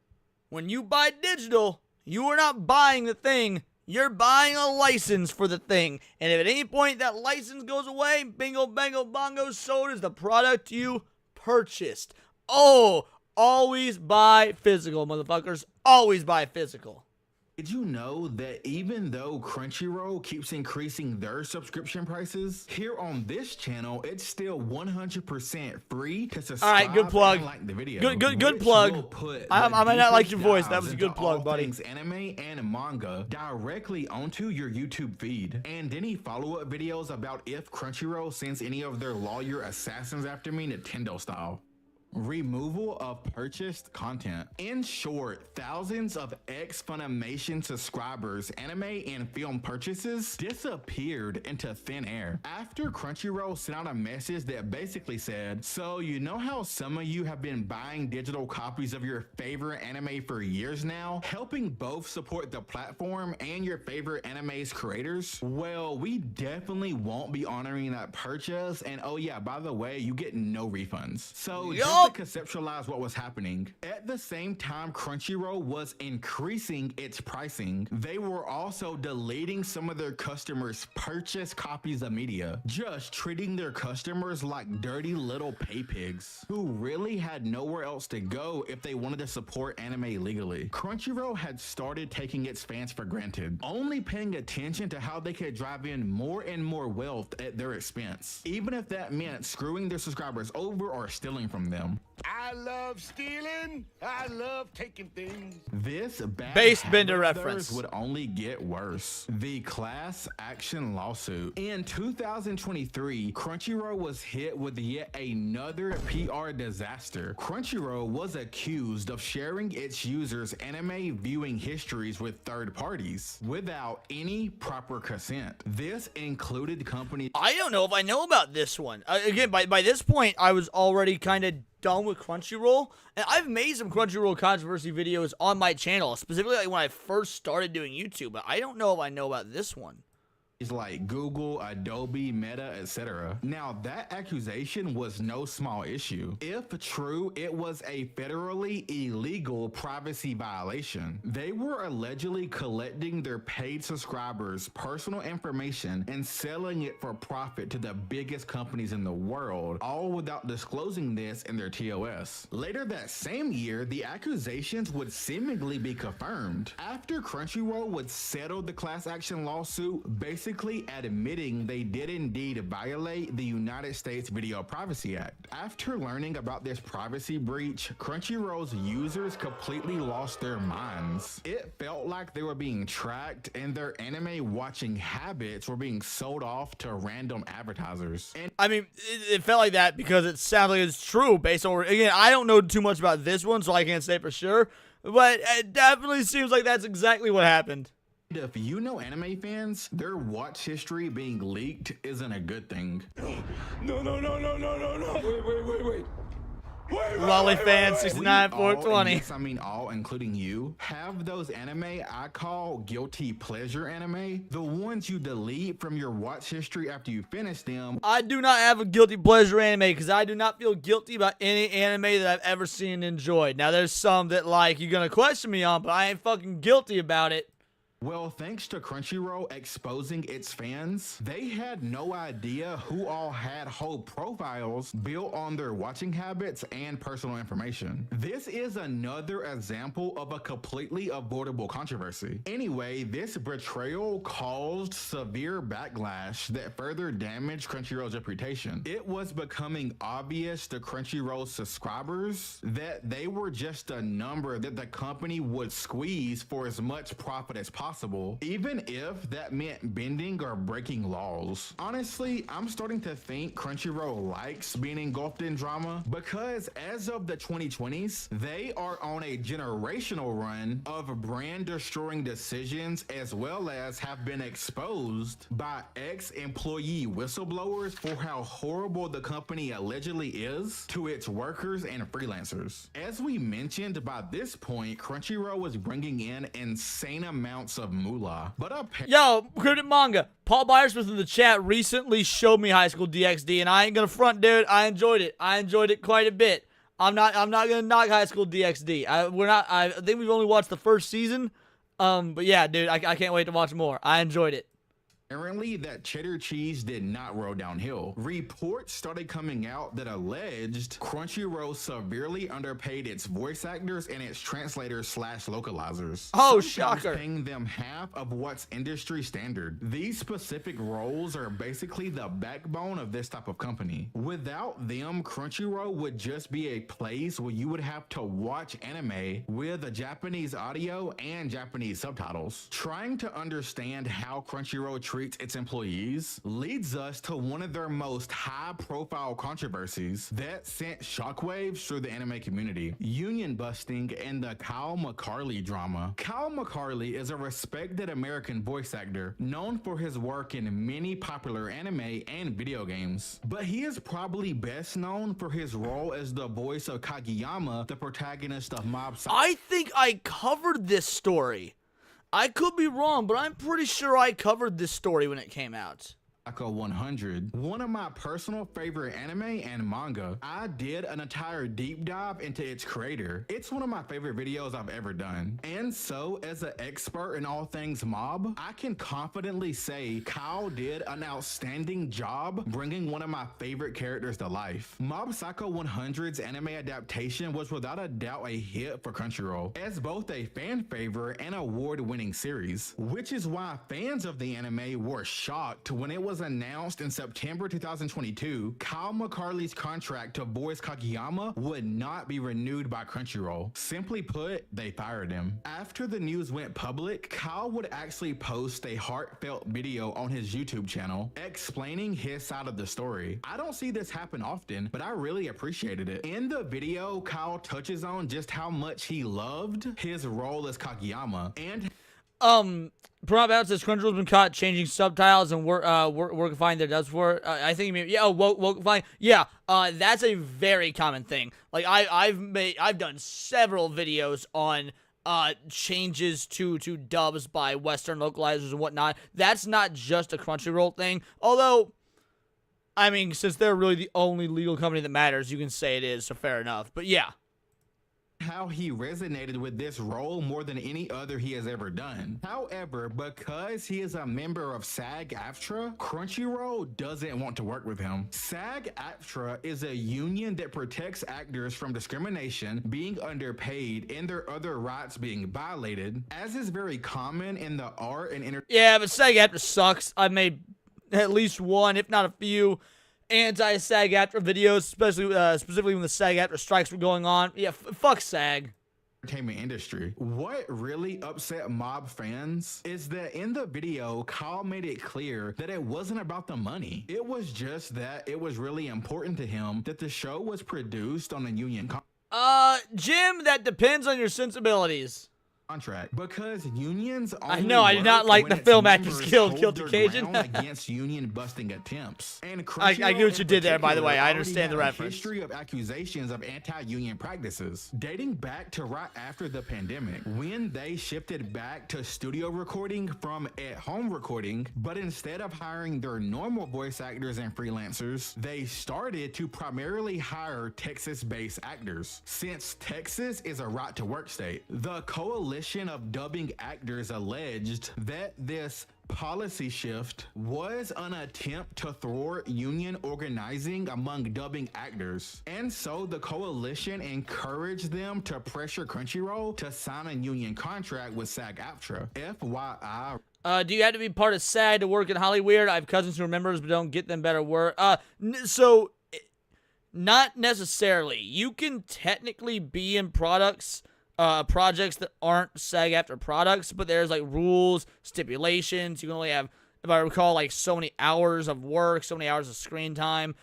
when you buy digital, you are not buying the thing, you're buying a license for the thing. And if at any point that license goes away, bingo, bango, bongo, so does the product you purchased. Oh, always buy physical, motherfuckers. Always buy physical. Did you know that even though Crunchyroll keeps increasing their subscription prices, here on this channel, it's still 100% free to subscribe. All right, good plug. And like the video. Good plug. I might not like your voice. That was a good plug, buddy. Anime and manga directly onto your YouTube feed. And any follow-up videos about if Crunchyroll sends any of their lawyer assassins after me, Nintendo style. Removal of purchased content. In short, thousands of ex-Funimation subscribers' anime and film purchases disappeared into thin air after Crunchyroll sent out a message that basically said, so you know how some of you have been buying digital copies of your favorite anime for years now, helping both support the platform and your favorite anime's creators? Well, we definitely won't be honoring that purchase, and oh yeah, by the way, you get no refunds. So to conceptualize what was happening. At the same time Crunchyroll was increasing its pricing, they were also deleting some of their customers' purchased copies of media, just treating their customers like dirty little pay pigs who really had nowhere else to go if they wanted to support anime legally. Crunchyroll had started taking its fans for granted, only paying attention to how they could drive in more and more wealth at their expense, even if that meant screwing their subscribers over or stealing from them. I love stealing. I love taking things. This bad Base habit bender of theirs reference. would only get worse. The class action lawsuit. In 2023, Crunchyroll was hit with yet another PR disaster. Crunchyroll was accused of sharing its users' anime viewing histories with third parties without any proper consent. This included companies. I don't know if I know about this one. Again, by this point, I was already kind of done with Crunchyroll, and I've made some Crunchyroll controversy videos on my channel, specifically like when I first started doing YouTube, but I don't know if I know about this one. Like Google, Adobe, Meta, etc. Now, that accusation was no small issue. If true, it was a federally illegal privacy violation. They were allegedly collecting their paid subscribers' personal information and selling it for profit to the biggest companies in the world, all without disclosing this in their TOS. Later that same year, the accusations would seemingly be confirmed after Crunchyroll would settle the class action lawsuit, basically admitting they did indeed violate the United States Video Privacy Act. After learning about this privacy breach, Crunchyroll's users completely lost their minds. It felt like they were being tracked and their anime watching habits were being sold off to random advertisers. And I mean, it felt like that because it sounds like it's true based on, again, I don't know too much about this one, so I can't say for sure, but it definitely seems like that's exactly what happened. if you know anime fans, their watch history being leaked isn't a good thing. No. Wait. Lolly fan We 69 all, 420. and yes, I mean all, including you, have those anime I call guilty pleasure anime. The ones you delete from your watch history after you finish them. I do not have a guilty pleasure anime because I do not feel guilty about any anime that I've ever seen and enjoyed. Now, there's some that, like, you're going to question me on, but I ain't fucking guilty about it. Well, thanks to Crunchyroll exposing its fans, they had no idea who all had whole profiles built on their watching habits and personal information. This is another example of a completely avoidable controversy. Anyway, this betrayal caused severe backlash that further damaged Crunchyroll's reputation. It was becoming obvious to Crunchyroll's subscribers that they were just a number that the company would squeeze for as much profit as possible, even if that meant bending or breaking laws. Honestly, I'm starting to think Crunchyroll likes being engulfed in drama because as of the 2020s, they are on a generational run of brand-destroying decisions, as well as have been exposed by ex-employee whistleblowers for how horrible the company allegedly is to its workers and freelancers. As we mentioned, by this point, Crunchyroll was bringing in insane amounts of moolah, but Yo, Cryptic Manga, Paul Byersmith in the chat recently showed me High School DxD, and I ain't gonna front, dude. I enjoyed it. I enjoyed it quite a bit. I'm not gonna knock High School DxD. I think we've only watched the first season. But yeah, dude, I can't wait to watch more. I enjoyed it. apparently that cheddar cheese did not roll downhill. Reports started coming out that alleged Crunchyroll severely underpaid its voice actors and its translators slash localizers. Oh, Sometimes shocker. paying them half of what's industry standard. These specific roles are basically the backbone of this type of company. Without them, Crunchyroll would just be a place where you would have to watch anime with a Japanese audio and Japanese subtitles. Trying to understand how Crunchyroll treats its employees leads us to one of their most high-profile controversies that sent shockwaves through the anime community: union busting and the Kyle McCarley drama. Kyle McCarley is a respected American voice actor known for his work in many popular anime and video games, but he is probably best known for his role as the voice of Kageyama, the protagonist of Mob Psycho. I think I covered this story. I could be wrong, but I'm pretty sure I covered this story when it came out. Psycho 100, one of my personal favorite anime and manga. I did an entire deep dive into its creator. It's one of my favorite videos I've ever done. And so, as an expert in all things mob, I can confidently say Kyle did an outstanding job bringing one of my favorite characters to life. Mob Psycho 100's anime adaptation was without a doubt a hit for Crunchyroll, as both a fan favorite and award-winning series, which is why fans of the anime were shocked when it was announced in September 2022 Kyle McCarley's contract to voice Kageyama would not be renewed by Crunchyroll. Simply put, they fired him. After the news went public, Kyle would actually post a heartfelt video on his YouTube channel explaining his side of the story. I don't see this happen often, but I really appreciated it. In the video, Kyle touches on just how much he loved his role as Kageyama and Prop out says Crunchyroll's been caught changing subtitles and workifying their dubs for it. I think maybe workifying. Yeah, that's a very common thing. Like I've done several videos on changes to dubs by Western localizers and whatnot. That's not just a Crunchyroll thing. Although, I mean, since they're really the only legal company that matters, you can say it is. So fair enough. But yeah. How he resonated with this role more than any other he has ever done. However, because he is a member of SAG-AFTRA, Crunchyroll doesn't want to work with him. SAG-AFTRA is a union that protects actors from discrimination, being underpaid, and their other rights being violated, as is very common in the art and entertainment. Yeah, but SAG-AFTRA sucks. I've made at least one, if not a few, anti-SAG-AFTRA videos, especially specifically when the SAG-AFTRA strikes were going on. Yeah, fuck SAG. Entertainment industry. What really upset mob fans is that in the video, Kyle made it clear that it wasn't about the money. It was just that it was really important to him that the show was produced on a union Jim, that depends on your sensibilities. contract, because unions I know I did not like the Film Actors Guild Guilty Cajun against union busting attempts. And I get what you did there, by the way. I understand the reference. History of accusations of anti-union practices dating back to right after the pandemic, when they shifted back to studio recording from at-home recording, but instead of hiring their normal voice actors and freelancers, they started to primarily hire Texas-based actors. Since Texas is a right-to-work state, the coalition of dubbing actors alleged that this policy shift was an attempt to thwart union organizing among dubbing actors. And so the coalition encouraged them to pressure Crunchyroll to sign a union contract with SAG-AFTRA. FYI. Do you have to be part of SAG to work in Hollywood? I have cousins who are members but don't get them better work. Not necessarily. You can technically be in projects that aren't SAG-AFTRA products, but there's like rules, stipulations. You can only have, if I recall, like so many hours of work, so many hours of screen time.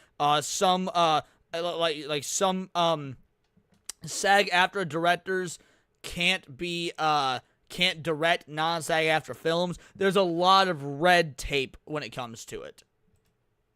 Some SAG-AFTRA directors can't direct non-SAG-AFTRA films. There's a lot of red tape when it comes to it.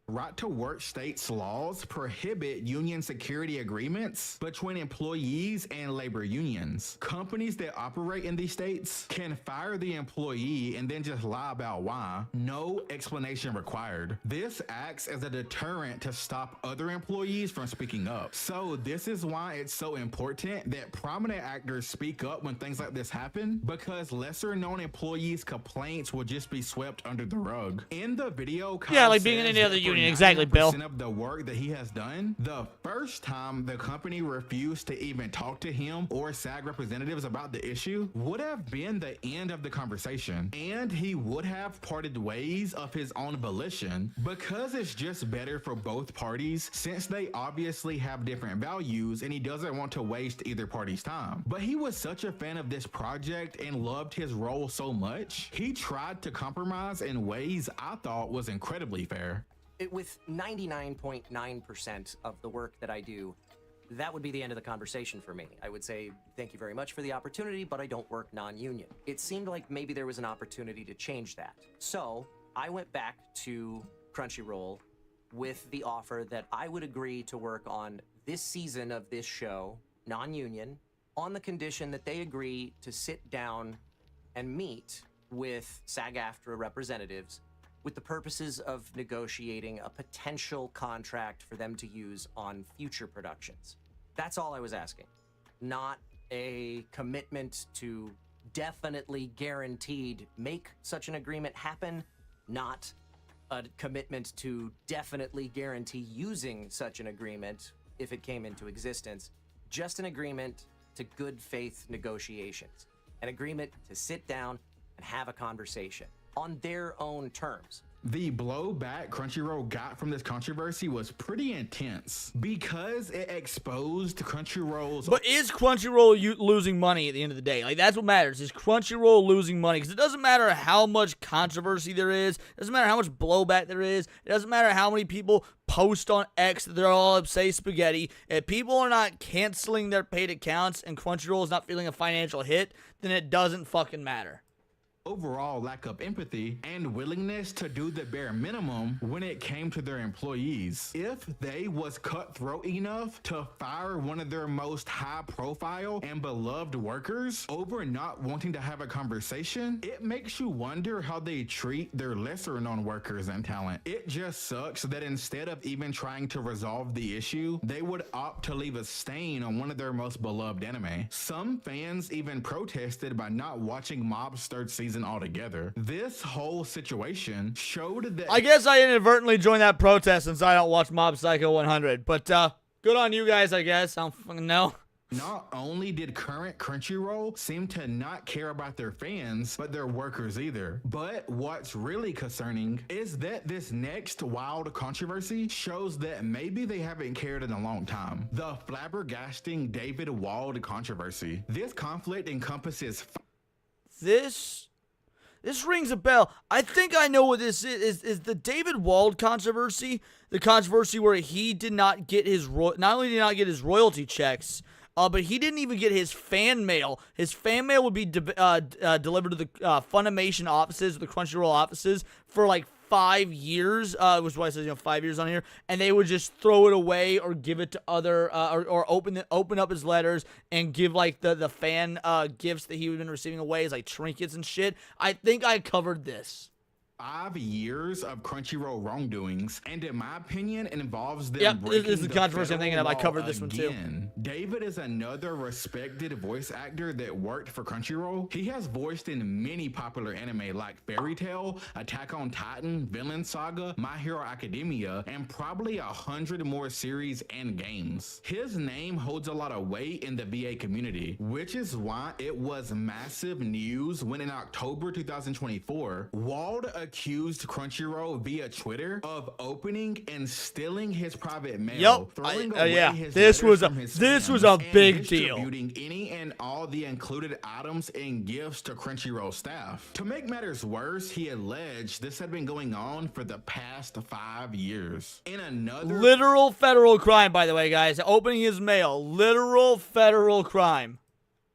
Right-to-work states' laws prohibit union security agreements between employees and labor unions. Companies that operate in these states can fire the employee and then just lie about why. No explanation required. This acts as a deterrent to stop other employees from speaking up. So this is why it's so important that prominent actors speak up when things like this happen, because lesser-known employees' complaints will just be swept under the rug. In the video, Kyle like being in any other union. Exactly, Bill. Of the work that he has done, the first time the company refused to even talk to him or SAG representatives about the issue would have been the end of the conversation, and he would have parted ways of his own volition, because it's just better for both parties since they obviously have different values and he doesn't want to waste either party's time. But he was such a fan of this project and loved his role so much, he tried to compromise in ways I thought was incredibly fair. With 99.9% of the work that I do, that would be the end of the conversation for me. I would say, thank you very much for the opportunity, but I don't work non-union. It seemed like maybe there was an opportunity to change that. So I went back to Crunchyroll with the offer that I would agree to work on this season of this show, non-union, on the condition that they agree to sit down and meet with SAG-AFTRA representatives with the purposes of negotiating a potential contract for them to use on future productions. That's all I was asking. Not a commitment to definitely guaranteed make such an agreement happen, not a commitment to definitely guarantee using such an agreement if it came into existence, just an agreement to good faith negotiations, an agreement to sit down and have a conversation on their own terms. The blowback Crunchyroll got from this controversy was pretty intense because it exposed Crunchyroll's... But is Crunchyroll losing money at the end of the day? Like, that's what matters. Is Crunchyroll losing money? Because it doesn't matter how much controversy there is. It doesn't matter how much blowback there is. It doesn't matter how many people post on X that they're all say spaghetti. If people are not canceling their paid accounts and Crunchyroll is not feeling a financial hit, then it doesn't fucking matter. Overall lack of empathy and willingness to do the bare minimum when it came to their employees. If they was cutthroat enough to fire one of their most high profile and beloved workers over not wanting to have a conversation, it makes you wonder how they treat their lesser known workers and talent. It just sucks that instead of even trying to resolve the issue, they would opt to leave a stain on one of their most beloved anime. Some fans even protested by not watching Mob's third season altogether. This whole situation showed that... I guess I inadvertently joined that protest since I don't watch Mob Psycho 100, but good on you guys, I guess. I don't fucking know. Not only did current Crunchyroll seem to not care about their fans, but their workers either. But what's really concerning is that this next wild controversy shows that maybe they haven't cared in a long time. The flabbergasting David Wald controversy. This conflict encompasses... This rings a bell. I think I know what this is the David Wald controversy. The controversy where he did not get his not only did he not get his royalty checks, but he didn't even get his fan mail. His fan mail would be delivered to the Funimation offices, the Crunchyroll offices, for like 5 years. Was why I said 5 years on here, and they would just throw it away or give it to other or open up his letters and give like the fan gifts that he would have been receiving away as like trinkets and shit. I think I covered this. 5 years of Crunchyroll wrongdoings, and in my opinion, it involves them Yep, breaking this is the controversy I'm thinking of. I covered this one too. David is another respected voice actor that worked for Crunchyroll. He has voiced in many popular anime like Fairy Tail, Attack on Titan, Vinland Saga, My Hero Academia, and probably 100 more series and games. His name holds a lot of weight in the VA community, which is why it was massive news when in October 2024, Wald accused Crunchyroll via Twitter of opening and stealing his private mail. This was a big deal. Distributing any and all the included items and gifts to Crunchyroll staff. To make matters worse, he alleged this had been going on for the past 5 years. In another literal federal crime, by the way, guys, opening his mail, literal federal crime.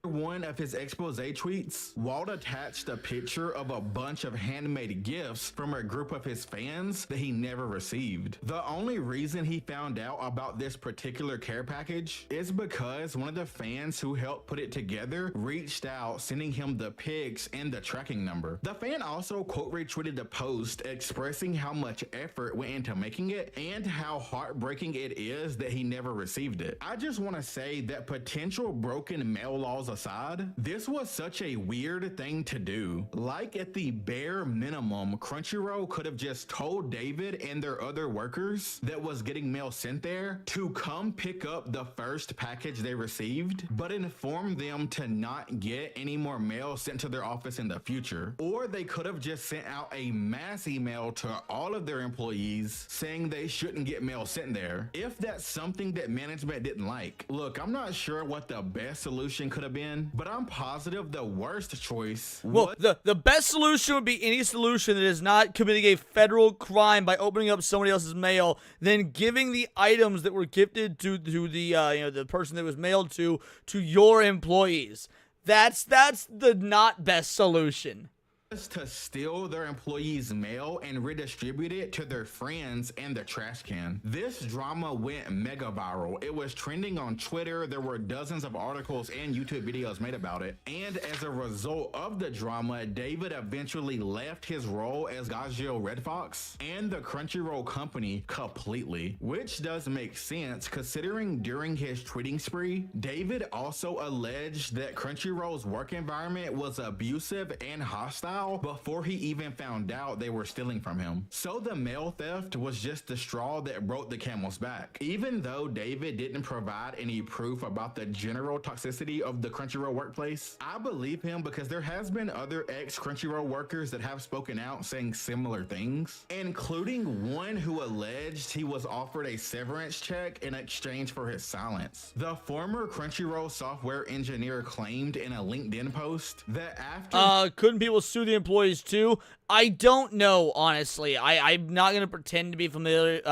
One of his expose tweets, Wald attached a picture of a bunch of handmade gifts from a group of his fans that he never received. The only reason he found out about this particular care package is because one of the fans who helped put it together reached out, sending him the pics and the tracking number. The fan also quote retweeted the post expressing how much effort went into making it and how heartbreaking it is that he never received it. I just want to say that potential broken mail laws aside, this was such a weird thing to do. Like, at the bare minimum, Crunchyroll could have just told David and their other workers that was getting mail sent there to come pick up the first package they received, but inform them to not get any more mail sent to their office in the future. Or they could have just sent out a mass email to all of their employees saying they shouldn't get mail sent there, if that's something that management didn't like. Look, I'm not sure what the best solution could have been, but I'm positive the worst choice well, the best solution would be any solution that is not committing a federal crime by opening up somebody else's mail, then giving the items that were gifted to the the person that was mailed to your employees. That's the not best solution. to steal their employees' mail and redistribute it to their friends in the trash can. This drama went mega viral. It was trending on Twitter. There were dozens of articles and YouTube videos made about it. And as a result of the drama, David eventually left his role as Gagio Red Fox and the Crunchyroll company completely, which does make sense considering during his tweeting spree, David also alleged that Crunchyroll's work environment was abusive and hostile before he even found out they were stealing from him. So the mail theft was just the straw that broke the camel's back. Even though David didn't provide any proof about the general toxicity of the Crunchyroll workplace, I believe him because there has been other ex-Crunchyroll workers that have spoken out saying similar things, including one who alleged he was offered a severance check in exchange for his silence. The former Crunchyroll software engineer claimed in a LinkedIn post that after couldn't people sue the employees too? I don't know, honestly. I'm not gonna pretend to be familiar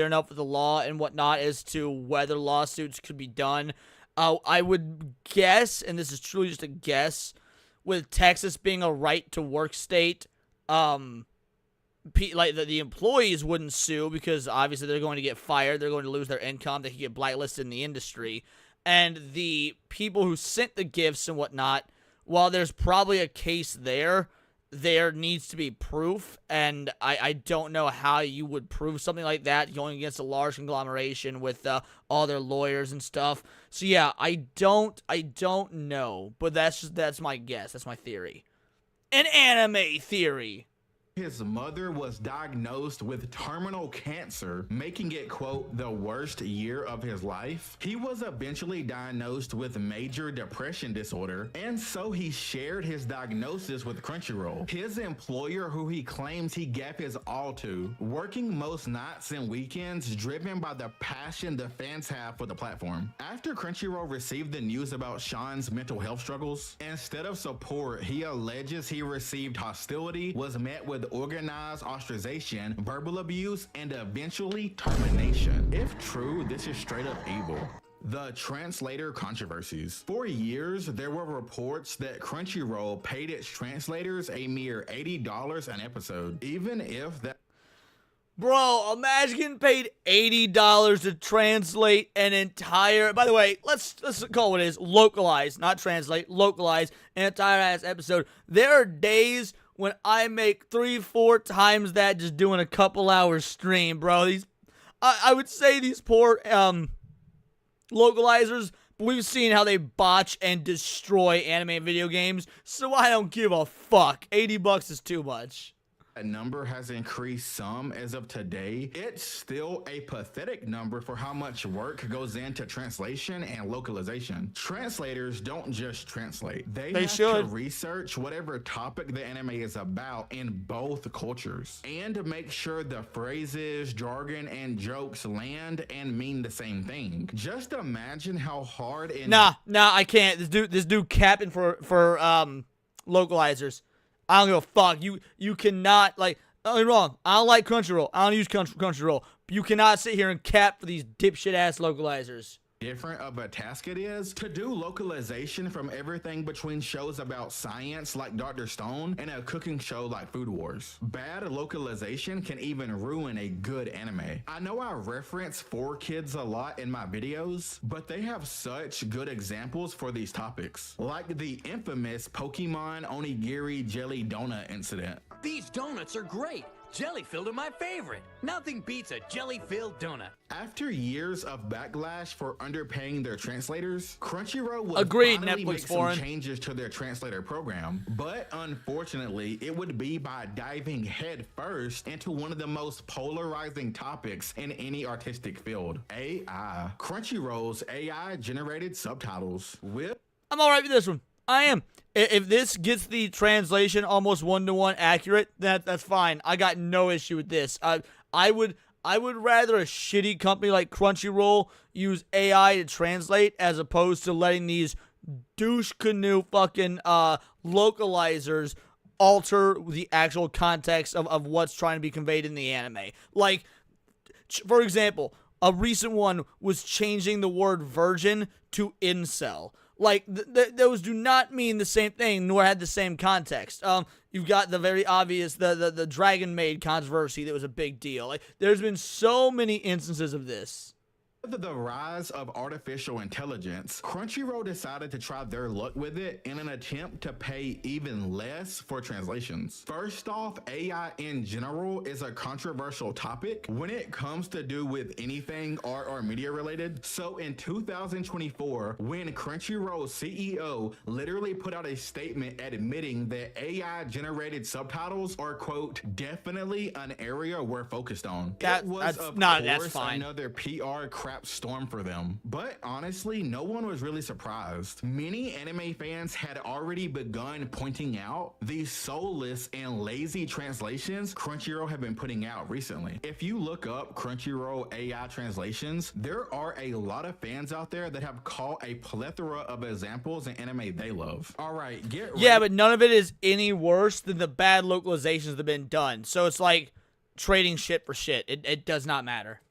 enough with the law and whatnot as to whether lawsuits could be done. I would guess, and this is truly just a guess, with Texas being a right to work state, like the employees wouldn't sue because obviously they're going to get fired, they're going to lose their income, they could get blacklisted in the industry, and the people who sent the gifts and whatnot, while there's probably a case there needs to be proof, and I don't know how you would prove something like that going against a large conglomeration with all their lawyers and stuff. So yeah, I don't know, but that's my guess, that's my theory. An anime theory. His mother was diagnosed with terminal cancer, making it, quote, the worst year of his life. He was eventually diagnosed with major depression disorder, and so he shared his diagnosis with Crunchyroll, his employer who he claims he gave his all to, working most nights and weekends driven by the passion the fans have for the platform. After Crunchyroll received the news about Sean's mental health struggles, instead of support, he alleges he received hostility, was met with organized ostracization, verbal abuse, and eventually termination. If true, this is straight up evil. The translator controversies. For years, there were reports that Crunchyroll paid its translators a mere $80 an episode, even if that... Bro, imagine getting paid $80 to translate an entire... By the way, let's call it what it is. Localize, not translate. Localize an entire ass episode. There are days when I make 3-4 times that just doing a couple hours stream, bro. I would say these poor localizers, but we've seen how they botch and destroy anime and video games, so I don't give a fuck. $80 is too much. That number has increased some as of today. It's still a pathetic number for how much work goes into translation and localization. Translators don't just translate. They have to research whatever topic the anime is about in both cultures and make sure the phrases, jargon, and jokes land and mean the same thing. Just imagine how hard and... Nah, I can't. This dude capping for localizers. I don't give a fuck. You cannot, like, don't get me wrong, I don't like Crunchyroll. I don't use Crunchyroll. But you cannot sit here and cap for these dipshit ass localizers. Different of a task it is to do localization from everything between shows about science like Dr. Stone and a cooking show like Food Wars. Bad localization can even ruin a good anime. I know I reference 4Kids a lot in my videos, but they have such good examples for these topics, like the infamous Pokemon Onigiri Jelly Donut incident. These donuts are great. Jelly-filled are my favorite. Nothing beats a jelly-filled donut. After years of backlash for underpaying their translators, Crunchyroll would finally make some changes to their translator program. But unfortunately, it would be by diving headfirst into one of the most polarizing topics in any artistic field, AI. Crunchyroll's AI-generated subtitles will... I'm alright with this one. I am. If this gets the translation almost 1-to-1 accurate, that's fine. I got no issue with this. I would rather a shitty company like Crunchyroll use AI to translate as opposed to letting these douche canoe fucking localizers alter the actual context of what's trying to be conveyed in the anime. Like, for example, a recent one was changing the word virgin to incel. Like, those do not mean the same thing, nor had the same context. You've got the very obvious, the Dragon Maid controversy that was a big deal. Like, there's been so many instances of this. With the rise of artificial intelligence, Crunchyroll decided to try their luck with it in an attempt to pay even less for translations. First off, AI in general is a controversial topic when it comes to do with anything art or media related. So in 2024, when Crunchyroll's CEO literally put out a statement admitting that AI generated subtitles are, quote, definitely an area we're focused on. That's fine. Another PR crap storm for them. But honestly, no one was really surprised. Many anime fans had already begun pointing out the soulless and lazy translations Crunchyroll have been putting out recently. If you look up Crunchyroll AI translations, there are a lot of fans out there that have caught a plethora of examples in anime they love. All right, get ready. Yeah, but none of it is any worse than the bad localizations that have been done. So it's like trading shit for shit. It does not matter.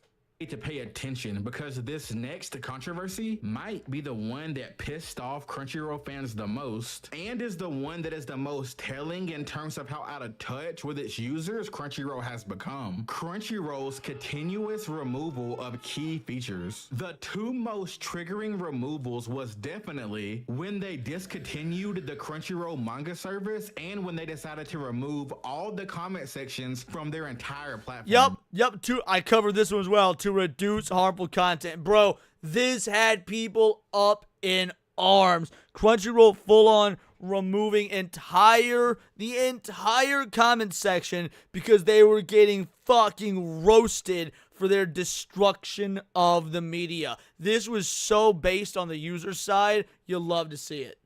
To pay attention, because this next controversy might be the one that pissed off Crunchyroll fans the most, and is the one that is the most telling in terms of how out of touch with its users Crunchyroll has become. Crunchyroll's continuous removal of key features. The two most triggering removals was definitely when they discontinued the Crunchyroll manga service and when they decided to remove all the comment sections from their entire platform. Yep, I covered this one as well, to reduce harmful content. Bro, this had people up in arms. Crunchyroll full on removing the entire comment section because they were getting fucking roasted for their destruction of the media. This was so based on the user side, you'll love to see it.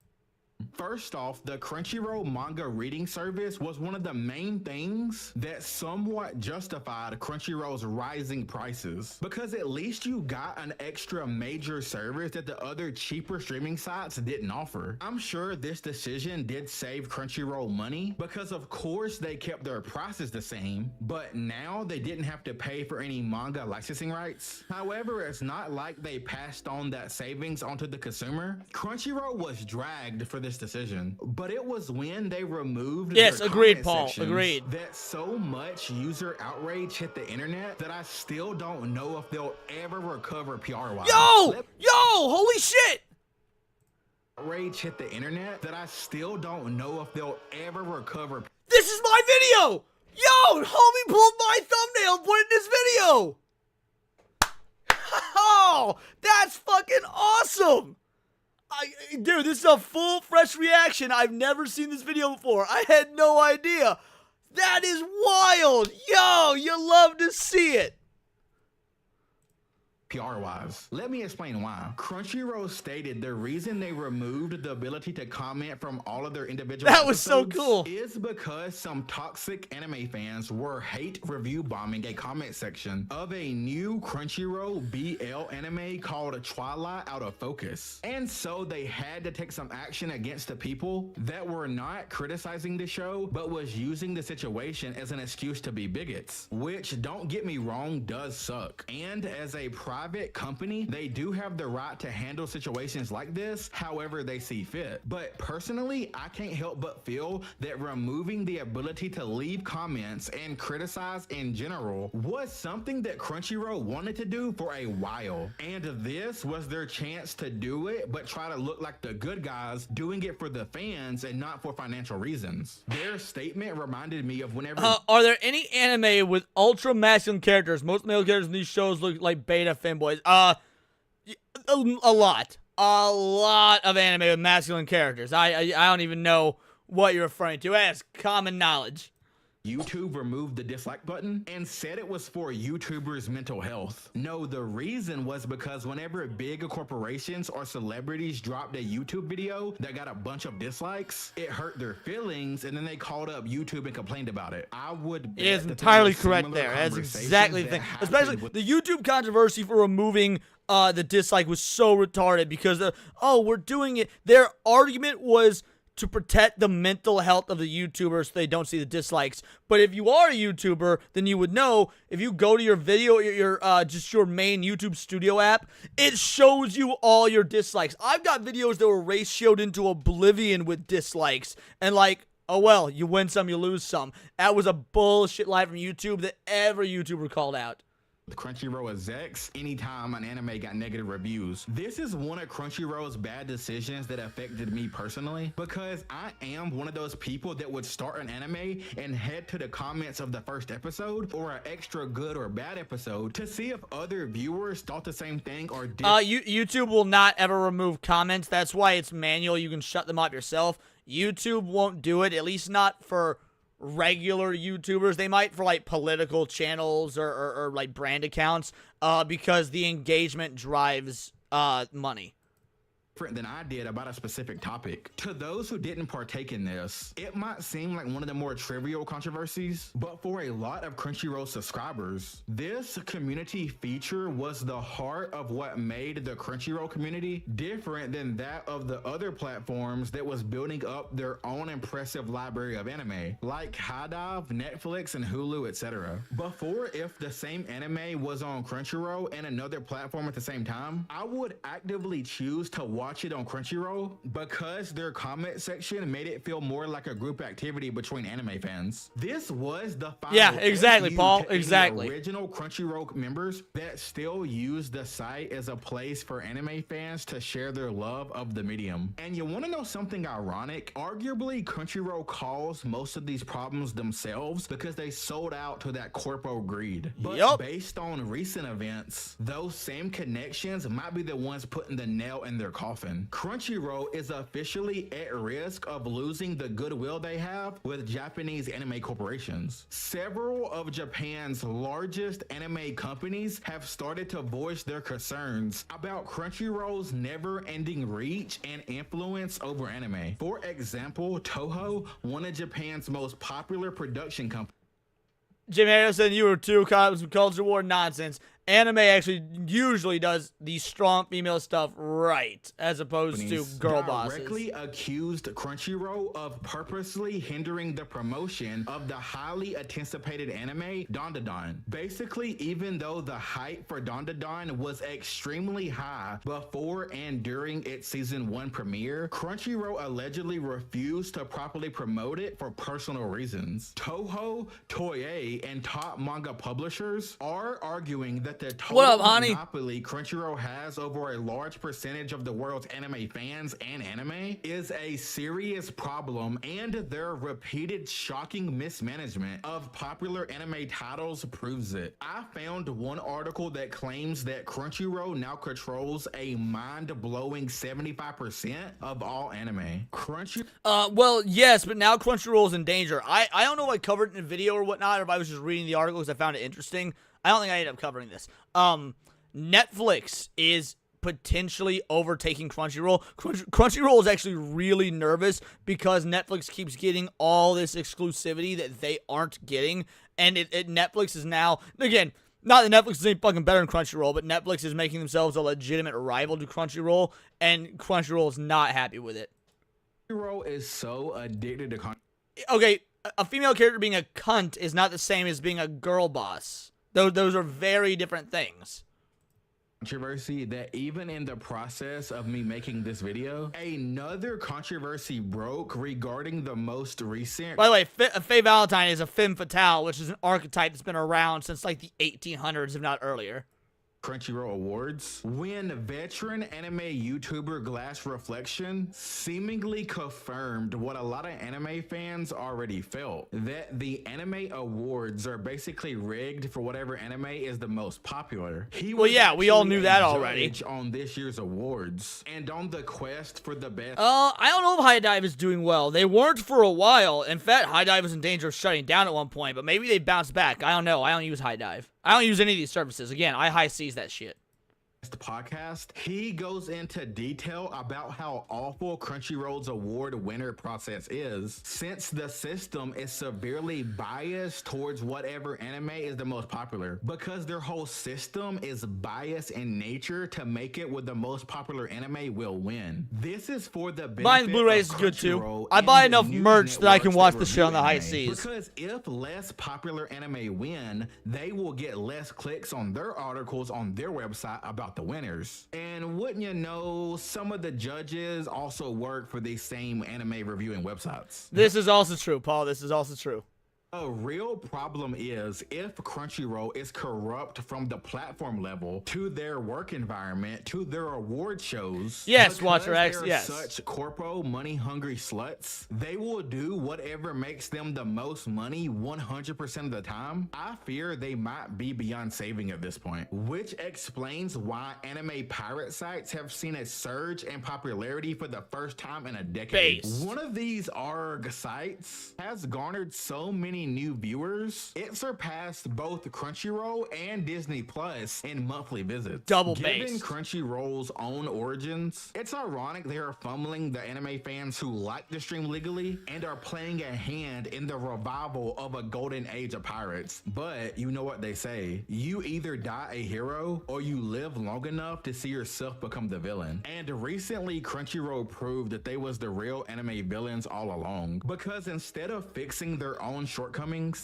First off, the Crunchyroll manga reading service was one of the main things that somewhat justified Crunchyroll's rising prices, because at least you got an extra major service that the other cheaper streaming sites didn't offer. I'm sure this decision did save Crunchyroll money because of course they kept their prices the same, but now they didn't have to pay for any manga licensing rights. However, it's not like they passed on that savings onto the consumer. Crunchyroll was dragged for this decision, but it was when they removed yes, their agreed, comment Paul, sections agreed, that so much user outrage hit the internet that I still don't know if they'll ever recover PR-wise. Yo, holy shit! Outrage hit the internet that I still don't know if they'll ever recover. This is my video! Yo, homie pulled my thumbnail and put it in this video! Oh, that's fucking awesome! Dude, this is a full, fresh reaction. I've never seen this video before. I had no idea. That is wild. Yo, you love to see it. PR-wise. Let me explain why. Crunchyroll stated the reason they removed the ability to comment from all of their individual that was so episodes cool is because some toxic anime fans were hate review bombing a comment section of a new Crunchyroll BL anime called Twilight Out of Focus. And so they had to take some action against the people that were not criticizing the show, but was using the situation as an excuse to be bigots, which, don't get me wrong, does suck. And as a private company, they do have the right to handle situations like this however they see fit. But personally, I can't help but feel that removing the ability to leave comments and criticize in general was something that Crunchyroll wanted to do for a while. And this was their chance to do it, but try to look like the good guys doing it for the fans and not for financial reasons. Their statement reminded me of whenever... are there any anime with ultra masculine characters? Most male characters in these shows look like beta fanboys. A lot of anime with masculine characters. I don't even know what you're referring to as common knowledge. YouTube removed the dislike button and said it was for YouTubers' mental health. No, the reason was because whenever big corporations or celebrities dropped a YouTube video that got a bunch of dislikes, it hurt their feelings, and then they called up YouTube and complained about it. I would bet it is that entirely there were correct similar there. That's conversations exactly the that thing. happened Especially with the YouTube controversy for removing the dislike was so retarded because we're doing it. Their argument was to protect the mental health of the YouTubers so they don't see the dislikes. But if you are a YouTuber, then you would know if you go to your video, just your main YouTube Studio app, it shows you all your dislikes. I've got videos that were ratioed into oblivion with dislikes, and like, oh well, you win some, you lose some. That was a bullshit lie from YouTube that every YouTuber called out. Crunchyroll execs anytime an anime got negative reviews. This is one of Crunchyroll's bad decisions that affected me personally, because I am one of those people that would start an anime and head to the comments of the first episode or an extra good or bad episode to see if other viewers thought the same thing or did. YouTube will not ever remove comments. That's why it's manual. You can shut them off yourself. YouTube won't do it, at least not for regular YouTubers. They might for like political channels or like brand accounts, because the engagement drives money. Different than I did about a specific topic. To those who didn't partake in this, it might seem like one of the more trivial controversies, but for a lot of Crunchyroll subscribers, this community feature was the heart of what made the Crunchyroll community different than that of the other platforms that was building up their own impressive library of anime, like HiDive, Netflix, and Hulu, etc. Before, if the same anime was on Crunchyroll and another platform at the same time, I would actively choose to watch it on Crunchyroll because their comment section made it feel more like a group activity between anime fans. This was the final exactly, Paul. Exactly. Original Crunchyroll members that still use the site as a place for anime fans to share their love of the medium. And you want to know something ironic? Arguably, Crunchyroll caused most of these problems themselves because they sold out to that corpo greed. But based on recent events, those same connections might be the ones putting the nail in their coffin. Crunchyroll is officially at risk of losing the goodwill they have with Japanese anime corporations. Several of Japan's largest anime companies have started to voice their concerns about Crunchyroll's never-ending reach and influence over anime. For example, Toho, one of Japan's most popular production companies. Jim Harrison, you were too caught up with some culture war nonsense. Anime actually usually does the strong female stuff right, as opposed to girl bosses. Directly accused Crunchyroll of purposely hindering the promotion of the highly anticipated anime Dandadan. Basically, even though the hype for Dandadan was extremely high before and during its season 1 premiere, Crunchyroll allegedly refused to properly promote it for personal reasons. Toho, Toei, and top manga publishers are arguing that the total monopoly Crunchyroll has over a large percentage of the world's anime fans and anime is a serious problem, and their repeated shocking mismanagement of popular anime titles proves it. I found one article that claims that Crunchyroll now controls a mind-blowing 75% of all anime. Well, yes, but now Crunchyroll is in danger. I don't know if I covered it in a video or whatnot, or if I was just reading the article because I found it interesting. I don't think I ended up covering this. Netflix is potentially overtaking Crunchyroll. Crunchyroll is actually really nervous because Netflix keeps getting all this exclusivity that they aren't getting. And Netflix is now, again, not that Netflix is any fucking better than Crunchyroll, but Netflix is making themselves a legitimate rival to Crunchyroll, and Crunchyroll is not happy with it. Crunchyroll is so addicted to okay, a female character being a cunt is not the same as being a girl boss. Those are very different things. Controversy that even in the process of me making this video, another controversy broke regarding the most recent. By the way, Faye Valentine is a femme fatale, which is an archetype that's been around since like the 1800s, if not earlier. Crunchyroll Awards, when veteran anime YouTuber Glass Reflection seemingly confirmed what a lot of anime fans already felt, that the anime awards are basically rigged for whatever anime is the most popular. Well, yeah, we all knew that already. On this year's awards and on the quest for the best. I don't know if HiDive is doing well. They weren't for a while. In fact, HiDive was in danger of shutting down at one point, but maybe they bounced back. I don't know. I don't use HiDive. I don't use any of these services. Again, I high seas that shit. podcast, he goes into detail about how awful Crunchyroll's award winner process is, since the system is severely biased towards whatever anime is the most popular, because their whole system is biased in nature to make it with the most popular anime will win. This is for the benefit Buying Blu-rays is good too. I buy enough merch that I can watch the show on the high seas. Because if less popular anime win, they will get less clicks on their articles on their website about the winners. And wouldn't you know, some of the judges also work for these same anime reviewing websites. This is also true, Paul. This is also true. A real problem is if Crunchyroll is corrupt from the platform level to their work environment to their award shows. Yes, Watcher X, yes. Such corpo money-hungry sluts, they will do whatever makes them the most money 100% of the time. I fear they might be beyond saving at this point, which explains why anime pirate sites have seen a surge in popularity for the first time in a decade. One of these ARG sites has garnered so many new viewers, it surpassed both Crunchyroll and Disney Plus in monthly visits. Double Given base. Crunchyroll's own origins, it's ironic they are fumbling the anime fans who like to stream legally and are playing a hand in the revival of a golden age of pirates. But you know what they say, you either die a hero or you live long enough to see yourself become the villain. And recently Crunchyroll proved that they was the real anime villains all along, because instead of fixing their own shortcomings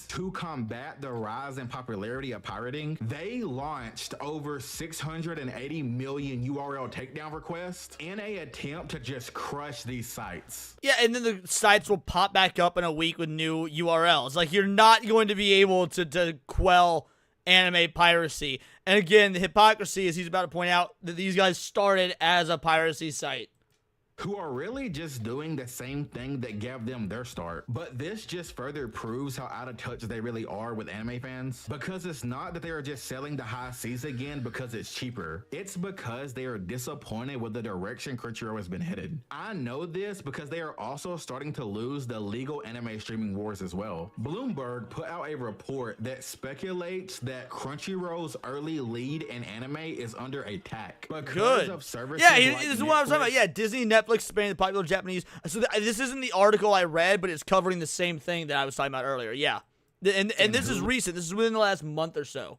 to combat the rise in popularity of pirating, they launched over 680 million URL takedown requests in an attempt to just crush these sites. Yeah, and then the sites will pop back up in a week with new URLs. Like, you're not going to be able to quell anime piracy. And again, the hypocrisy is he's about to point out that these guys started as a piracy site, who are really just doing the same thing that gave them their start. But this just further proves how out of touch they really are with anime fans, because it's not that they are just selling the high seas again because it's cheaper. It's because they are disappointed with the direction Crunchyroll has been headed. I know this because they are also starting to lose the legal anime streaming wars as well. Bloomberg put out a report that speculates that Crunchyroll's early lead in anime is under attack because of services like this is what I was talking about. Yeah, Disney, Netflix, Spain, the popular Japanese. So this isn't the article I read, but it's covering the same thing that I was talking about earlier. Yeah, and this is recent. This is within the last month or so.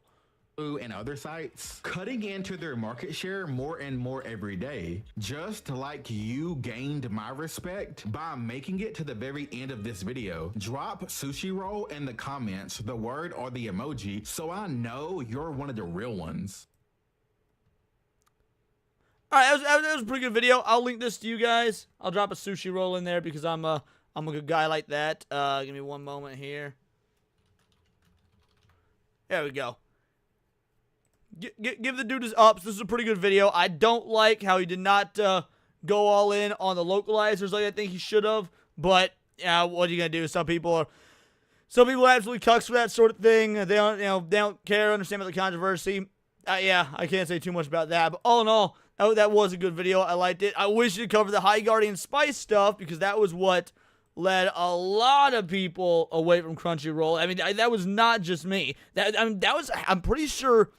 And other sites cutting into their market share more and more every day, just like you gained my respect by making it to the very end of this video. Drop sushi roll in the comments, the word or the emoji, so I know you're one of the real ones. Alright, that was a pretty good video. I'll link this to you guys. I'll drop a sushi roll in there because I'm a good guy like that. Give me one moment here. There we go. Give the dude his ups. This is a pretty good video. I don't like how he did not go all in on the localizers like I think he should have. But yeah, what are you gonna do? Some people absolutely cucks for that sort of thing. They don't care, understand about the controversy. Yeah, I can't say too much about that. But all in all, that was a good video. I liked it. I wish you'd cover the High Guardian Spice stuff because that was what led a lot of people away from Crunchyroll. I mean, that was not just me. I'm pretty sure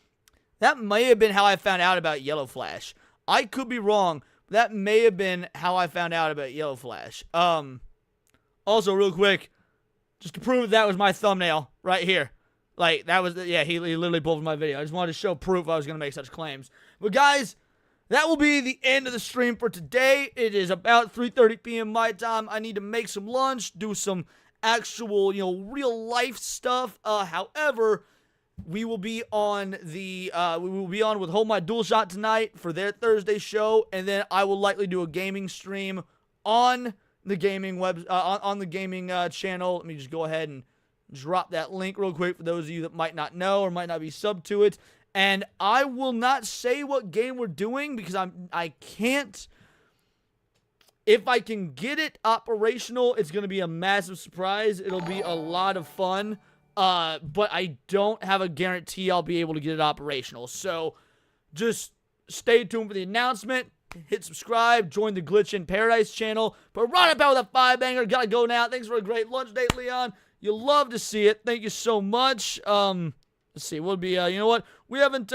that may have been how I found out about Yellow Flash. I could be wrong, but that may have been how I found out about Yellow Flash. Also, real quick, just to prove that was my thumbnail right here. Like, that was, yeah, he literally pulled from my video. I just wanted to show proof I was going to make such claims. But guys, that will be the end of the stream for today. It is about 3:30 p.m. my time. I need to make some lunch, do some actual, real life stuff. However, we will be on with Hold My Dual Shot tonight for their Thursday show, and then I will likely do a gaming stream on the gaming on the gaming channel. Let me just go ahead and drop that link real quick for those of you that might not know or might not be sub to it. And I will not say what game we're doing because I can't. If I can get it operational, it's going to be a massive surprise. It'll be a lot of fun. But I don't have a guarantee I'll be able to get it operational. So just stay tuned for the announcement. Hit subscribe. Join the Glitch in Paradise channel. But right about with a 5-banger. Gotta go now. Thanks for a great lunch date, Leon. You'll love to see it. Thank you so much. Let's see. We'll be, you know what? We haven't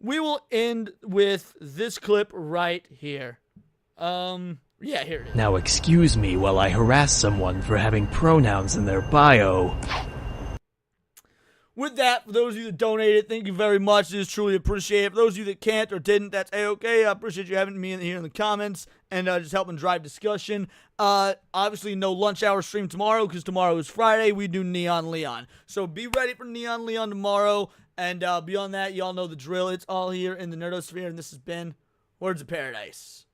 we will end with this clip right here. Yeah, here it is. Now excuse me while I harass someone for having pronouns in their bio. With that, for those of you that donated, thank you very much. It is truly appreciated. For those of you that can't or didn't, that's A-okay. I appreciate you having me in here in the comments and just helping drive discussion. Obviously, no lunch hour stream tomorrow because tomorrow is Friday. We do Neon Leon. So be ready for Neon Leon tomorrow. And beyond that, y'all know the drill. It's all here in the Nerdosphere, and this has been Words of Paradise.